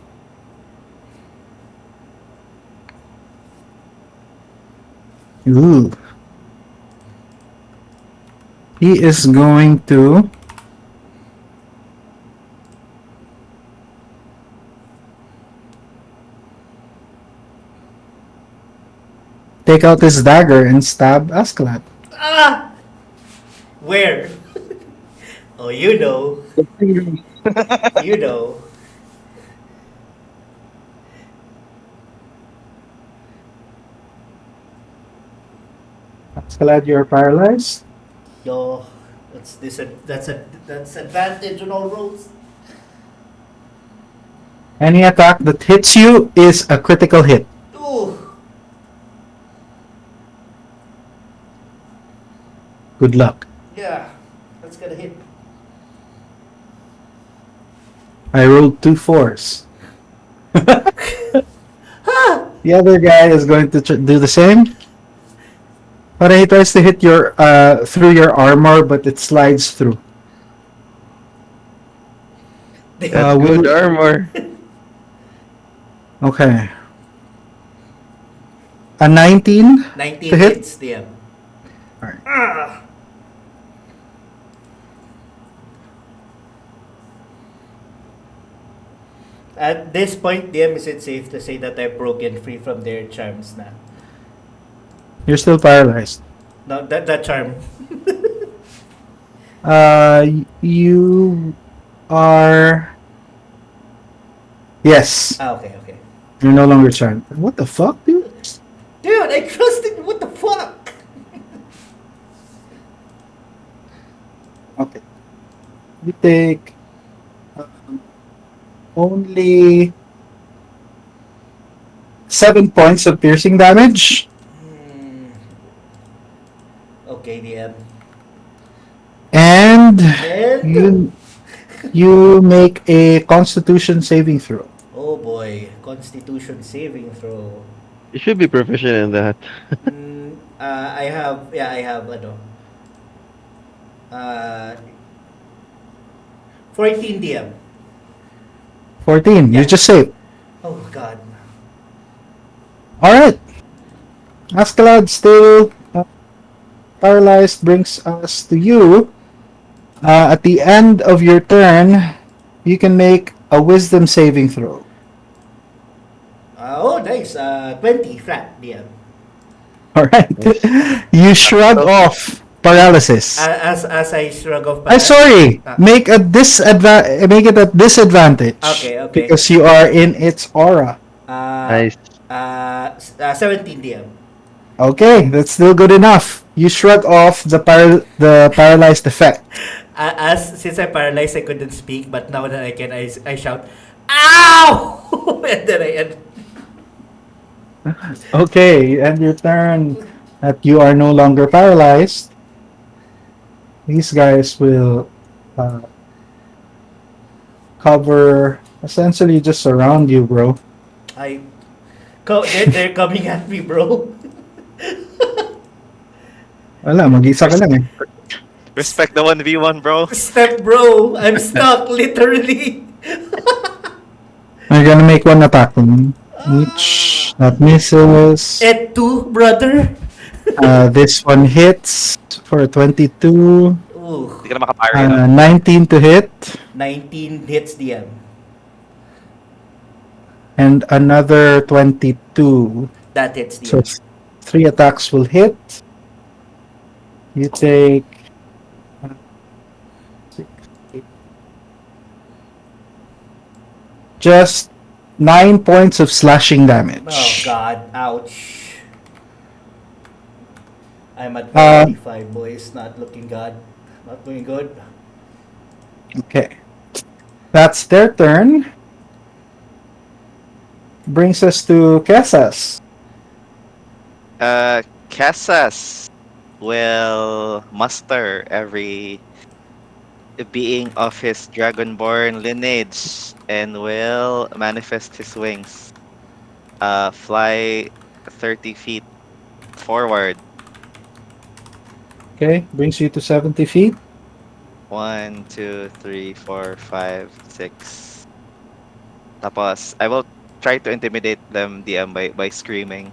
A: ooh. He is going to take out his dagger and stab Ascalad.
C: Ah! Where? Oh, you know. You know.
A: Glad you're paralyzed.
C: Yo, that's advantage on all rolls.
A: Any attack that hits you is a critical hit.
C: Ooh.
A: Good luck.
C: Yeah. That's gonna hit.
A: I rolled 2 4s. The other guy is going to do the same. But he tries to hit your through your armor, but it slides through.
B: That's good
A: Will
B: armor.
A: okay. A 19 to
C: 19
A: hit.
C: hits, DM.
A: Alright.
C: Ah. At this point, DM, is it safe to say that I've broken free from their charms now?
A: You're still paralyzed.
C: No, that charm.
A: You are. Yes,
C: Ah, okay, okay.
A: you're no longer charmed. What the fuck, dude?
C: Dude, I trusted. What the fuck?
A: Okay. You take only 7 points of piercing damage,
C: Hmm. Okay, DM.
A: and
C: And
A: you make a Constitution saving throw.
C: oh boy, Constitution saving throw.
B: You should be proficient in that.
C: I have, yeah, I have ano. 14 DM.
A: 14. You
C: Yeah.
A: just saved.
C: Oh god.
A: All right. Askeladd still paralyzed brings us to you. At the end of your turn, you can make a Wisdom saving throw.
C: Oh, nice. 20 flat DM.
A: All right.
B: Nice.
A: You shrug
B: So,
A: off paralysis.
C: As I shrug off
A: I'm sorry.
C: Ah.
A: Make Make it a disadvantage.
C: Okay, okay.
A: Because you are in its aura.
B: nice.
C: 17 DM.
A: Okay, that's still good enough. You shrug off the paralyzed effect.
C: As since I'm paralyzed, I couldn't speak, but now that I can, I shout, "Ow!" And then I end.
A: Okay, and your turn that you are no longer paralyzed. These guys will uh, cover, essentially just surround you, bro.
C: They're coming at me, bro.
A: Wala, mag-isa ka lang eh.
D: Respect the 1v1, bro.
C: Step, bro. I'm stuck, literally.
A: I'm gonna make one attack on each. That misses.
C: Et two, brother.
A: This one hits for 22.
C: Ooh,
D: Hindi ka na makaparry, no?
A: 19 to hit.
C: 19 hits DM.
A: And another 22.
C: That hits
A: So
C: DM.
A: 3 attacks will hit. You take 6, 8, just 9 points of slashing damage.
C: Oh god, ouch. I'm at
A: Uh,
C: 95, boys. Not looking good. Not doing good.
A: Okay. That's their turn. Brings us to Kessas.
D: Casas will muster every being of his dragonborn lineage and will manifest his wings. Fly 30 feet forward.
A: Okay, brings you to 70 feet.
D: 1, 2, 3, 4, 5, 6. Tapos, I will try to intimidate them, DM, by screaming.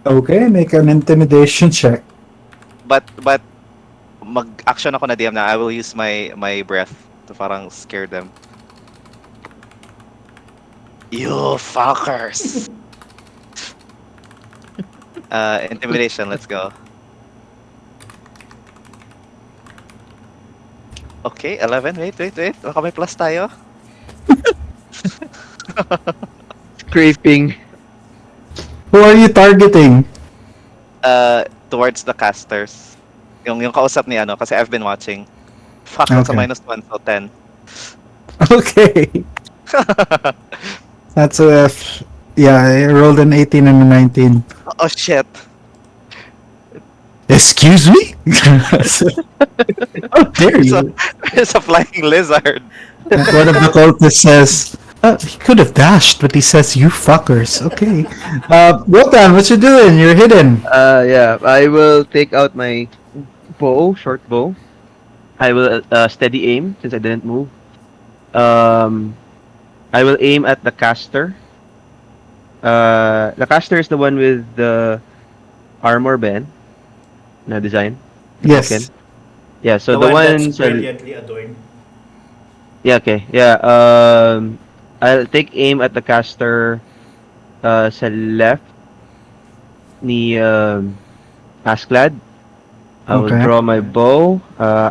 A: Okay, make an intimidation check.
D: But mag-action ako na DM na. I will use my breath to parang scare them. You fuckers! Intimidation, let's go. Okay, 11. Wait. Baka may plus tayo.
B: Scraping.
A: Who are you targeting?
D: Towards the casters. Yung kausap ni ano, kasi I've been watching. Fuck, that's a
A: Okay.
D: -1, so 10.
A: Okay. That's a yeah. I rolled an 18 and a 19.
D: Oh shit.
A: Excuse me? How dare
D: There's a
A: you?
D: there's a flying lizard.
A: One of the cultists says, he could have dashed, but he says, you fuckers. Okay. Wotan, what you doing? You're hidden.
B: Yeah, I will take out my bow, short bow. I will steady aim since I didn't move. Um, I will aim at the caster. The caster is the one with the armor band na design, the token.
A: Yes.
B: Yeah, so
C: The
B: the
C: one that's
B: one sa
C: brilliantly adorned.
B: yeah, okay. Yeah, I'll take aim at the caster sa left ni Asklad. I will
A: Okay.
B: draw my bow,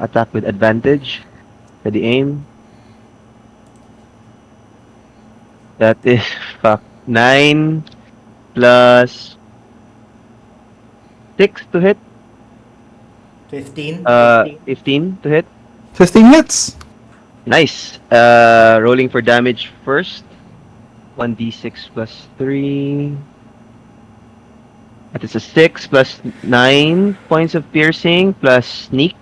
B: attack with advantage. Steady aim. That is fuck 9 plus 6 to hit.
C: 15.
B: 15 to hit.
A: 15 hits.
B: Nice. Rolling for damage first. 1d6 plus 3. That is a 6 plus 9 points of piercing plus sneak.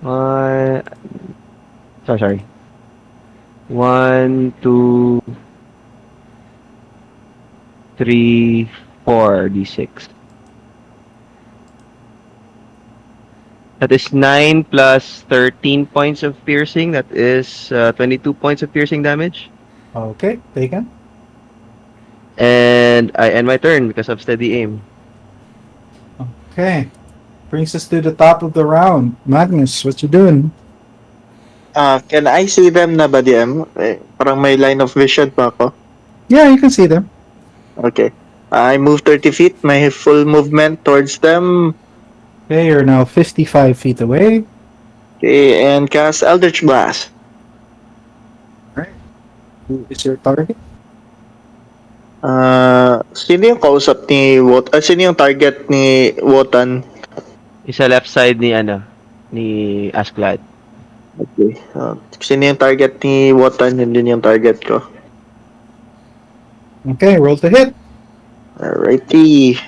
B: Uh, sorry. 1, 2, 3, 4 d6. That is 9 plus 13 points of piercing. That is 22 points of piercing damage.
A: Okay, taken.
B: And I end my turn because of steady aim.
A: Okay. Brings us to the top of the round. Magnus, what you doing?
E: Can I see them na ba, DM? Parang may line of vision pa ako.
A: Yeah, you can see them.
E: Okay. I move 30 feet, my full movement towards them.
A: Okay, you're now 55 feet away.
E: Okay, and cast Eldritch Blast.
A: Alright. Who is your target?
E: Sino yung kausap ni sino yung target ni Wotan?
B: Isa left side ni ano, ni Asklad.
E: Okay. Sino yung target ni Wotan? Yun din yung target ko.
A: Okay, roll to hit.
E: Alrighty.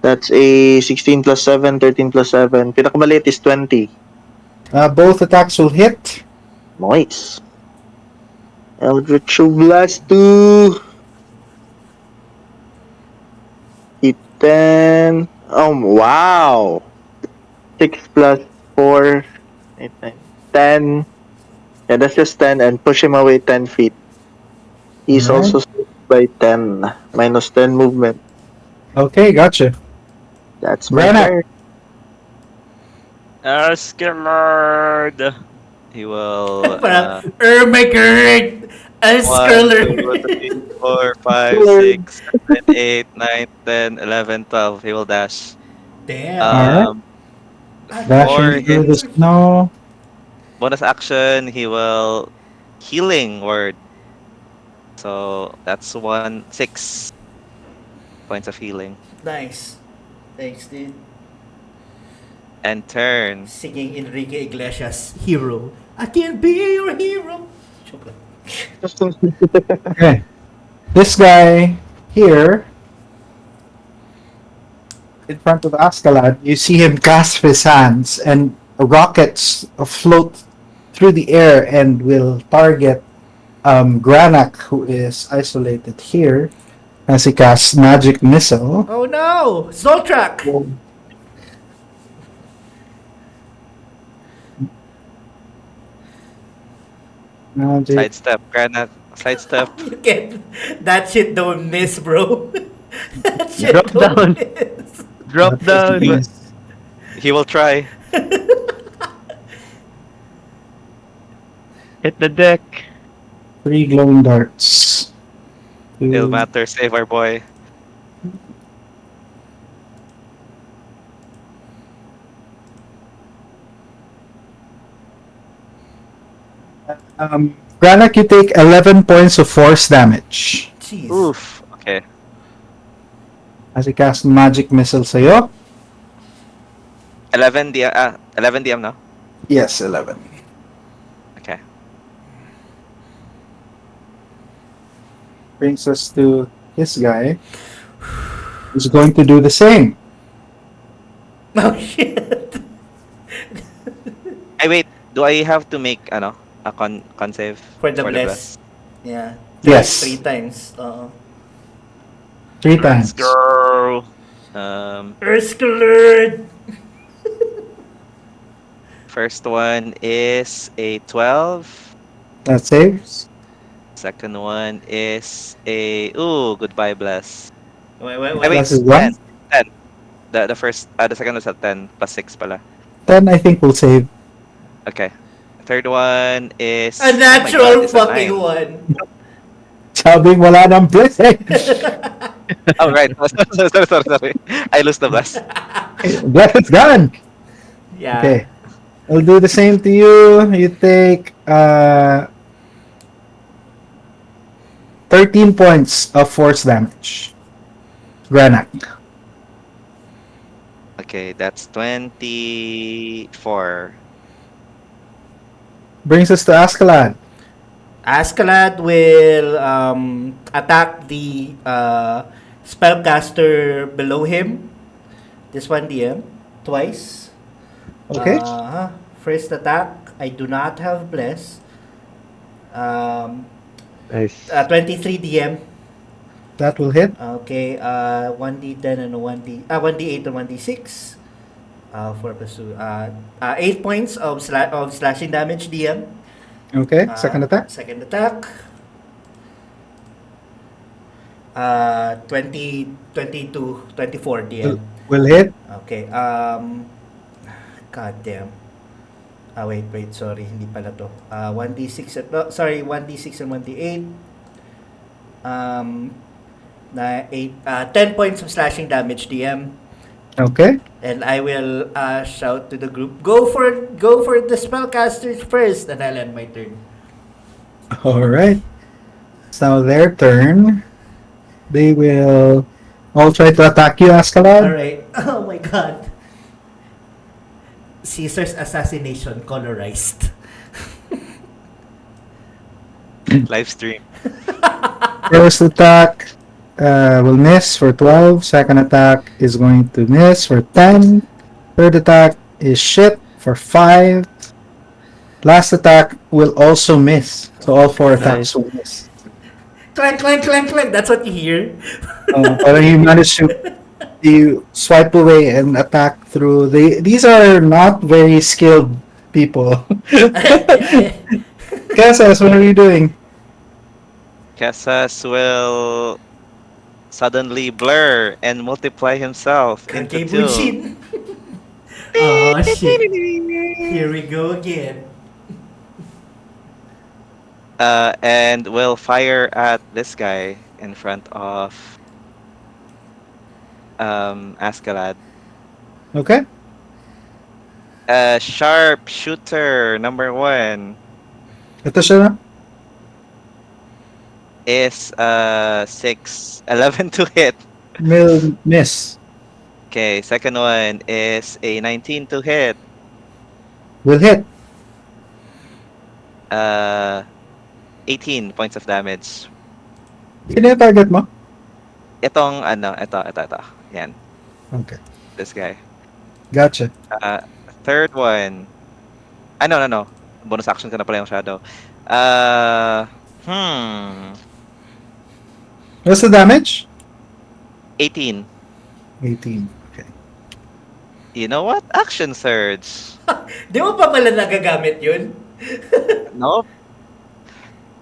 E: That's a 16 plus 7, 13 plus 7. Pinakamaliit is 20.
A: Both attacks will hit.
E: Nice. Eldritch Blast 2. Hit 10. Oh, wow. 6 plus 4. 8, 9, 10. Yeah, that's just 10 and push him away 10 feet. He's
A: Alright.
E: also saved by 10. Minus 10 movement.
A: Okay, gotcha.
E: That's my
A: Granak.
E: turn.
D: Scared. He will
C: Parang, my god! A
D: 1,
C: scroller!
D: 2, 3, 4, 5,
E: Lord.
D: 6, 7, 8, 9, 10, 11, 12. He will dash.
C: Damn.
A: Alright.
D: Um, for
A: Dashing through the
D: his
A: snow.
D: bonus action, he will healing word. So that's 6 points of healing.
C: Nice. Thanks, dude.
D: And turn.
C: Singing Enrique Iglesias, hero. I can be your hero. Joke lang.
A: Okay. This guy here in front of Ascalad, you see him clasp his hands and rockets float through the air and will target Granak, who is isolated here, as he casts Magic Missile.
C: Oh no! Zoltrak!
A: Magic.
D: Sidestep. Granite. Sidestep.
C: You can't. That shit don't miss, bro. That shit
B: Drop
C: don't
B: down.
C: miss.
B: Drop down.
A: Yes.
D: He will try.
B: Hit the deck.
A: 3 glowing darts.
D: It'll
A: 2,
D: matter. Save our boy.
A: Granak, you take 11 points of force damage.
C: Jeez.
D: Oof. Okay.
A: As he casts magic missile sa'yo.
D: 11 DM no?
A: Yes, 11.
D: Okay.
A: Brings us to this guy. Who's going to do the same.
C: Oh shit.
D: Ay, wait. Do I have to make, a con save
C: For the
D: for the
C: bless.
D: bless?
C: Yeah.
A: Yes.
C: Three times.
A: 3
D: Let's
A: times.
D: go. Um,
C: Escalade!
D: First one is a 12.
A: That saves.
D: Second one is a goodbye bless.
C: Wait,
D: Ay, wait,
A: Plus is
D: 10.
A: 1.
D: 10. The second was at 10 plus 6 pala.
A: 10 I think will save.
D: Okay. Third one
C: A
D: is, oh my god,
C: natural
D: it's a
C: fucking
D: 9.
C: one.
A: Sabing wala ng blessing.
D: Oh, right. Sorry. I lose the bless.
A: Bless is gone.
C: Yeah.
A: Okay. I'll do the same to you. You take 13 points of force damage. Granak.
D: Okay, that's 24.
A: Brings us to Ascalad.
C: Ascalad will attack the spellcaster below him. This one DM. Twice.
A: Okay.
C: First attack, I do not have bless. Um,
B: Nice.
C: 23 DM.
A: That will hit.
C: Okay, 1d10 and a 1d8 and 1d6. 4 plus 2. 8 points of slashing damage DM.
A: Okay. Second attack.
C: Second attack. 20, 22, 24 DM.
A: Will hit.
C: Okay, god damn. Wait, sorry, hindi pala to. 1d6 sorry, 1d6 and 1d8. Na 10 points of slashing damage DM.
A: Okay.
C: And I will shout to the group, go for the spellcasters first, and I'll end my turn.
A: All right. It's now their turn. They will all try to attack you, Ascalad.
C: Alright. Oh my god. Caesar's assassination colorized.
D: Live stream.
A: First attack will miss for 12. Second attack is going to miss for 10. Third attack is shit for 5. Last attack will also miss. So all 4 attacks will miss.
C: Clank, clank, clank, clank. That's what you hear.
A: But you manage to you swipe away and attack through these are not very skilled people. Casas, what are you doing?
D: Casas will suddenly blur and multiply himself into 2.
C: Bunshin. Oh shit. Here we go again.
D: And will fire at this guy in front of Ascalad.
A: Okay.
D: Sharp shooter number 1
A: Ito siya na.
D: is 11 to hit.
A: Will miss.
D: Okay, second one is a 19 to hit.
A: Will hit.
D: 18 points of damage.
A: Sino yung target mo?
D: Ito. Yan,
A: Okay.
D: this guy.
A: Gotcha.
D: Third one. No. Bonus action ka na pala yung shadow.
A: What's the damage?
D: 18.
A: 18. Okay.
D: You know what? Action surge.
C: Di mo pa pala nagagamit yun?
D: Nope.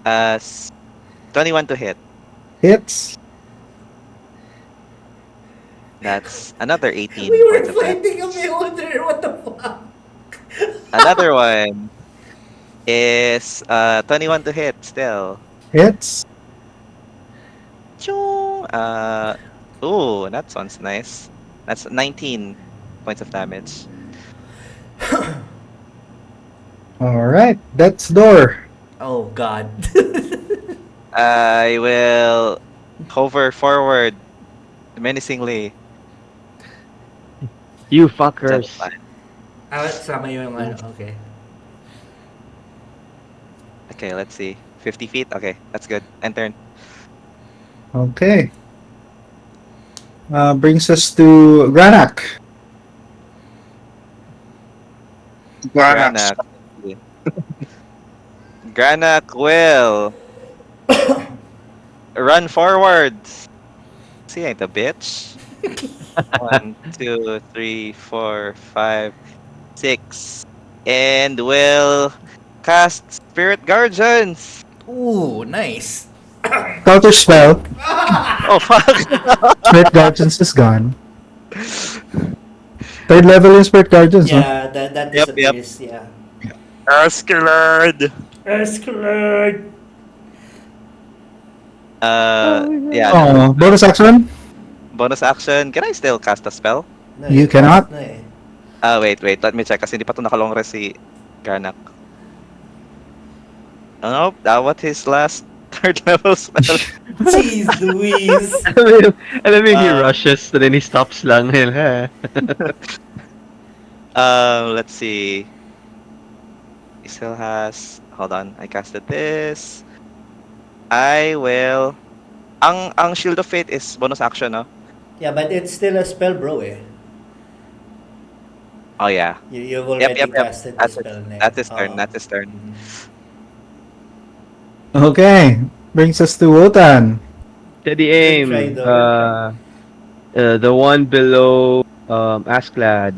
D: 21 to hit.
A: Hits.
D: That's another 18
C: We were
D: points of damage.
C: fighting a beholder. What the fuck?
D: Another one is 21 to hit still.
A: Hits.
D: Chong! That sounds nice. That's 19 points of damage.
A: Alright. That's door.
C: Oh God.
D: I will hover forward menacingly.
B: You
D: Just
B: fuckers.
D: fine.
C: Sama yung ano, okay.
D: Okay, let's see. 50 feet? Okay, that's good. And turn.
A: Okay. Brings us to Granak.
E: Granax.
D: Granak. Granak will run forwards. See, ain't a bitch. 1, 2, 3, 4, 5, 6. And will cast Spirit Guardians.
C: Ooh, nice.
A: Counter spell.
D: Oh, fuck.
A: Spirit Guardians is gone. Third level in Spirit Guardians, no?
C: Yeah, that
D: Yep, yep.
C: disappears. Yeah.
D: Escalade.
C: Escalade.
D: Yeah,
A: Oh, bonus action?
D: bonus action. Can I still cast a spell?
C: No,
A: You
C: you cast
A: cannot.
C: na eh.
D: Wait. Let me check kasi hindi pa to nakalong rest si Garnak. Oh, nope, that was his last third level spell.
C: Jeez Louise.
B: Alam mo yung he
D: Um,
B: rushes, then he stops lang. Yun, ha?
D: let's see. He still has. Hold on, I casted this. I will. Ang Shield of Fate is bonus action, no?
C: Yeah, but it's still a spell, bro eh.
D: Oh yeah.
C: You've
D: Yep.
C: already casted the
D: That's it.
C: spell na eh.
D: That's his turn. That's his turn.
C: Mhm.
A: Okay. Brings us to Wotan.
B: Steady
C: Good try
B: aim.
C: though.
B: The one below Asklad.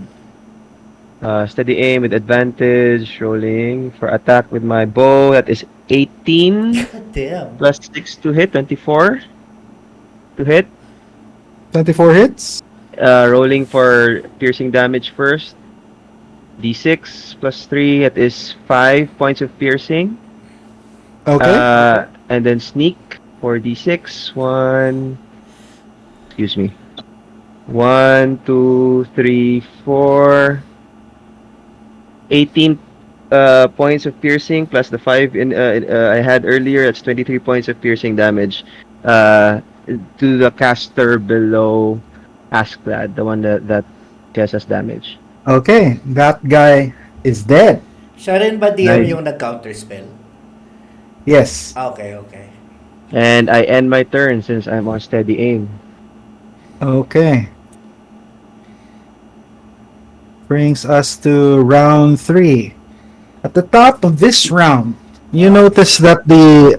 B: Steady aim with advantage. Rolling for attack with my bow. That is 18
C: God damn.
B: plus 6 to hit. 24 to hit.
A: 24 hits.
B: Rolling for piercing damage first. D6 plus 3. That is 5 points of piercing.
A: Okay.
B: And then sneak for D6. Excuse me. 1, 2, 3, 4. 18 points of piercing plus the 5 I had earlier. That's 23 points of piercing damage to the caster below Asklad, the one that does us damage.
A: Okay. That guy is dead.
C: Siya rin ba DM
B: Nice.
C: yung nag-counter spell?
A: Yes.
C: Okay, okay.
B: And I end my turn since I'm on steady aim.
A: Okay. Brings us to round 3. At the top of this round, you notice that the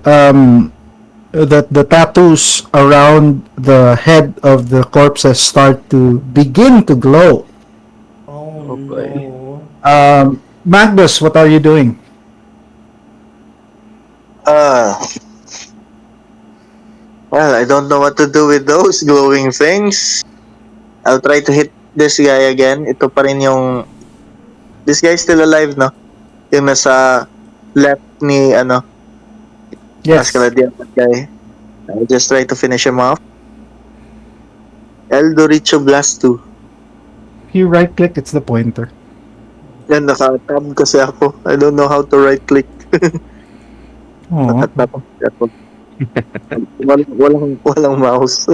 A: tattoos around the head of the corpses start to begin to glow.
C: Oh
B: Oh boy.
C: no.
A: Magnus, what are you doing?
E: Uh, well, I don't know what to do with those glowing things. I'll try to hit this guy again. Ito pa rin yung... This guy is still alive, no? Yung nasa left ni,
A: Yes.
E: Ascaladian guy. I'll just try to finish him off. El Doricho Blastu.
A: If you right click, it's the pointer.
E: Yan, naka-tab kasi ako. I don't know how to right-click.
A: Oh.
E: Naka-tab kasi ako. Walang mouse.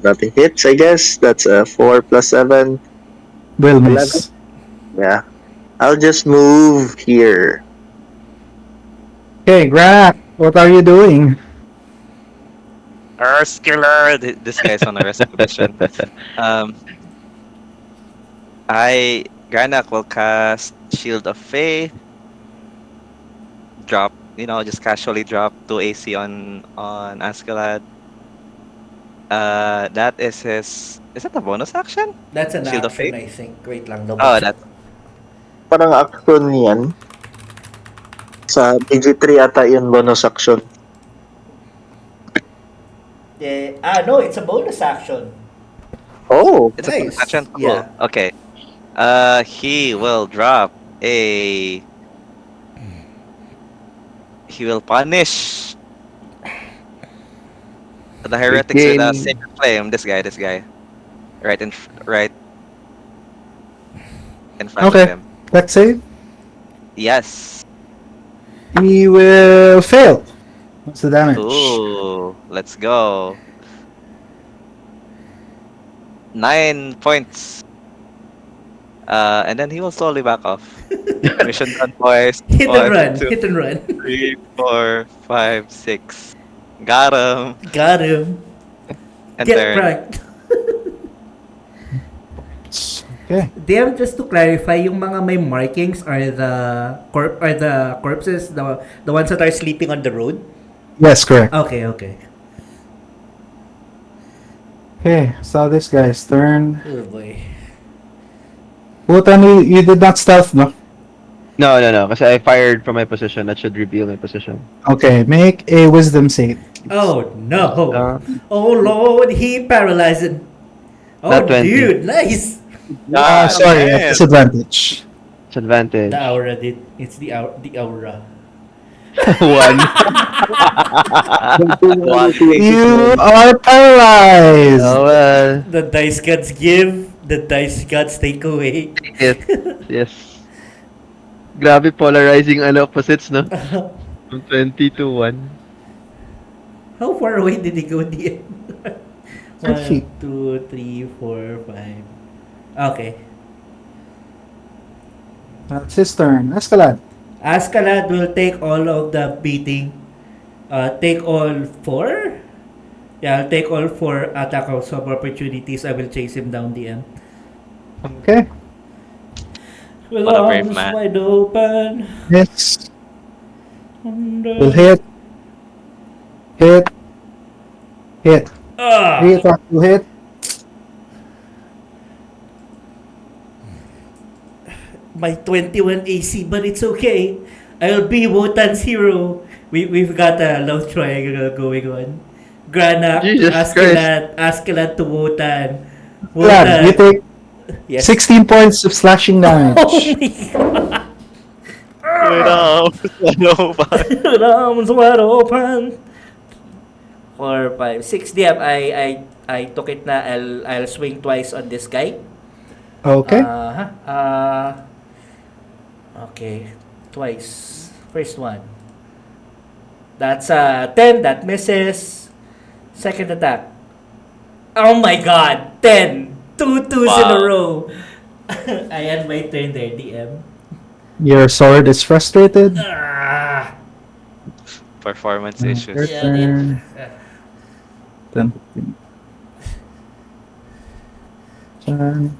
E: Nothing hits, I guess. That's a 4 plus 7.
A: Will
E: 11.
A: miss.
E: Yeah. I'll just move here.
A: Okay, Grak, what are you doing?
D: Erskiller. This guy's on a rescue mission. Granak will cast Shield of Faith. Drop, just casually drop 2 AC on Ascalad. That is his. Is that a bonus action?
C: That's an
D: Shield of
C: action,
D: Faith?
C: I think. Wait lang, double
D: Oh,
C: check.
D: that's
E: Parang action yan. Sa BG3 ata yun, bonus action.
C: No, it's a bonus action.
E: Oh,
D: it's a bonus
C: Nice.
D: action. Cool.
C: Yeah.
D: Okay. He will drop a. He will punish the heretics with a
B: Begin.
D: sacred flame. This guy, right in front
A: Okay.
D: of him.
A: Let's say
D: Yes.
A: he will fail. What's the damage?
D: Ooh, let's go. 9 points. And then he will slowly back off. Mission done, boys.
C: Hit and
D: One,
C: run.
D: two,
C: Hit and run.
D: 3, 4, 5, 6. Got him.
C: Got him.
D: And
C: Get
D: turn.
C: pranked.
A: Okay.
C: DM, just to clarify, yung mga may markings are the corpses, the ones that are sleeping on the road.
A: Yes, correct.
C: Okay, okay.
A: Okay, so this guy's turn.
C: Oh boy.
A: Wotan, you did not stealth, no?
B: No, no, no. Kasi I fired from my position. That should reveal my position.
A: Okay, make a wisdom save.
C: Oh no.
B: Uh,
C: Oh lord, he paralyzed it. Oh
B: Not 20.
C: dude, nice.
A: Sorry,
D: man.
A: at disadvantage.
B: It's advantage.
C: The aura did. It's the aura.
B: One.
A: You are paralyzed!
B: Oh, well.
C: The dice gods give, the dice gods take away.
B: Yes. Yes. Grabe polarizing opposites, no? From 20 to 1.
C: How far away did he go, DM? 1,
A: Feet.
C: 2, 3, 4, 5. Okay.
A: That's his turn. Escalade.
C: Ascalad will take all of the beating. Take all 4? Yeah, I'll take all 4 attack of opportunities. I will chase him down, DM.
A: Okay.
C: With
D: What a brave
C: arms
D: man.
C: wide open.
A: Hits.
C: Under...
A: Will hit. Hit. Hit.
C: Ah!
A: 3 attack will hit.
C: My 21 AC, but it's okay. I'll be Wotan's hero. We've got a love triangle going on. Granak,
B: Jesus
C: Askelat to Wotan.
A: Glad, you take
C: Yes.
A: 16 points of slashing damage.
C: Oh my god!
D: No,
C: Arms wide open. 4, 5, 6. Yep, I took it na. I'll swing twice on this guy.
A: Okay.
C: Okay. Twice. First one. That's 10. That misses. Second attack. Oh my god! 10. 2 twos in a
D: Wow.
C: row. I end my turn there, DM.
A: Your sword is frustrated.
C: Ah!
D: Performance
A: Your
D: issues.
C: Yeah,
A: turn. 10, 15. Turn.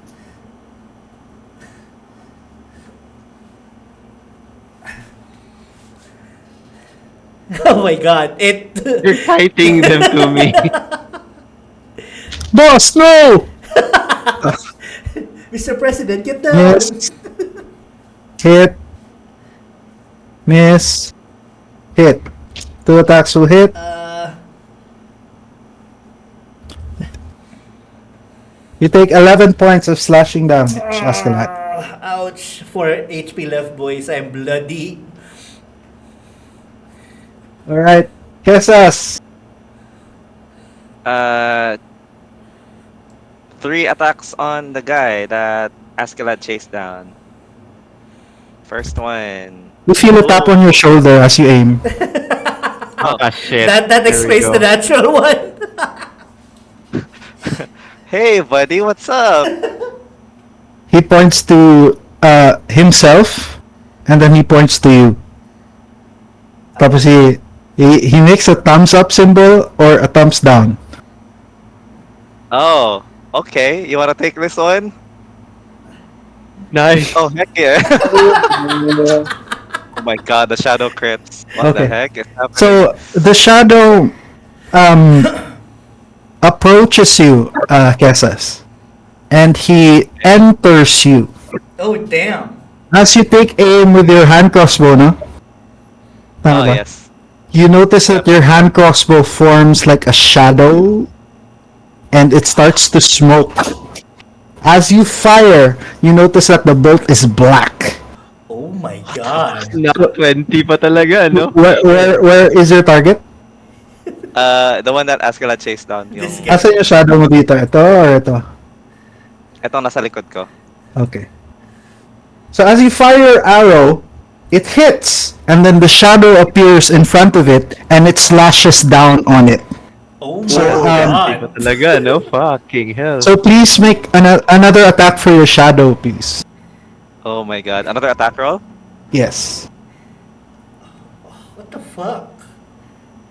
C: Oh my god! It.
B: You're kiting them to me.
A: Boss, no!
C: Mr. President, get down!
A: Miss. Hit. Miss. Hit. 2 attacks will hit. You take 11 points of slashing damage, Askelat.
C: Ouch. 4 HP left, boys. I'm bloody.
A: Alright. Kesas.
D: 3 attacks on the guy that Askelad chased down. First one.
A: You feel a tap on your shoulder as you aim.
B: Ah, shit.
C: That
B: There we
C: explains
B: go.
C: the natural one.
D: Hey, buddy, what's up?
A: He points to himself, and then he points to you. Tapos he makes a thumbs up symbol or a thumbs down.
D: Oh, okay. You wanna take this one?
B: Nice.
D: Oh, heck yeah. Oh my god, the shadow crits. What the
A: Okay.
D: heck is happening?
A: So the shadow approaches you, Kesas, and he enters you.
C: Oh, damn.
A: As you take aim with your hand crossbow, no? Tama
D: Oh,
A: ba?
D: yes.
A: You notice that your hand crossbow forms like a shadow, and it starts to smoke. As you fire, you notice that the bolt is black.
C: Oh my god.
B: Not 20 pa talaga, no?
A: Where is your target?
D: The one that Askelad chased down. Yung...
C: This guy.
A: Asan yung shadow mo dito? Ito or ito?
D: Etong nasa likod ko.
A: Okay. So as you fire your arrow, it hits, and then the shadow appears in front of it, and it slashes down on it.
C: Oh
A: So,
C: my
B: Interesting pa
C: god.
B: talaga, no? Fucking hell.
A: so please make another attack for your shadow, please.
D: Oh my god. Another attack roll?
A: Yes.
C: What the fuck?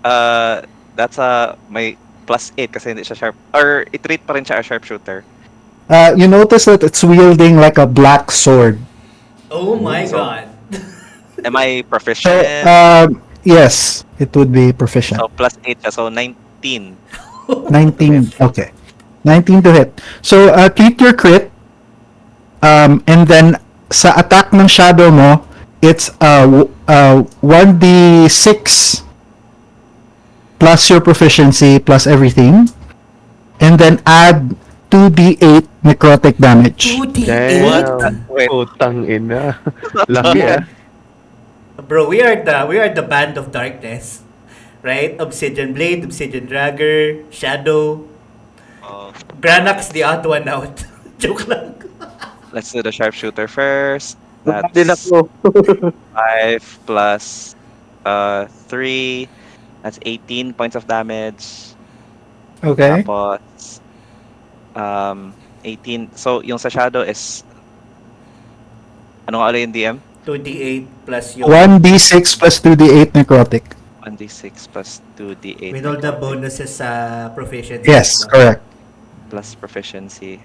D: Uh, that's my +8 kasi hindi siya sharp. Or i-treat pa rin siya a sharpshooter.
A: You notice that it's wielding like a black sword.
C: Oh my
D: So-
C: god.
D: Am I
A: So,
D: proficient?
A: yes, it would be proficient.
D: So +8 siya. So 19.
A: 19. Okay. 19 to hit. So, treat your crit. And then, sa attack ng shadow mo, it's 1d6 plus your proficiency plus everything. And then add 2d8 necrotic damage.
C: 2d8?
B: Damn.
D: Wait.
B: Putang ina. Laki ah.
C: Bro, we are the band of darkness. Right? Obsidian Blade, Obsidian Dragger, Shadow.
D: Oh,
C: Granak's the odd one out. Joke lang.
D: let's do the sharpshooter first.
E: Wala din
D: That's
E: ako.
D: 5 plus 3. That's 18 points of damage.
A: Okay.
D: Tapos 18. So yung sa shadow is ano nga ulit yung DM?
C: 2d8 plus your
A: 1d6 plus 2d8 necrotic.
D: 1d6 plus 2d8
C: with all the bonuses sa proficiency.
A: Yes, correct.
D: plus proficiency.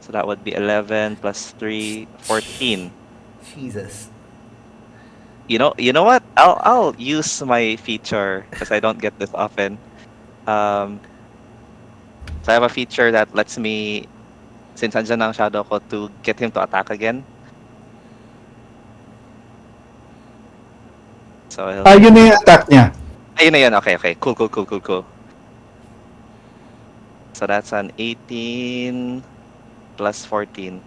D: So that would be 11 plus 3, 14.
C: Jesus.
D: You know what? I'll use my feature because I don't get this often. So I have a feature that lets me, since andyan ang shadow ko, to get him to attack again. So
A: Yun na yung attack niya.
D: ayun na yun. Okay. Cool. So that's an 18 plus 14.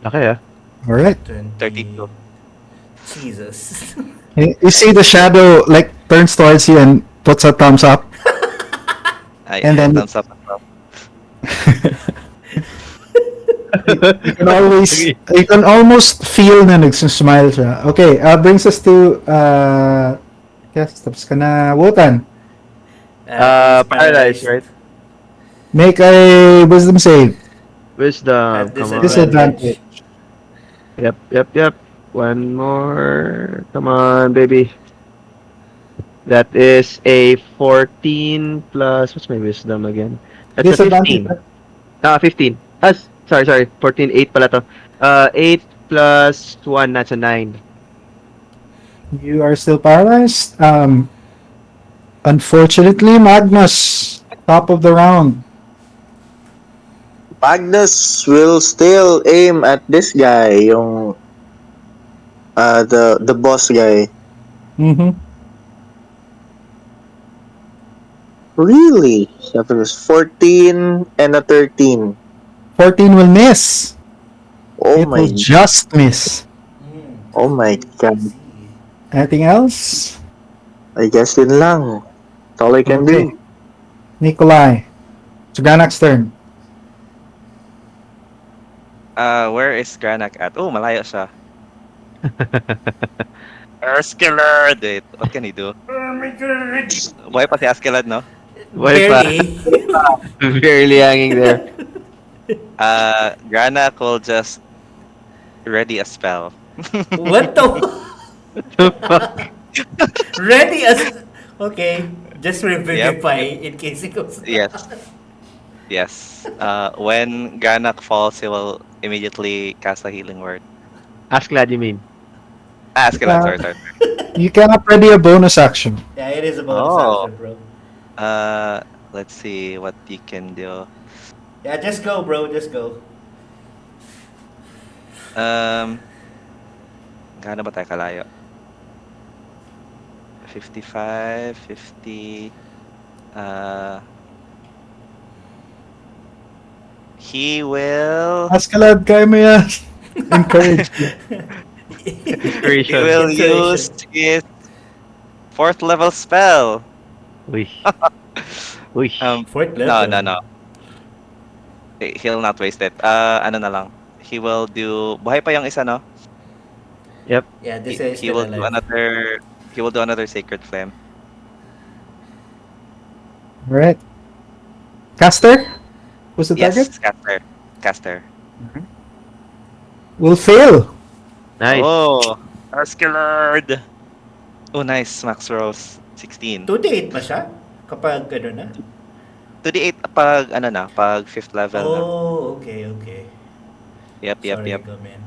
B: Laki ah.
A: Alright.
D: 32.
C: Jesus.
A: You see the shadow like turns towards you and puts a thumbs up.
D: Ay,
A: And then-
D: thumbs up as well.
A: You can almost feel na nagsismile siya. Okay, brings us to yes, tapos ka na, Wotan.
C: He's
B: Paralyzed, right?
A: Make a wisdom save.
B: Wisdom.
C: At
B: Come on.
A: Disadvantage.
B: Yep. One more. Come on, baby. That is a 14 plus. What's my wisdom again? That's a 15. 15. Sorry. 14. 8 pala to. 8 plus 1. That's a 9.
A: You are still paralyzed. Unfortunately, Magnus, top of the round.
E: Magnus will still aim at this guy, yung the boss guy.
A: Mm-hmm.
E: Really? 14 and a 13.
A: 14 will miss.
E: Oh
A: It
E: my
A: will just miss.
E: oh my god.
A: Anything else?
E: I guess yun lang. That's all I can
A: Okay.
E: do.
A: Nikolai. It's Ganak's turn.
D: Where is Granak at? Oh, malayo siya. Askeladd! Wait, what can he do?
C: Oh my god.
D: Buhay pa si Askeladd, no?
B: Why pa?
C: Barely.
B: Barely hanging there.
D: Granak will just ready a spell.
C: What the Ready as okay. Just revivify in case it goes.
D: Yes. When Granak falls, he will immediately cast a healing word.
B: Ask glad you mean.
D: Askeladd, sorry.
A: You cannot ready a bonus action.
C: Yeah, it is a bonus
D: Oh.
C: action, bro.
D: Let's see what you can do.
C: Yeah, just go, bro. Just go.
D: Gaano ba tayo kalayo? 55, 50. He will.
A: Askalad, kaya mo yan. Encourage you.
D: He
B: Inspiration.
D: will
C: Inspiration.
D: use his 4th level spell.
B: Uy. Uy.
C: Fourth
D: No.
C: level.
D: He'll not waste it. Ano na lang. He will do buhay pa yung isa, no?
B: Yep.
C: Yeah, this
D: He,
C: guy is
D: he
C: still
D: will do
C: alive.
D: another he will do another sacred flame.
A: Alright. Caster? Who's the target?
D: Yes, caster. Caster.
A: Will fail.
B: Nice.
D: Oh, Askeladd. Oh, nice. Max rolls 16.
C: 2d8 ba siya? Kapag ano na?
D: 2d8 pag ano na, pag 5th level na.
C: Oh, okay, okay.
D: Yep.
C: Sorry, go man.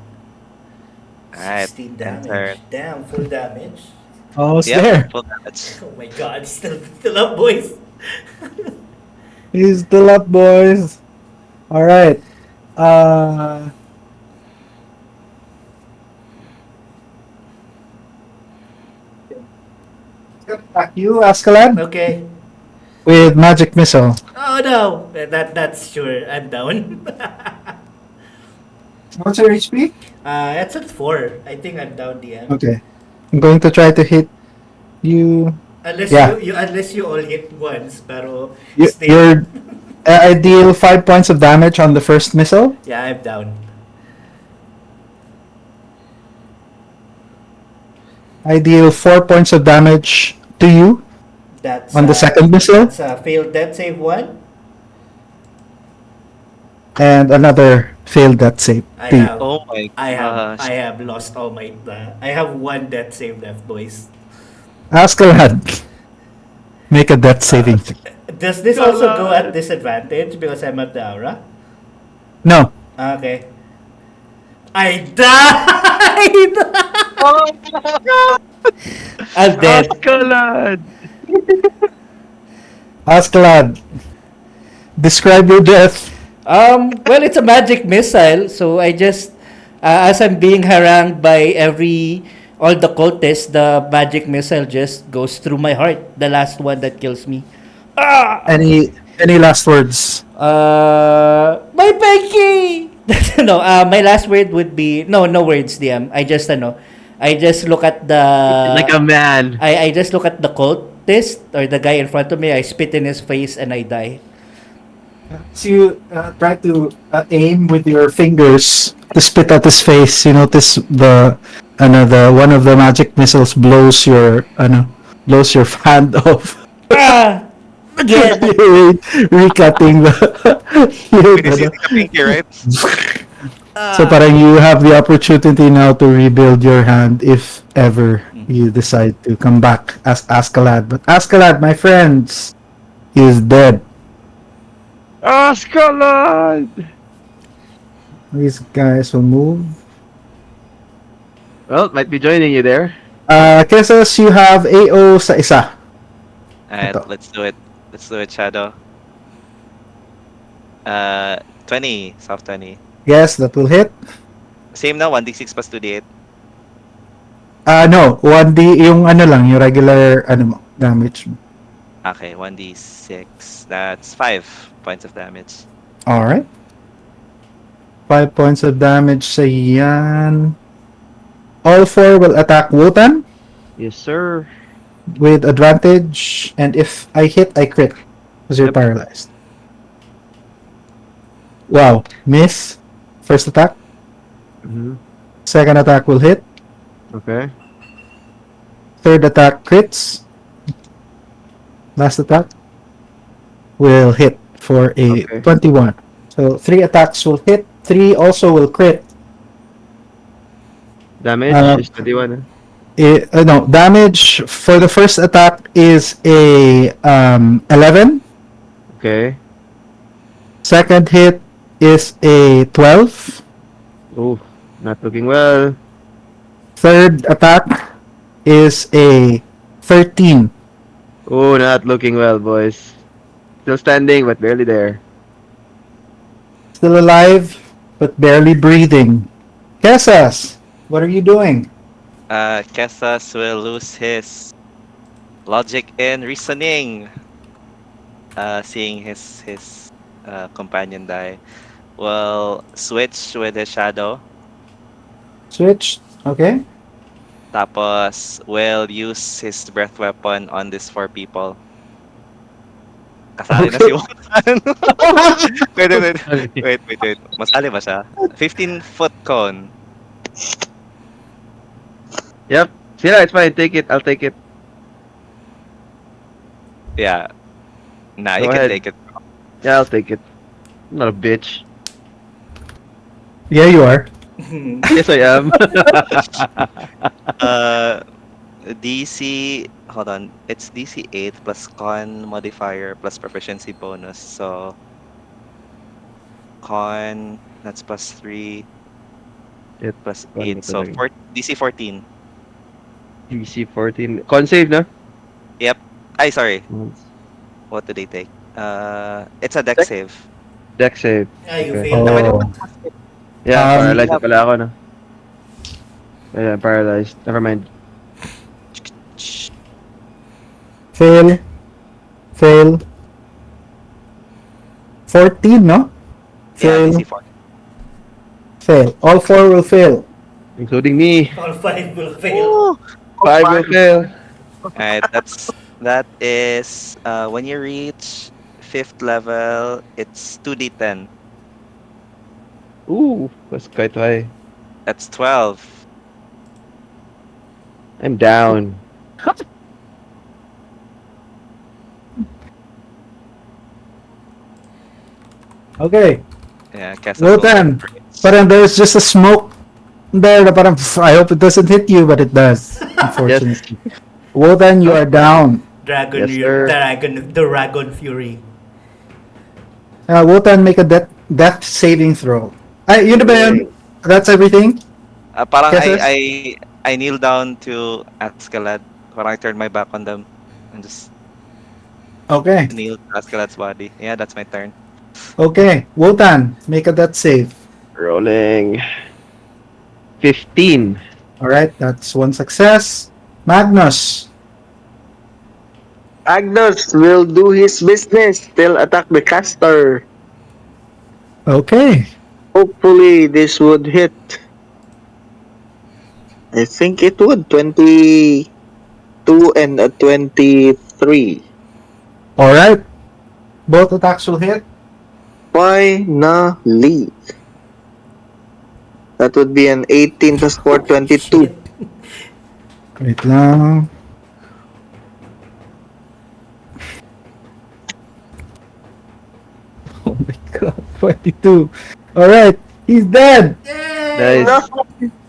D: Alright,
C: 16
D: end turn.
C: damage. Damn, full damage.
A: Almost
D: Yep,
A: there.
D: full damage.
C: Oh my god, still up, boys.
A: He's still up, boys. Alright. Uh, Attack you, Ascalad,
C: Okay.
A: with magic missile.
C: Oh no, that's sure. I'm down.
A: What's your HP?
C: It's at 4. I think I'm down, DM.
A: Okay. I'm going to try to hit you.
C: Unless
A: Yeah.
C: you all hit once, pero
A: You
C: still.
A: you're, I deal 5 points of damage on the first missile.
C: Yeah, I'm down.
A: I deal 4 points of damage to you
C: That's
A: on the second missile,
C: That's a failed death save 1.
A: and another failed death save
C: I
A: to you.
C: have
D: Oh my gosh.
C: I have lost all my I have one death save left, boys.
A: Ascalad, make a death saving throw.
C: Does this also go at disadvantage because I'm at the aura?
A: No.
C: Okay. I died!
D: Oh
C: I'm dead.
B: Ascalad!
A: Ascalad, describe your death.
C: Well, it's a magic missile, so I just, as I'm being harangued by all the cultists, the magic missile just goes through my heart. The last one that kills me.
A: Any last words?
C: My Becky! No, my last word would be, no words, DM. I just look at the,
B: Like a man.
C: I just look at the cultist, or the guy in front of me, I spit in his face, and I die.
A: So you try to aim with your fingers to spit at his face. You notice the one of the magic missiles blows your hand off.
C: Ah! Again!
A: Recutting the
D: Pinisitik ka pinky, right?
A: So parang you have the opportunity now to rebuild your hand if ever you decide to come back as Ascalad. But Ascalad, my friends, is dead.
B: Ascalad!
A: These guys will move.
B: Well, might be joining you there.
A: Kesas, you have AO sa isa.
D: Alright,
A: Ito.
D: let's do it. Let's do it, Shadow. 20, soft 20.
A: Yes, that will hit.
D: Same na, 1d6 plus 2d8.
A: No, 1D yung yung regular damage.
D: Okay, 1d6. That's 5 points of damage.
A: Alright. 5 points of damage sa yan. All 4 will attack Wotan
B: Yes, sir.
A: with advantage, and if I hit, I crit because you're
B: Yep.
A: paralyzed. Wow, miss. First attack.
B: Mm-hmm.
A: Second attack will hit.
B: Okay.
A: Third attack crits. Last attack will hit for a
B: Okay.
A: 21. So 3 attacks will hit. 3 also will crit.
B: Damage
A: Uh,
B: is 21.
A: No, damage for the first attack is a 11.
B: Okay.
A: Second hit is a 12.
B: Oh, not looking well.
A: Third attack is a 13.
B: Oh, not looking well, boys. Still standing, but barely there.
A: Still alive, but barely breathing. Kesas, what are you doing?
D: Kessas will lose his logic and reasoning. Seeing his companion die. Will switch with his shadow.
A: Switch. Okay.
D: Tapos will use his breath weapon on these 4 people. Kasali na
A: Okay.
D: si Wotan. Wait, wait, wait. Wait. Masali ba siya? 15-foot cone.
B: Yep. Sila, it's fine. Take it. I'll take it.
D: Yeah. Nah, you
B: Go
D: can
B: ahead.
D: take it.
B: Yeah, I'll take it. I'm not a bitch.
A: Yeah, you are.
B: Yes, I am.
D: Uh, DC. Hold on. It's DC 8 plus con modifier plus proficiency bonus. So con, that's plus 3
B: It,
D: plus
B: Con ba
D: 8. So
B: talaga?
D: DC 14.
B: DC 14. Con save, no?
D: Yep. Ay, sorry.
B: Mm.
D: What did they take? It's a deck save.
B: Deck save.
C: Ah, you
B: Okay.
C: failed
D: Ah,
C: that.
D: pwede mo
A: Oh.
B: Yeah,
A: Um,
B: paralyzed na pala ako, no? Yeah, paralyzed. Never mind.
A: fail. Fail. 14, no?
D: Yeah,
A: Fail.
D: DC 14.
A: Fail. All four will fail.
B: Including me.
C: All five will fail.
D: Woo!
B: Five will fail.
D: Alright, that is when you reach fifth level, it's 2d10.
B: Ooh, that's quite high.
D: That's 12.
B: I'm down.
A: Okay.
D: Yeah, cast a soul
A: Wotan.
D: praise.
A: Parang there's just a smoke there na parang, I hope it doesn't hit you, but it does.
B: Yes.
A: Unfortunately. Wotan, you are down.
C: Dragon,
B: Yes, sir.
C: Dragon Fury.
A: Wotan, make a death saving throw. Ay, yun na ba yun? That's everything?
D: Parang
A: Guesses?
D: I kneel down to Ascalad. Parang I turn my back on them and just
A: Okay.
D: kneel to Ascalad's body. Yeah, that's my turn.
A: Okay. Wotan, make a death save.
B: Rolling. 15.
A: Alright, that's one success. Magnus.
E: Agnos will do his business. Still attack the caster.
A: Okay.
E: Hopefully, this would hit. I think it would. 22 and a 23.
A: Alright. Both attacks will hit.
E: Finally. That would be an 18 plus 4, 22.
C: Shit.
A: Wait lang. Oh my god, 22. Alright, he's dead.
B: Nice.
E: No,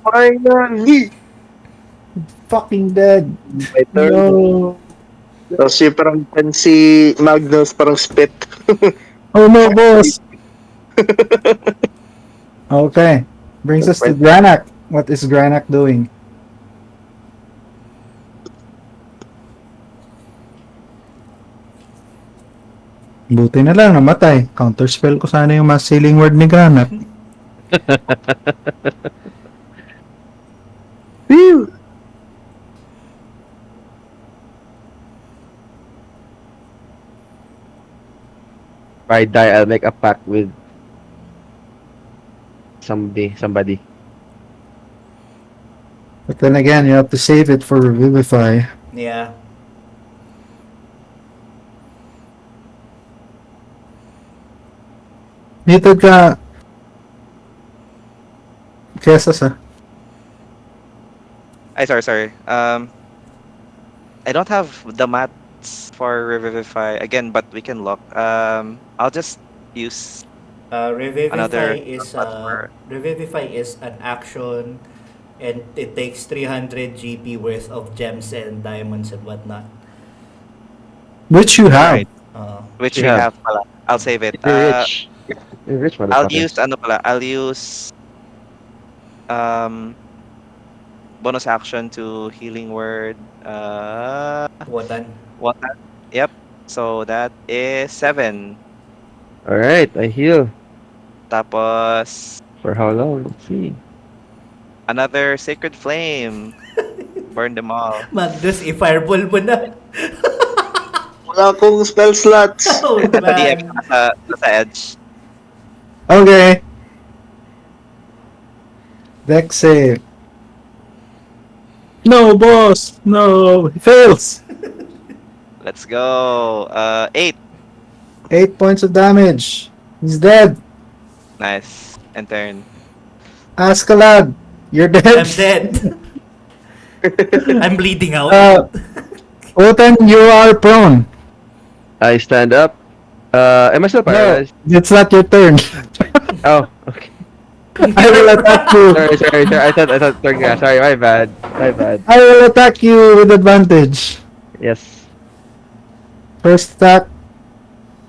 E: finally.
A: Fucking dead.
E: My turn.
A: No.
E: Tapos yung parang si Magnus parang spit.
A: Oh no, boss. Okay. Brings us to Granak. What is Granak doing? Buti na lang, namatay. Counterspell ko sana yung mass healing word ni Granak.
E: Phew.
B: If I die, I'll make a pact with somebody.
A: But then again, you have to save it for Revivify.
C: Yeah.
A: Muted ka. Kesas ah.
D: Sorry. I don't have the mats for Revivify again, but we can lock. I'll just use another slot for.
C: Revivify is an action, and it takes 300 GP worth of gems and diamonds and whatnot.
A: Which you have.
D: Alright, which
B: You
D: we
B: have.
D: have pala. I'll save it.
B: You're rich. You're rich,
D: I'll
B: motherfucker.
D: use ano pala. I'll use bonus action to healing word.
C: Wotan.
D: What? Yep. So that is 7.
B: Alright, I heal.
D: Tapos
B: For how long? Let's see.
D: another sacred flame. Burn them all.
C: Magnus, i-fireball mo na.
E: Wala akong spell slots.
C: Oh,
D: DF
C: man.
D: sa edge.
A: Okay. Deck save. No, boss. No, he fails.
D: Let's go. 8.
A: 8 points of damage. He's dead.
D: Nice. And turn.
A: Askeladd, you're dead.
C: I'm dead. I'm bleeding out.
A: uh, Otan, you are prone.
B: I stand up. Am I still
A: No,
B: paralyzed?
A: it's not your turn.
B: Oh, okay.
A: I will attack you.
B: Sorry. I thought turn ka. Sorry, my bad. My bad.
A: I will attack you with advantage.
B: Yes.
A: First attack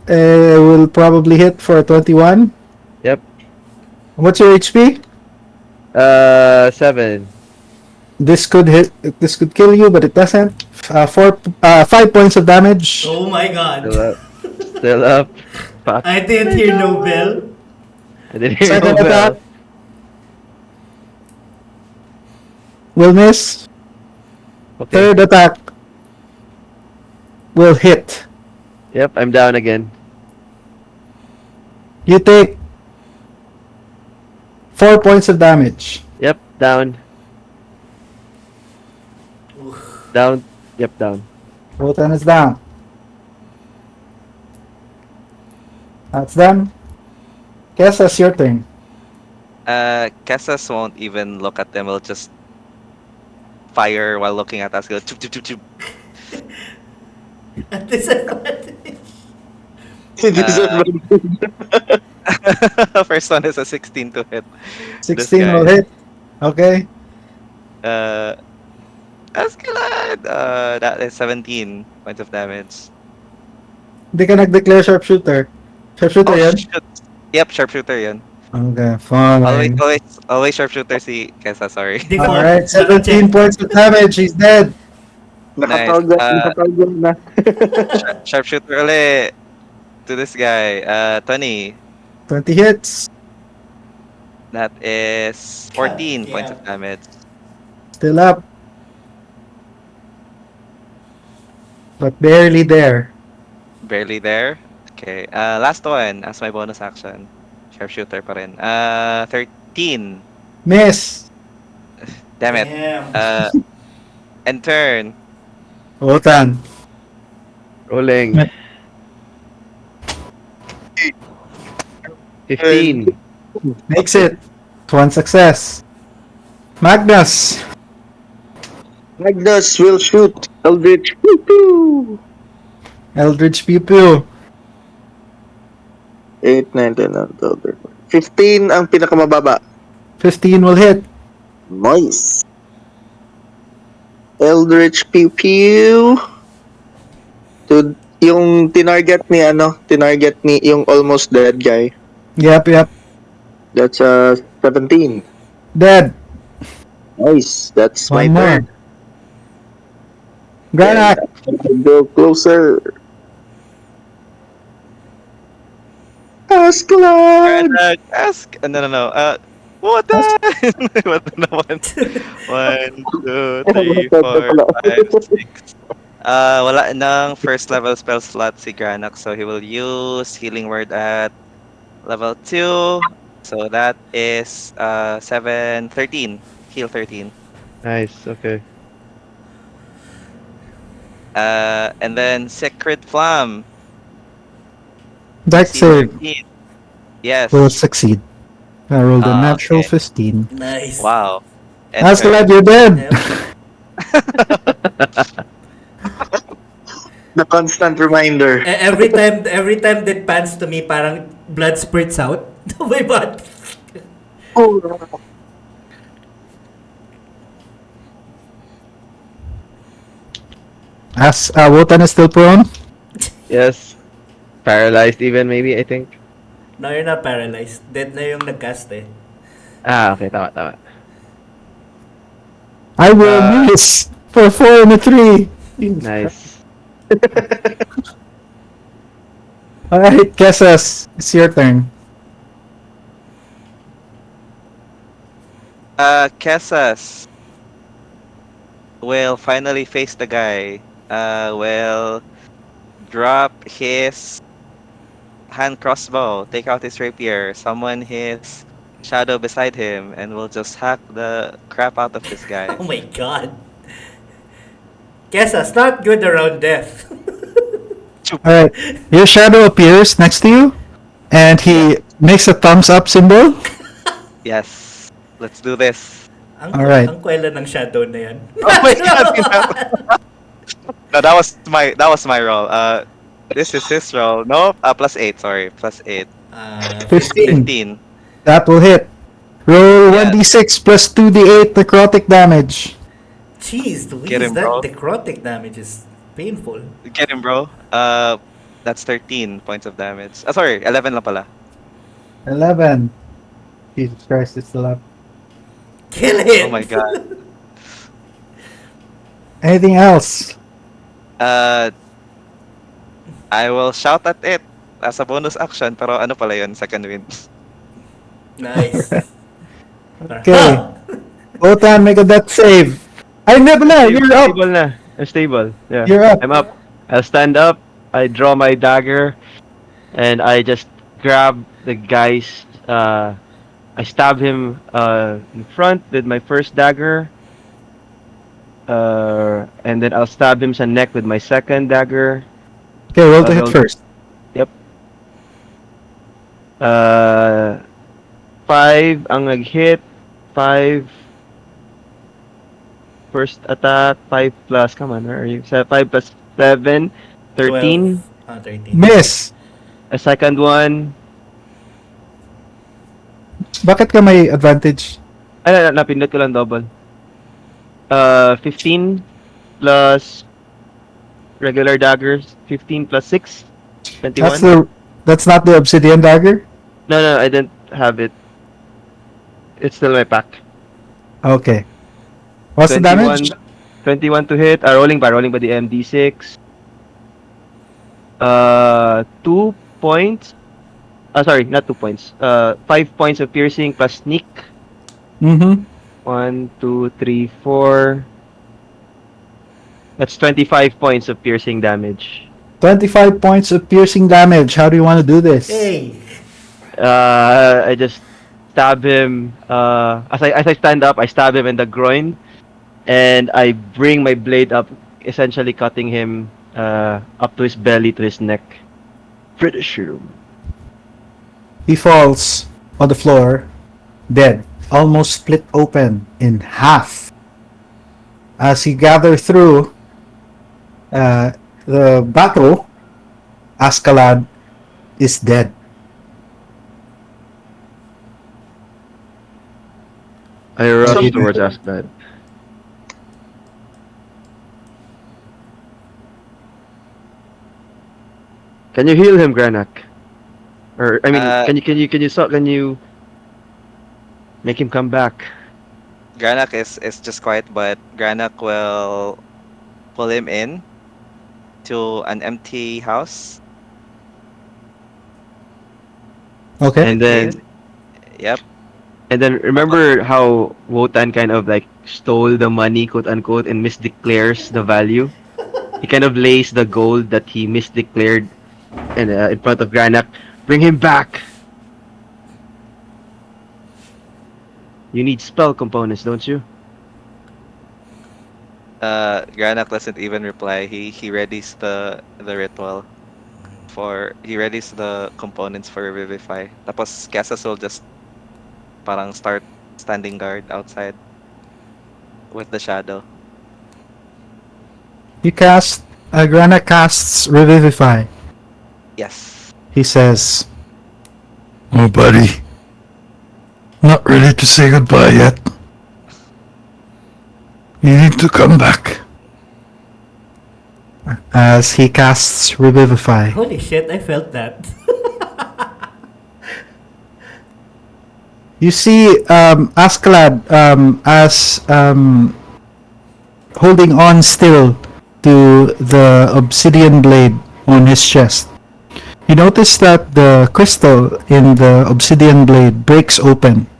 A: will probably hit for a 21.
B: Yep.
A: What's your HP?
B: 7.
A: This could hit. This could kill you, but it doesn't. 5 points of damage.
C: Oh my god.
B: Still up. Still up. Fuck.
C: I didn't hear no bell.
B: I didn't hear
A: Second
B: no
A: attack
B: bell.
A: will miss.
B: Okay.
A: Third attack will hit.
B: Yep, I'm down again.
A: You take 4 points of damage.
B: Yep, down. Down. Yep, down.
A: Wotan is down. That's them. Guess that's your turn.
D: Kessas won't even look at them. He'll just fire while looking at us. Go choop choop choop choop.
C: At disadvantage.
D: First one is a 16 to hit.
A: 16
D: guy.
A: will hit. Okay.
D: Uh, Askeladd! That is 17 points of damage.
A: Hindi ka nag-declare sharpshooter. Sharpshooter
D: Oh,
A: yan?
D: shit. Yep, sharpshooter yun.
A: Okay, fine.
D: Always sharpshooter si Kesa, sorry.
C: Default.
A: Alright,
C: Double
A: 17
C: check.
A: points of damage. He's dead.
D: Nice.
E: Nakatawag na.
D: Sharpshooter ulit to this guy. 20.
A: 20 hits.
D: That is 14
C: God
D: points
C: damn.
D: of damage.
A: Still up. But barely there.
D: Barely there. Okay. Last one as my bonus action. Sharpshooter pa rin. 13.
A: Miss.
D: Damn it.
C: Damn.
D: And turn.
A: Wotan.
B: Rolling. 15.
A: Makes it. One success. Magnus.
E: Magnus will shoot Eldritch. Woo-hoo!
A: Eldritch Pew Pew.
E: 8, 9, 10, 11, 12, 13. 15 ang pinakamababa.
A: 15 will hit.
E: Nice. Eldritch Pew Pew. To, yung tinarget ni yung almost dead guy.
A: Yep.
E: That's 17.
A: Dead.
E: Nice. That's my
A: One more.
E: turn.
A: Granak.
E: Go closer. Askeladd!
D: Ask. No. What the? What naman? 1, 2, 3, 4, 5, 6. Wala nang first level spell slot si Granak, so he will use Healing Word at level 2. So that is 7, 13. Heal 13.
B: Nice, okay.
D: And then Sacred Flam.
A: Dex
D: DC
A: save
D: 13. Yes.
A: will succeed. I rolled a natural
D: Okay.
A: 15.
C: Nice.
D: Wow.
A: Askeladd, you're dead.
C: Yep.
E: The constant reminder.
C: Every time that pans to me, parang blood spurts out. Oh my god.
E: Oh,
A: Wotan is still prone.
B: Yes. Paralyzed even, maybe, I think.
C: No, you're not paralyzed. Dead na yung nagcast eh.
B: Ah, okay, tama.
A: I will miss for 4 and a 3.
B: Nice.
A: Alright, Kessas, it's your turn.
D: Kessas will finally face the guy. Will drop his hand crossbow, take out his rapier, summon his shadow beside him, and will just hack the crap out of this guy.
C: Oh my god. Guess that's not good around death.
A: Alright. Your shadow appears next to you, and he makes a thumbs up symbol.
D: Yes. Let's do this.
A: Alright.
C: Ang kwela ng shadow na yan.
D: Oh my god! No, that was my roll. This is his roll. No, +8. Sorry, +8.
A: 15.
D: 15.
A: That will hit. Roll
D: Yeah.
A: 1d6 plus 2d8 necrotic damage.
C: Jeez,
D: Get
C: Louise,
D: him,
C: that
D: bro.
C: necrotic damage is painful.
D: Get him, bro. That's 13 points of damage. Sorry, 11 lang pala.
A: 11. Jesus Christ, it's still up.
C: Kill it!
D: Oh my god.
A: Anything else?
D: I will shout at it as a bonus action, pero ano pala yun? Second wind.
C: Nice.
A: Okay. Otan, make a death save. Ay, Nebula, you're up.
B: Stable na. I'm stable. Yeah.
A: You're up.
B: I'm up. I'll stand up. I draw my dagger, and I just grab the guy's. I stab him in front with my first dagger. And then I'll stab him sa neck with my second dagger.
A: Okay, roll to hit
B: roll-
A: first.
B: Yep. 5 ang nag-hit. 5. First attack. 5 plus. Come on, where are you? 5 plus 7. 13.
C: 13.
A: Miss!
B: A second one.
A: Bakit ka may advantage?
B: Ay, napindot ko lang double. 15 plus regular daggers. 15 plus 6. 21.
A: That's not the obsidian dagger?
B: No, I didn't have it. It's still my pack.
A: Okay. What's the damage?
B: 21 to hit. Rolling by the MD6. 2 points. Sorry, not 2 points. 5 points of piercing plus sneak.
A: Mm-hmm.
B: 1, 2, 3, 4. That's 25 points of piercing damage.
A: 25 points of piercing damage. How do you want to do this?
C: Hey!
B: I just stab him. As I stand up, I stab him in the groin, and I bring my blade up, essentially cutting him up to his belly, to his neck. Finish him.
A: He falls on the floor, dead, almost split open in half. As he gathers through the battle, Ascalad is dead.
B: I rush
A: So-
B: towards Ascalad. Can you heal him, Granak? Or I mean, can you make him come back?
D: Granak is just quiet, but Granak will pull him in to an empty house.
A: Okay.
B: And then
D: Yep.
B: And then remember how Wotan kind of like stole the money, quote unquote, and misdeclares the value. He kind of lays the gold that he misdeclared in front of Granak. Bring him back. You need spell components, don't you?
D: Granak doesn't even reply. He readies the ritual he readies the components for Revivify. Tapos Casas will just parang start standing guard outside with the shadow.
A: You cast. Grana casts Revivify.
D: Yes.
A: He says, "Oh, buddy. Not ready to say goodbye yet. You need to come back." As he casts Revivify.
C: Holy shit, I felt that.
A: You see Ascalad as holding on still to the obsidian blade on his chest. You notice that the crystal in the obsidian blade breaks open,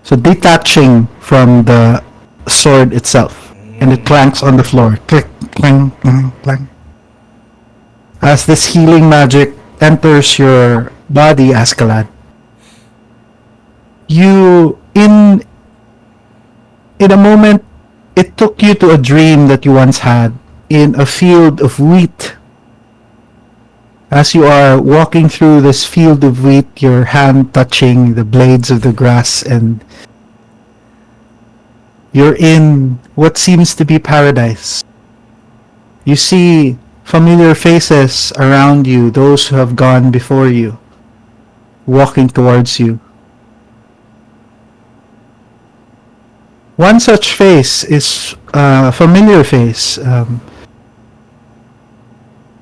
A: so detaching from the sword itself, and it clanks on the floor. Click, clang, clang, clang. As this healing magic enters your body, Ascalad, you in a moment it took you to a dream that you once had in a field of wheat As you are walking through this field of wheat, your hand touching the blades of the grass, and you're in what seems to be paradise. You see familiar faces around you, those who have gone before you, walking towards you. One such face is a familiar face.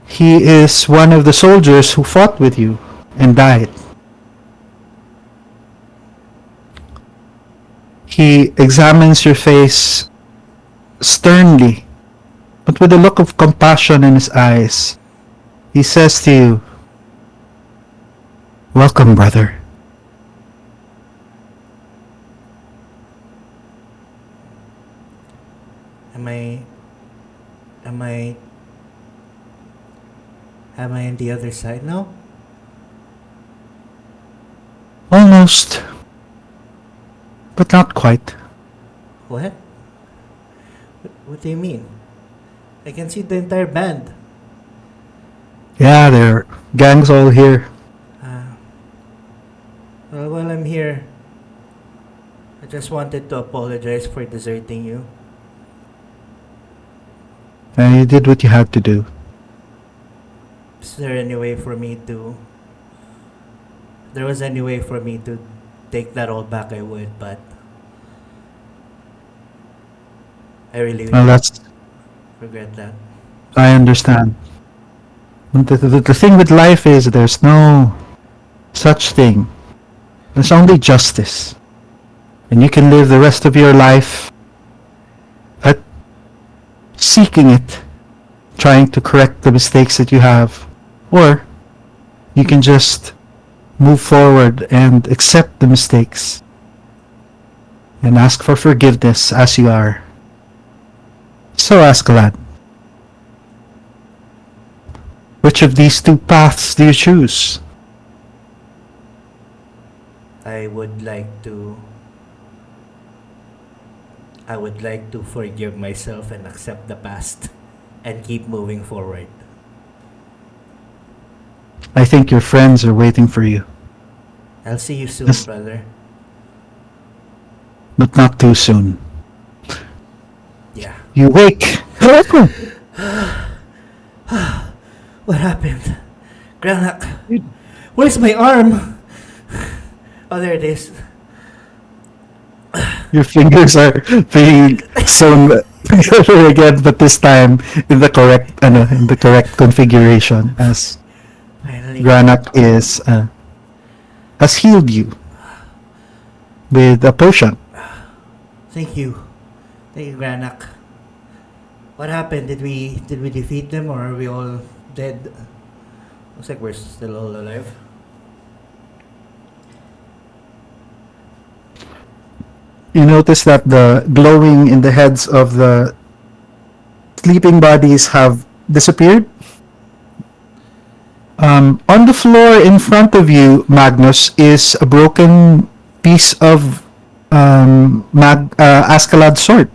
A: He is one of the soldiers who fought with you and died. He examines your face sternly, but with a look of compassion in his eyes. He says to you, "Welcome, brother."
C: Am I am I am I on the other side now?
A: Almost, but not quite.
C: What? What do you mean? I can see the entire band.
A: Yeah, there are gangs all here.
C: Uh, well, while I'm here, I just wanted to apologize for deserting you.
A: And you did what you had to do.
C: Is there any way for me to? There was any way for me to take that all back, I would, but I really
A: Well, that's
C: regret that.
A: I understand. The thing with life is there's no such thing. There's only justice. And you can live the rest of your life at seeking it, trying to correct the mistakes that you have. Or you can just move forward and accept the mistakes and ask for forgiveness as you are. So, Ascalad, which of these two paths do you choose?
C: I would like to. I would like to forgive myself and accept the past and keep moving forward.
A: I think your friends are waiting for you,
C: I'll see you soon,
A: Yes.
C: brother.
A: but not too soon.
C: Yeah.
A: You wake.
C: What happened? Granak, where's my arm? Oh, there it is.
A: Your fingers are being sewn together again, but this time in the correct configuration, as
C: Finally.
A: Granak has healed you with a potion.
C: Thank you. Thank you, Granak. What happened? Did we defeat them or are we all dead? Looks like we're still all alive.
A: You notice that the glowing in the heads of the sleeping bodies have disappeared. On the floor in front of you, Magnus, is a broken piece of Askalad's sword.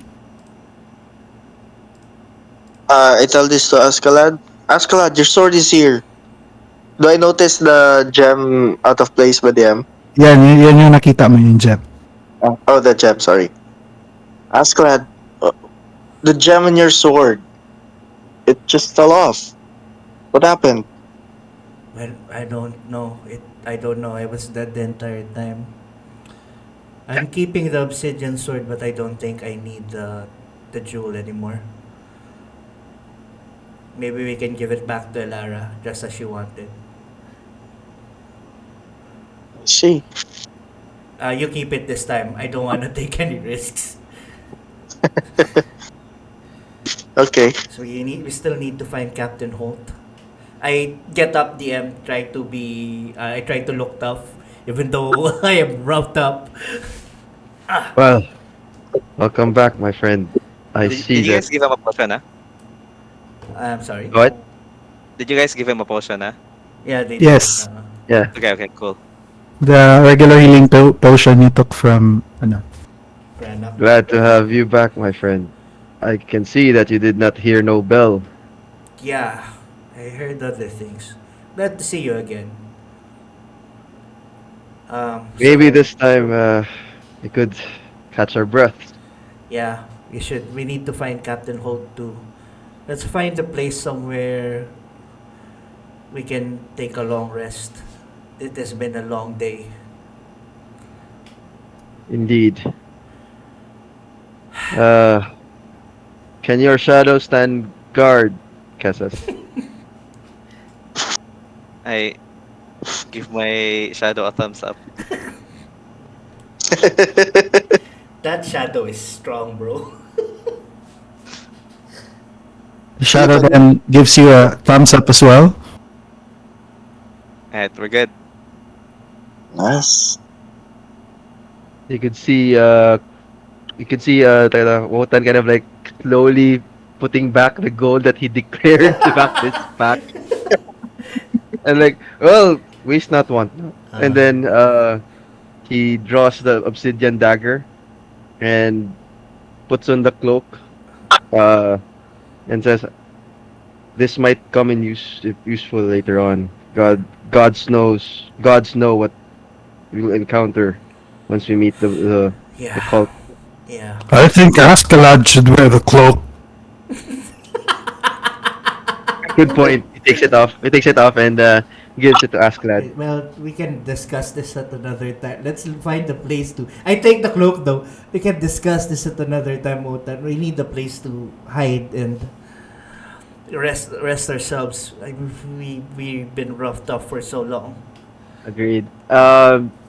E: I tell this to Ascalad. Ascalad, your sword is here. Do I notice the gem out of place by the M?
A: Yan yung nakita mo yung gem.
E: Oh, the gem, sorry. Ascalad, the gem in your sword. It just fell off. What happened?
C: Well, I don't know. I don't know. I was dead the entire time. I'm keeping the obsidian sword, but I don't think I need the jewel anymore. Maybe we can give it back to Elara, just as she wanted.
E: I see.
C: You keep it this time. I don't want to take any risks.
E: Okay.
C: So we still need to find Captain Holt. I get up DM, try to be, I try to look tough, even though I am roughed up.
B: Well, welcome back, my friend. I
D: Did,
B: see
D: did you
B: that.
D: guys give him a potion, huh?
C: I'm sorry.
B: What?
D: Did you guys give him a potion, huh?
C: Yeah, they
A: Yes.
C: did.
B: Yeah.
D: Okay, cool.
A: The regular healing potion you took from
C: Granak.
B: Glad to have you back, my friend. I can see that you did not hear no bell.
C: Yeah, I heard other things. glad to see you again.
B: Maybe
C: So
B: this time we could catch our breath.
C: yeah, we should. We need to find Captain Holt too. Let's find a place somewhere we can take a long rest. It has been a long day.
B: Indeed. Uh, can your shadow stand guard, Kesas?
D: I give my shadow a thumbs up.
C: That shadow is strong, bro.
A: The shadow then gives you a thumbs up as well.
D: Alright, we're good.
E: Nice.
B: You could see Wotan kind of like slowly putting back the gold that he declared back to his pack. And like, well, waste not want not. And then he draws the obsidian dagger and puts on the cloak and says, "This might come in useful later on. Gods know what we will encounter once we meet the
C: Yeah,
B: cult."
C: yeah.
A: I think Askeladd should wear the cloak.
B: Good point. He takes it off. He takes it off and gives it to Asklad.
C: Well, we can discuss this at another time. Let's find a place to. I take the cloak though. We can discuss this at another time, Otan. We need a place to hide and rest ourselves. We've been roughed up for so long.
B: Agreed.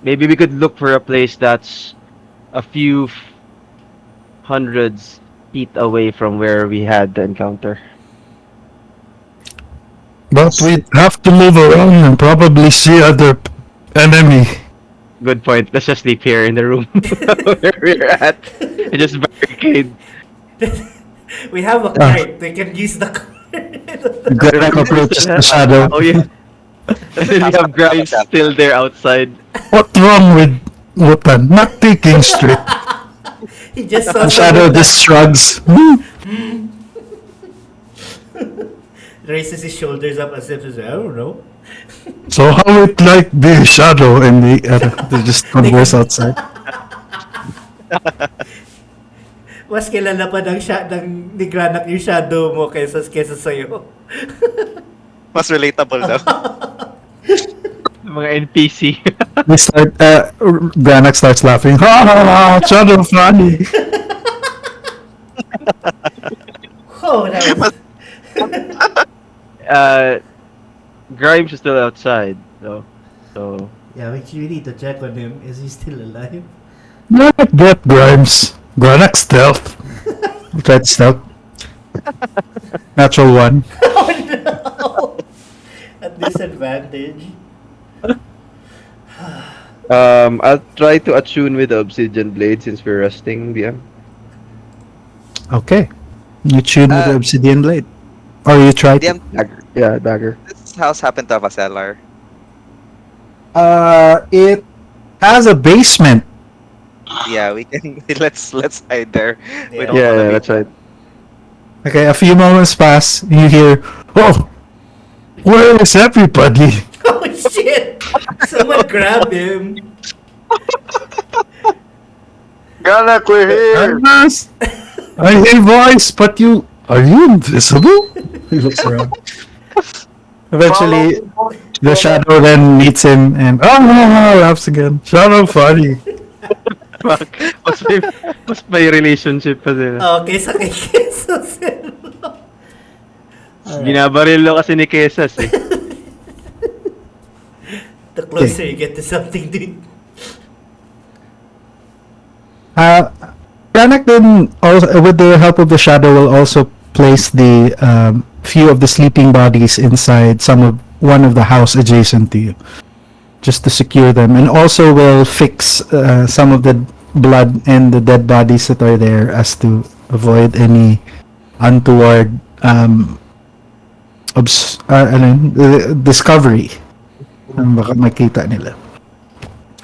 B: Maybe we could look for a place that's a few hundreds feet away from where we had the encounter.
A: But we'd have to move around and probably see other enemy.
B: Good point. Let's just sleep here in the room where we're at. And just barricade.
C: We have a kite. We can use the kite.
A: Greg approaches the shadow.
B: Oh yeah. And then we have Grimes still there outside.
A: What's wrong with Wotan? Not taking straight.
C: He just saw
A: The shadow
C: someone
A: just shrugs.
C: raises his shoulders up as if to say, I don't know.
A: So how it like the shadow and they just converse outside.
C: Mas kilala pa ng ni Granak yung shadow mo kaysa sa'yo.
D: Mas relatable daw.
B: Mga NPC.
A: They start. Granak starts laughing. Ha ha ha! Shadow funny.
C: Oh, that was...
B: Grimes is still outside though. So
C: Yeah, we need to check on him. Is he still alive?
A: Not that Grimes. Granak stealth. I'll try to stealth. Natural one.
C: Oh no! At disadvantage.
B: I'll try to attune with the obsidian blade since we're resting, BM.
A: Okay. You tune with the obsidian blade. Or you try to.
D: DM,
B: Dagger. Yeah, dagger.
D: this house happened to have a cellar.
A: It has a basement.
D: Yeah, we can. Let's hide there. We
C: Yeah.
D: don't
B: Yeah,
D: wanna be-
B: that's right.
A: Okay, a few moments pass. You hear, oh, where is everybody?
C: Oh shit! Someone grab him.
E: Ganak, we're here.
A: Yes. I hear voice, but are you invisible? He looks around. Eventually, the shadow then meets him and laughs again. Shadow funny.
B: Fuck. Mas may relationship pa sila.
C: Oh, kaysa kay Jesus.
B: Binabarilo kasi ni Kesas eh.
C: The closer you get to something, dude.
A: Granak then, also, with the help of the shadow, will also place the few of the sleeping bodies inside one of the house adjacent to you, just to secure them, and also will fix some of the blood and the dead bodies that are there, as to avoid any untoward discovery. Baka makita nila.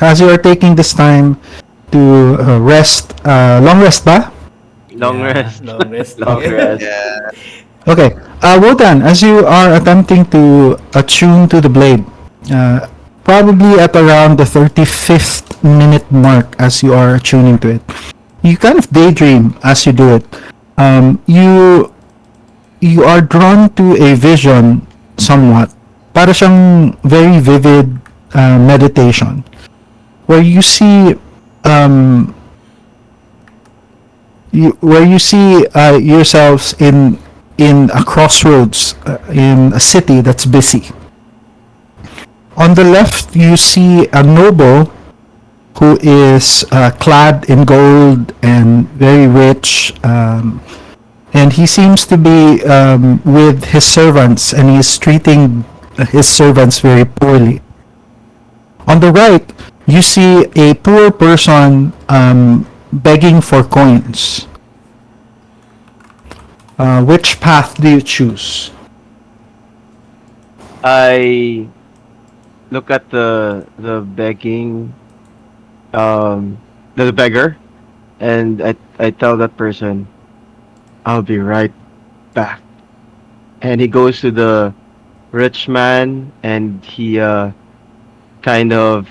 A: As you are taking this time to rest, long rest ba?
B: Long
C: Yeah,
B: rest.
C: Long rest.
B: Long
C: Yeah.
B: rest.
D: Yeah.
A: Okay. Wotan, as you are attempting to attune to the blade, uh, probably at around the 35th minute mark as you are attuning to it, you kind of daydream as you do it. You are drawn to a vision somewhat. Para siyang very vivid meditation where you see um, where you see yourselves in a crossroads in a city that's busy. On the left, you see a noble who is clad in gold and very rich, and he seems to be with his servants, and he is treating his servants very poorly. On the right, you see a poor person begging for coins. Which path do you choose?
B: I look at the begging, um, the beggar, and I tell that person, "I'll be right back." And he goes to the rich man, and he kind of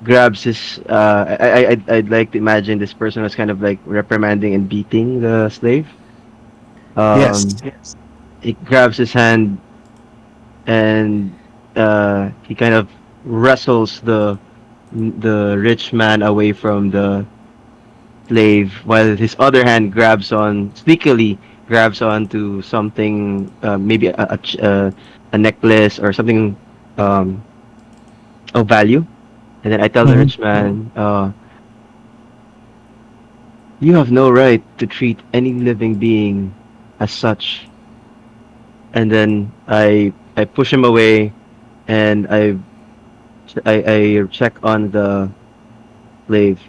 B: grabs his. I'd like to imagine this person was kind of like reprimanding and beating the slave.
A: Yes.
B: Yes. He grabs his hand, and he kind of wrestles the rich man away from the slave, while his other hand sneakily grabs onto something, maybe a necklace or something um, of value. And then I tell the
A: Mhm.
B: rich man, "You have no right to treat any living being as such." And then I push him away, and I check on the slave.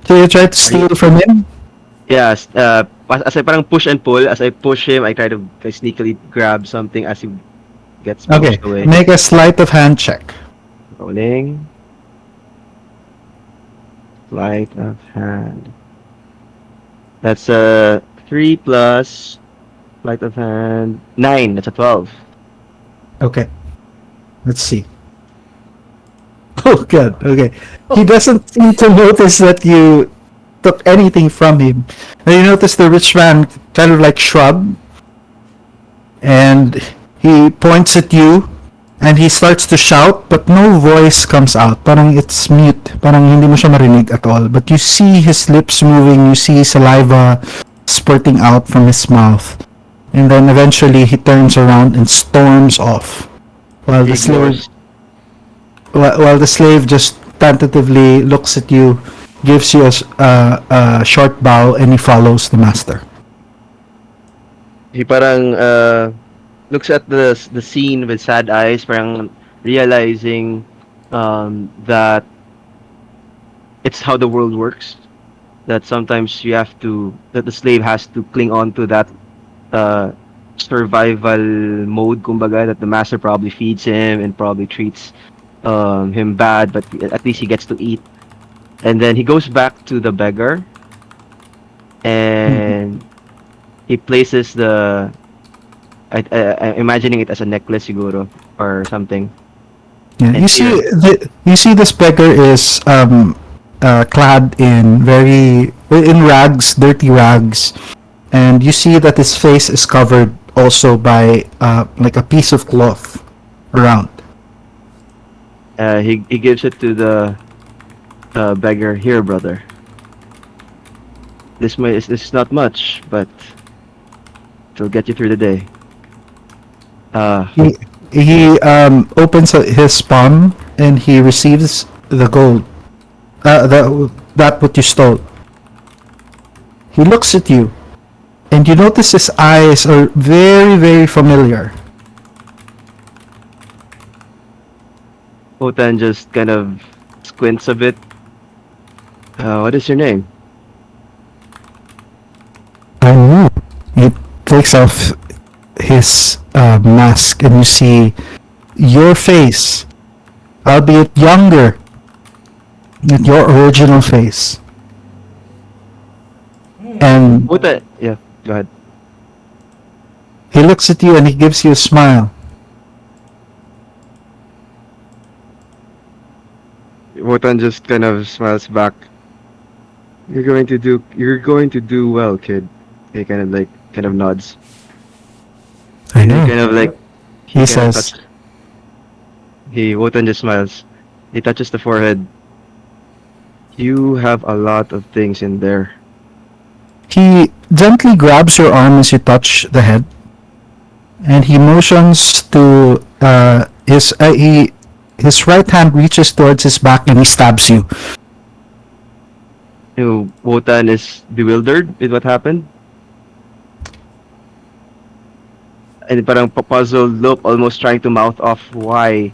A: So you try to
B: Are you?
A: steal from him?
B: Yes. As I parang push and pull. As I push him, I try to sneakily grab something as he gets
A: Okay.
B: pushed away.
A: Make a sleight of hand check.
B: Rolling. Sleight of hand. That's a 3 plus sleight of hand 9. That's a 12.
A: Okay. Let's see. Oh, good. Okay. He doesn't seem to notice that you took anything from him. And you notice the rich man kind of like shrug, and he points at you, and he starts to shout, but no voice comes out. Parang it's mute. Parang hindi mo siya marinig at all. But you see his lips moving, you see saliva spurting out from his mouth. And then eventually he turns around and storms off. While
B: He
A: the slave
B: ignores.
A: while the slave just tentatively looks at you, gives you a short bow, and he follows the master.
B: He parang looks at the scene with sad eyes, parang realizing that it's how the world works. That sometimes that the slave has to cling on to that uh, survival mode, kumbaga, that the master probably feeds him and probably treats him bad, but at least he gets to eat. And then he goes back to the beggar,
A: Mhm.
B: and he places I'm imagining it as a necklace, siguro, or something.
A: Yeah,
B: And here,
A: you see this beggar is clad in rags, dirty rags, and you see that his face is covered also by like a piece of cloth around.
B: he gives it to the beggar. Here, brother. This is not much, but it'll get you through the day. Uh,
A: He opens his palm and he receives the gold. That what you stole. He looks at you, and you notice his eyes are very familiar.
B: Otan just kind of squints a bit. What is your name?
A: I know. He takes off his mask, and you see your face, albeit younger than your original face. And
B: Otan, yeah, go ahead.
A: He looks at you and he gives you a smile.
B: Wotan just kind of smiles back. You're going to do well, kid. He kind of nods.
A: I
B: And he
A: know.
B: kind of like he
A: He
B: kind of
A: says,
B: touches he Wotan just smiles. He touches the forehead. You have a lot of things in there.
A: he gently grabs your arm as you touch the head, and he motions to his right hand reaches towards his back and he stabs you.
B: Wotan is bewildered with what happened. And parang puzzled look, almost trying to mouth off why.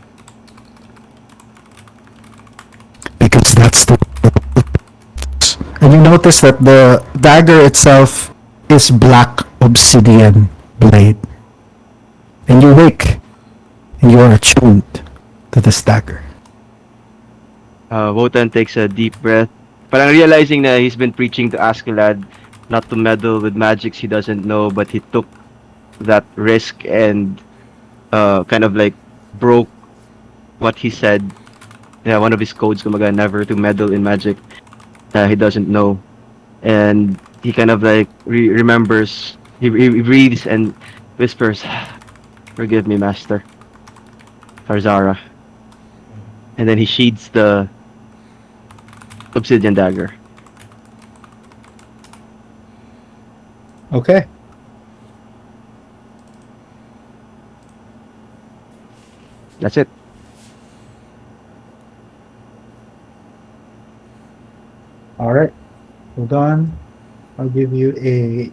A: Because that's the. And you notice that the dagger itself is black obsidian blade. And you wake, and you are attuned to this dagger.
B: Wotan takes a deep breath. Parang realizing that he's been preaching to Askeladd not to meddle with magics he doesn't know, but he took that risk and kind of like broke what he said. Yeah, one of his codes, kumaga, never to meddle in magic he doesn't know. And he kind of like remembers, he breathes and whispers, "Forgive me, Master Farzara." And then he sheathes the obsidian dagger.
A: Okay.
B: That's it.
A: All right. Hold on. I'll give you a.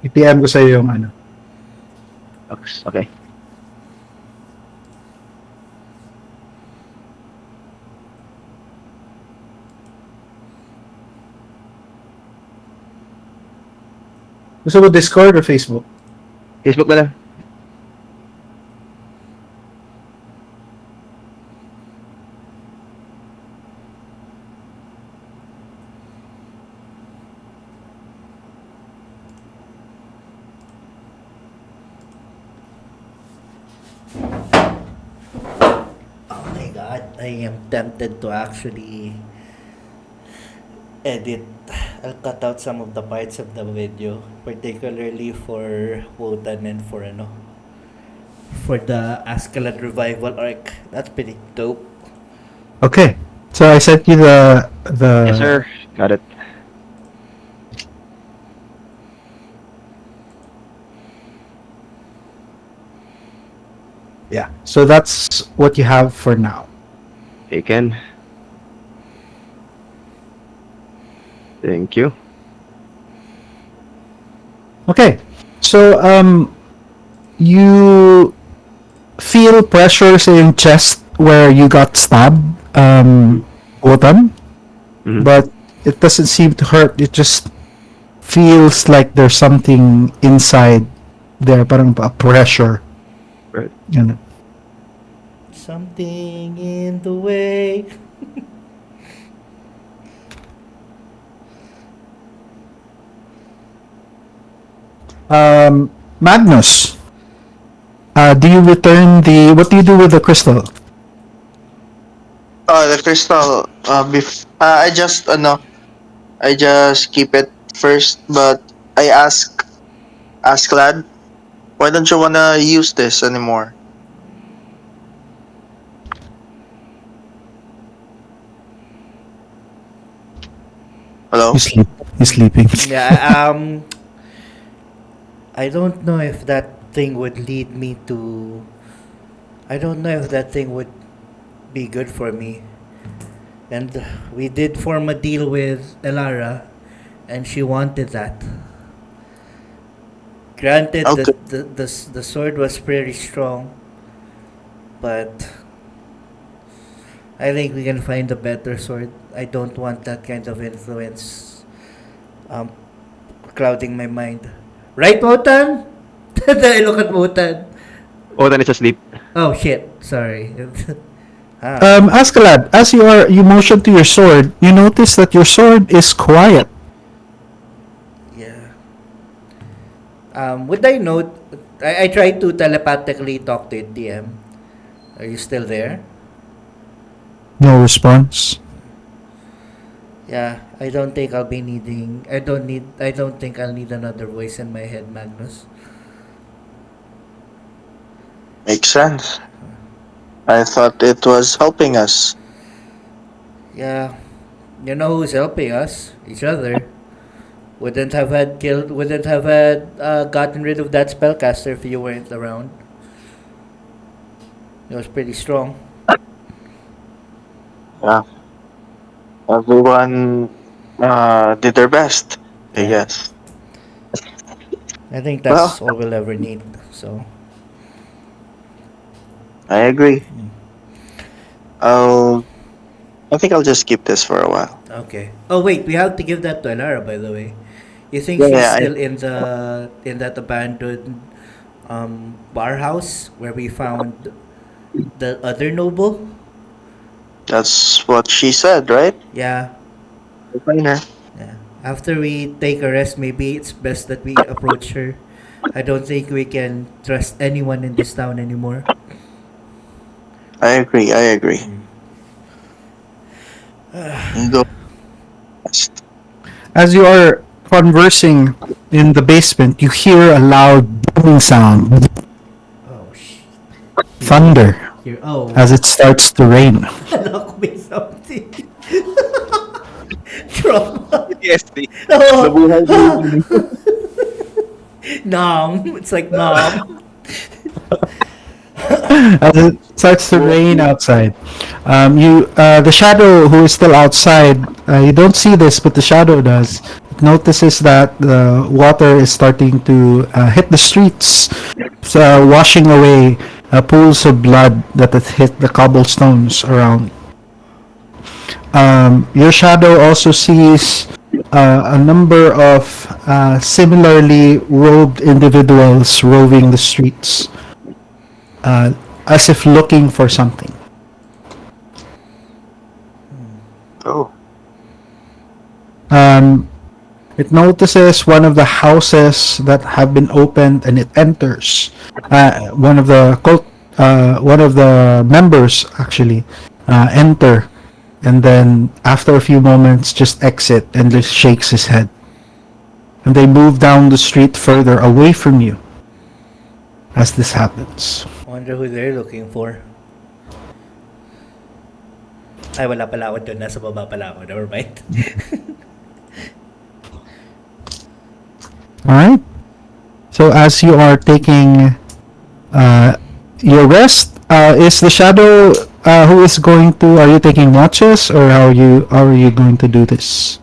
A: I-PM ko sa'yo yung ano.
B: Okay.
A: Gusto mo Discord or Facebook?
B: Facebook na lang.
C: Oh my god, I am tempted to actually edit. I'll cut out some of the parts of the video, particularly for Wotan and for the Askeladd revival arc. That's pretty dope.
A: Okay. So I sent you the.
B: Yes, sir. Got it.
A: Yeah. So that's what you have for now.
B: Taken. Thank you.
A: Okay. So you feel pressure sa yung chest where you got stabbed, Wotan,
B: Mhm.
A: but it doesn't seem to hurt. It just feels like there's something inside there, parang a pressure.
B: Right.
A: Yun.
C: Something in the way.
A: Magnus, do you return the? What do you do with the crystal?
E: The crystal. I just keep it first, but I ask lad, why don't you wanna use this anymore? Hello.
A: He's sleeping.
C: Yeah, I don't know if that thing would lead me to. I don't know if that thing would be good for me. And we did form a deal with Elara, and she wanted that. Granted,
E: Okay.
C: the sword was pretty strong, but I think we can find a better sword. I don't want that kind of influence um, clouding my mind. Right, Wotan? I look at Wotan.
B: Wotan is asleep.
C: Oh shit, sorry. Ah,
A: Ascalad, as you motion to your sword, you notice that your sword is quiet.
C: yeah. Would I note? I tried to telepathically talk to it, DM. Are you still there?
A: No response.
C: Yeah, I don't think I'll be needing. I don't need. I don't think I'll need another voice in my head, Magnus.
E: Makes sense. I thought it was helping us.
C: Yeah, you know who's helping us? Each other. Wouldn't have had gotten rid of that spellcaster if you weren't around. It was pretty strong.
E: Yeah. Everyone did their best, I
C: Yeah,
E: guess.
C: I think
E: Well,
C: that's all we'll ever need. So,
E: I agree. I'll I think I'll just keep this for a while.
C: okay. Oh wait, we have to give that to Elara, by the way. You think
E: Yeah,
C: she's
E: yeah,
C: still in that abandoned bar house where we found the other noble?
E: that's what she said, right?
C: Yeah,
E: I'll find her.
C: yeah. After we take a rest, maybe it's best that we approach her. I don't think we can trust anyone in this town anymore.
E: I agree. I agree. Go fast.
A: As you are conversing in the basement, you hear a loud booming sound,
C: Oh shit.
A: thunder,
C: Here. Oh,
A: as it starts to rain.
C: lock me something. Trauma.
D: PTSD.
E: Nabuhay
C: Oh.
E: din.
C: Nom. It's like nom.
A: As it starts to rain outside. The shadow who is still outside, you don't see this, but the shadow does. It notices that the water is starting to hit the streets, washing away pools of blood that have hit the cobblestones around. Your shadow also sees a number of similarly robed individuals roving the streets, uh, as if looking for something.
E: Oh,
A: Um, it notices one of the houses that have been opened, and it enters. One of the members actually enter, and then after a few moments, just exit and just shakes his head. And they move down the street further away from you as this happens.
C: Wonder who they're looking for. Ay, wala pala ako dun. Nasa baba pala ako. Never mind.
A: All right. So as you are taking your rest, is the shadow who is going to? Are you taking watches, or how are you going to do this?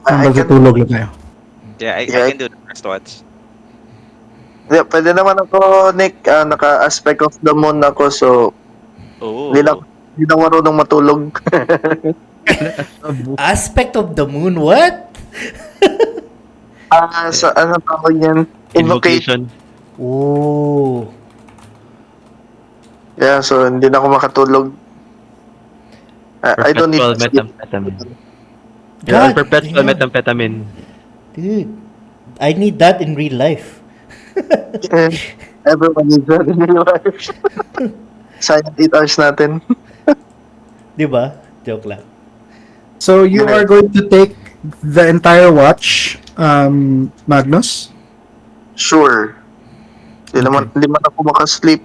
E: I can.
A: Magtutulog lang kayo.
D: Yeah, I
E: Yeah.
D: can do the first watch.
E: Yeah, pwede naman ako, Nick. Naka-aspect of the moon ako, so hindi na,
D: Oh.
E: hindi na marunong matulog.
C: Aspect of the moon? What?
E: Sa ano tawag yan? Invocate.
B: Invocation.
C: Oh.
E: Yeah, so hindi na ako makatulog. I don't need
B: Perpetual
E: to sleep.
B: methamphetamine.
C: God
B: Yeah, perpetual
C: damn.
B: methamphetamine.
C: Dude. I need that in real life.
E: Everyone needs that in real life. Sayang 8 hours natin.
C: Diba? Joke lang.
A: So you
E: Yeah.
A: are going to take the entire watch, Magnus.
E: Sure. Hindi man ako makasleep.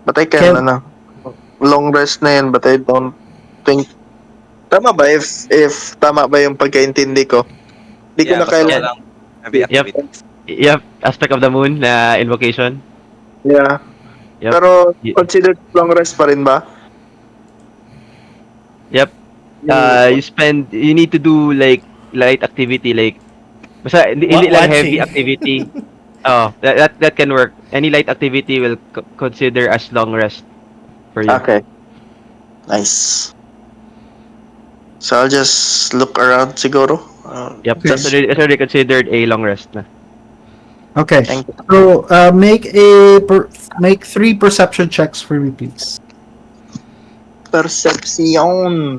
E: But I can,
A: Can-
E: long rest na yan, but I don't think, tama ba? If tama ba yung pagkaintindi ko? Hindi ko
D: Yeah,
E: na
D: basta
E: kailangan.
D: walang heavy
B: Yep.
D: activities.
B: Yep, aspect of the moon na invocation.
E: Yeah.
B: Yep.
E: Pero
B: Ye-
E: considered long rest pa rin ba?
B: Yep. You need to do like light activity, like basta hindi lang heavy
C: Watching.
B: activity. Oh, that can work. Any light activity will consider as long rest for you.
E: Okay. Nice. So I'll just look around siguro.
B: Yep,
A: Okay.
B: that's already considered a long rest na.
A: Okay.
E: Thank you.
A: So make 3 perception checks for me, please.
E: Perception.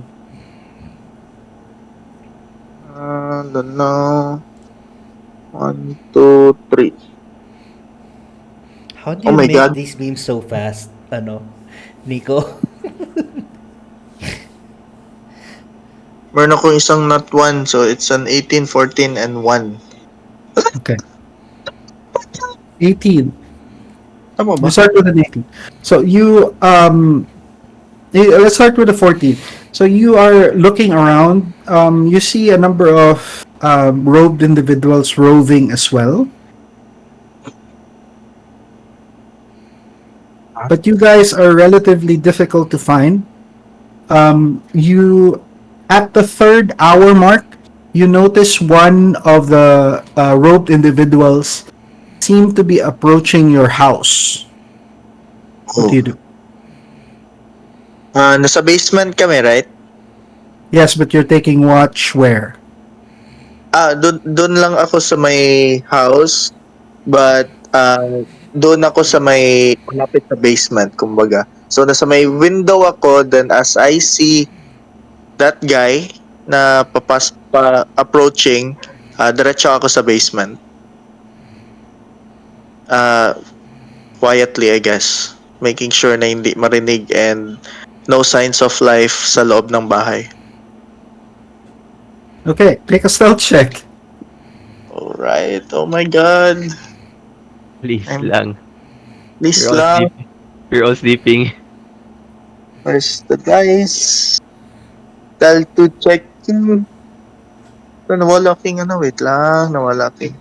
E: Don't know. 1, 2, 3.
C: How do
E: Oh
C: you
E: my
C: make
E: god.
C: these memes so fast, Nico?
E: Meron akong isang not 1, so it's an 18, 14, and 1.
A: Okay. 18.
E: Tama
A: We
E: ba?
A: start with an 18. So let's start with the 14. So you are looking around. You see a number of robed individuals roving as well. But you guys are relatively difficult to find. You at the third hour mark, you notice one of the robed individuals seem to be approaching your house. What do
E: Oh.
A: you do?
E: Nasa basement kami, right?
A: Yes, but you're taking watch where?
E: Dun lang ako sa may house, but doon ako sa may malapit sa basement, kumbaga. So nasa may window ako, then as I see that guy na approaching, diretso ako sa basement. Uh, Quietly, I guess. Making sure na hindi marinig and no signs of life sa loob ng bahay.
A: Okay, make a stealth check.
E: Alright. Oh my god.
B: Please
E: I'm
B: lang.
E: please
B: We're all
E: lang.
B: sleeping. We're all sleeping.
E: Where's the dice? Tell to check. Nawala king wait lang. Nawala king.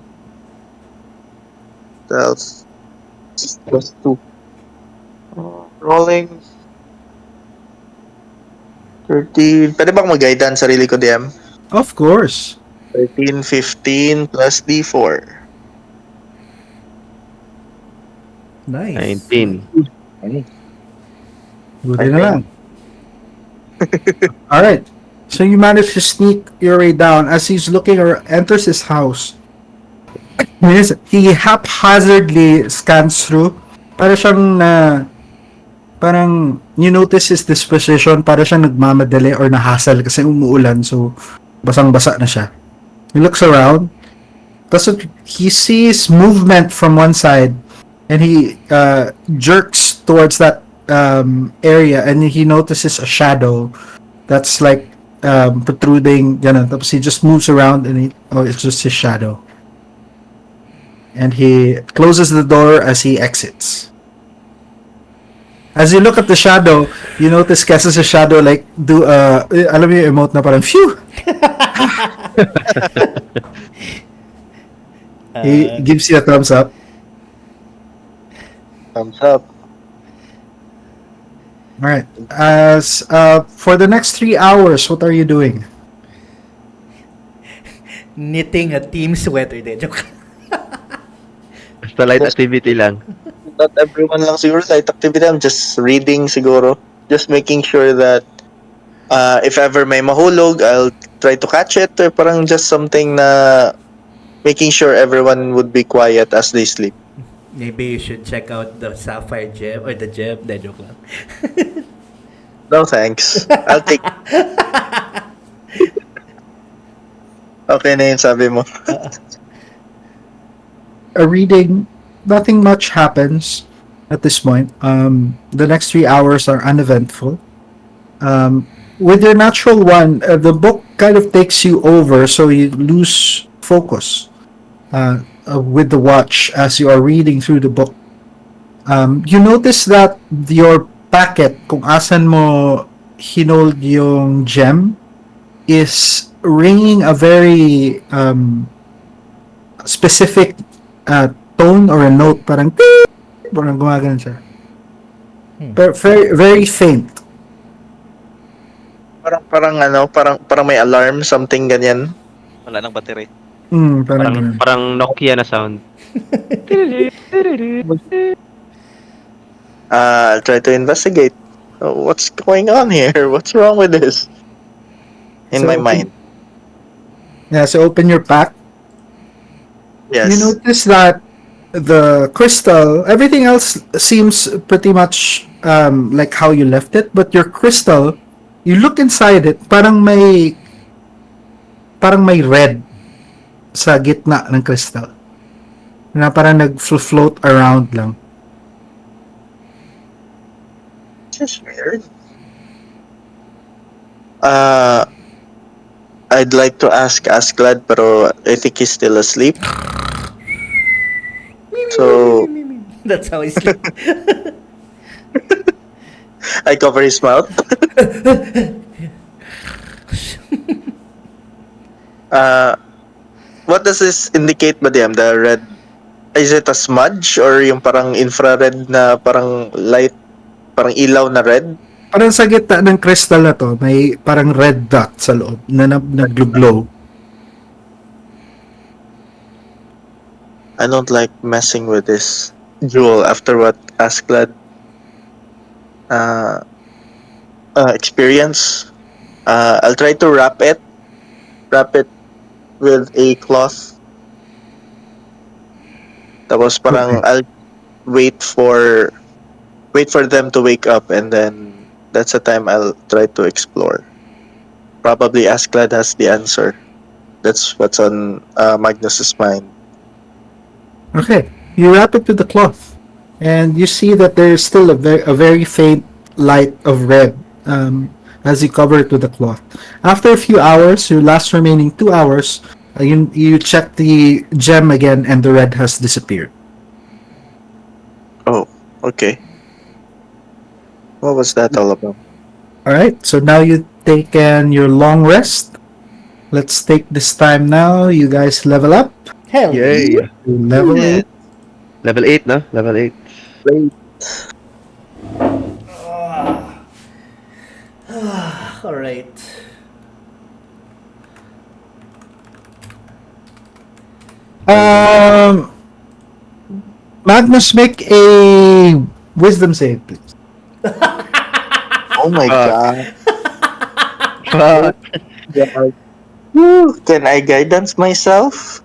E: 12 plus 2. Rolling 13. Pwede bang mag-guide sarili ko, DM?
A: Of course.
E: 13, 15 plus D4.
C: Nice.
B: 19.
A: Buti na lang. Alright. So you manage to sneak your way down as he's looking or enters his house. He haphazardly scans through. Para siyang parang you notice his disposition, para siyang nagmamadali or nahassle kasi umuulan, so basang-basa na siya. He looks around. Tapos he sees movement from one side and he jerks towards that area and he notices a shadow that's like protruding. Tapos he just moves around and it's just his shadow. And he closes the door as he exits. As you look at the shadow, you notice kasi sa shadow like alam mo yung emote na parang phew. He gives you a thumbs up.
E: Thumbs up.
A: All right. As for the next 3 hours, what are you doing?
C: Knitting a team sweater. De, joke.
B: Basta light activity lang.
E: Not everyone lang siguro light activity. I'm just reading siguro. Just making sure that if ever may mahulog, I'll try to catch it. Or parang just something na making sure everyone would be quiet as they sleep.
C: Maybe you should check out the sapphire gem or the gem. De, joke lang.
E: No thanks. I'll take. Okay na yun sabi mo.
A: A reading, nothing much happens at this point. The next 3 hours are uneventful. With your natural one, the book kind of takes you over, so you lose focus with the watch as you are reading through the book. You notice that your packet, kung asan mo hinold yung gem, is ringing a very specific tone or a note, parang parang gumagano siya. But very, very faint.
E: Parang may alarm, something ganyan.
D: Wala nang battery.
A: Parang
B: Parang,
A: ganun.
B: parang Nokia na sound.
E: I'll try to investigate. What's going on here? What's wrong with this? In
A: So
E: my
A: open-
E: mind.
A: Yeah, so open your pack.
E: Yes.
A: You notice that the crystal, everything else seems pretty much like how you left it, but your crystal, you look inside it, parang may red sa gitna ng crystal. Na parang nag-float around lang.
E: Just weird. I'd like to ask Asklad, pero I think he's still asleep. So
C: That's how I sleep.
E: I cover his mouth. What does this indicate, Madam? The red, is it a smudge or yung parang infrared na parang light, parang ilaw na red?
A: Parang sa gitna ng crystal na to, may parang red dot sa loob na nag-glow.
E: I don't like messing with this jewel after what Asklad experience. I'll try to wrap it with a cloth. Tapos parang
A: Okay.
E: I'll wait for them to wake up, and then that's the time I'll try to explore. Probably Asklad has the answer. That's what's on Magnus's mind.
A: Okay, you wrap it with the cloth, and you see that there is still a very faint light of red as you cover it with the cloth. After a few hours, your last remaining 2 hours, you check the gem again, and the red has disappeared.
E: Oh, okay. What was that all about?
A: All right, so now you've taken your long rest. Let's take this time now. You guys level up.
C: Hell
B: Yay!
A: Level
E: Yeah.
A: 8.
B: Level 8, no? Level 8.
C: All right.
A: Magnus, make a wisdom save, please.
E: Oh my god.
B: Fuck.
E: Woo, can I guidance myself?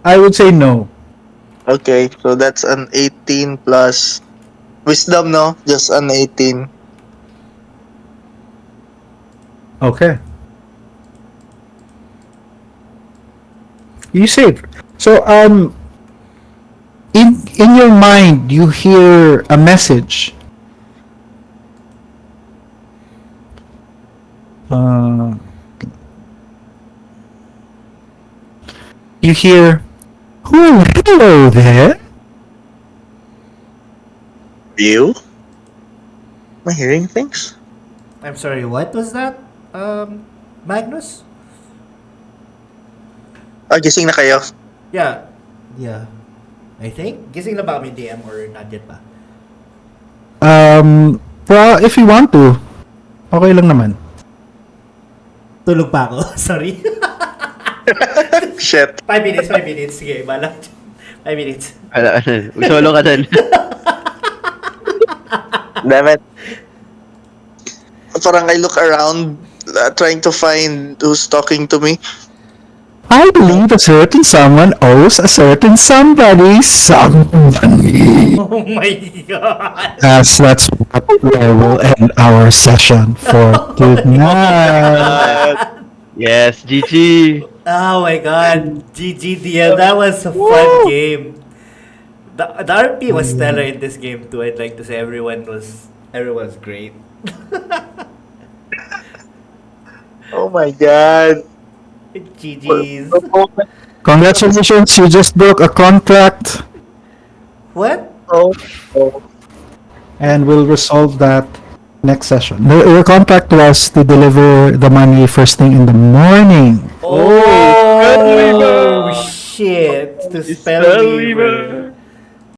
A: I would say no.
E: Okay, so that's an 18 plus wisdom, no? Just an 18.
A: Okay. You save. So in your mind you hear a message. You hear, "Oh, hello there."
E: You? Am I hearing things?
C: I'm sorry, what was that? Magnus?
E: Gising na kayo.
C: Yeah. Yeah. I think. Gising na ba kami DM or not yet pa?
A: Well, if you want to, okay lang naman.
C: Tulog pa ako. Sorry.
E: Shit.
C: 5 minutes, 5 minutes. Sige, bala. 5 minutes.
B: Solo ka dun.
E: Damn it. Parang I look around trying to find who's talking to me.
A: I believe a certain someone owes a certain somebody some money.
C: Oh my god.
A: As that's what we will end our session for tonight.
B: Yes, GG.
C: Oh my god. GG DM. That was a fun game. The RP was stellar in this game too. I'd like to say everyone was great.
E: Oh my god.
C: GG's.
A: Congratulations, you just broke a contract,
C: What?
E: Oh, oh.
A: and we'll resolve that next session. The contract was to deliver the money first thing in the morning.
C: Oh, shit. To Spellweaver.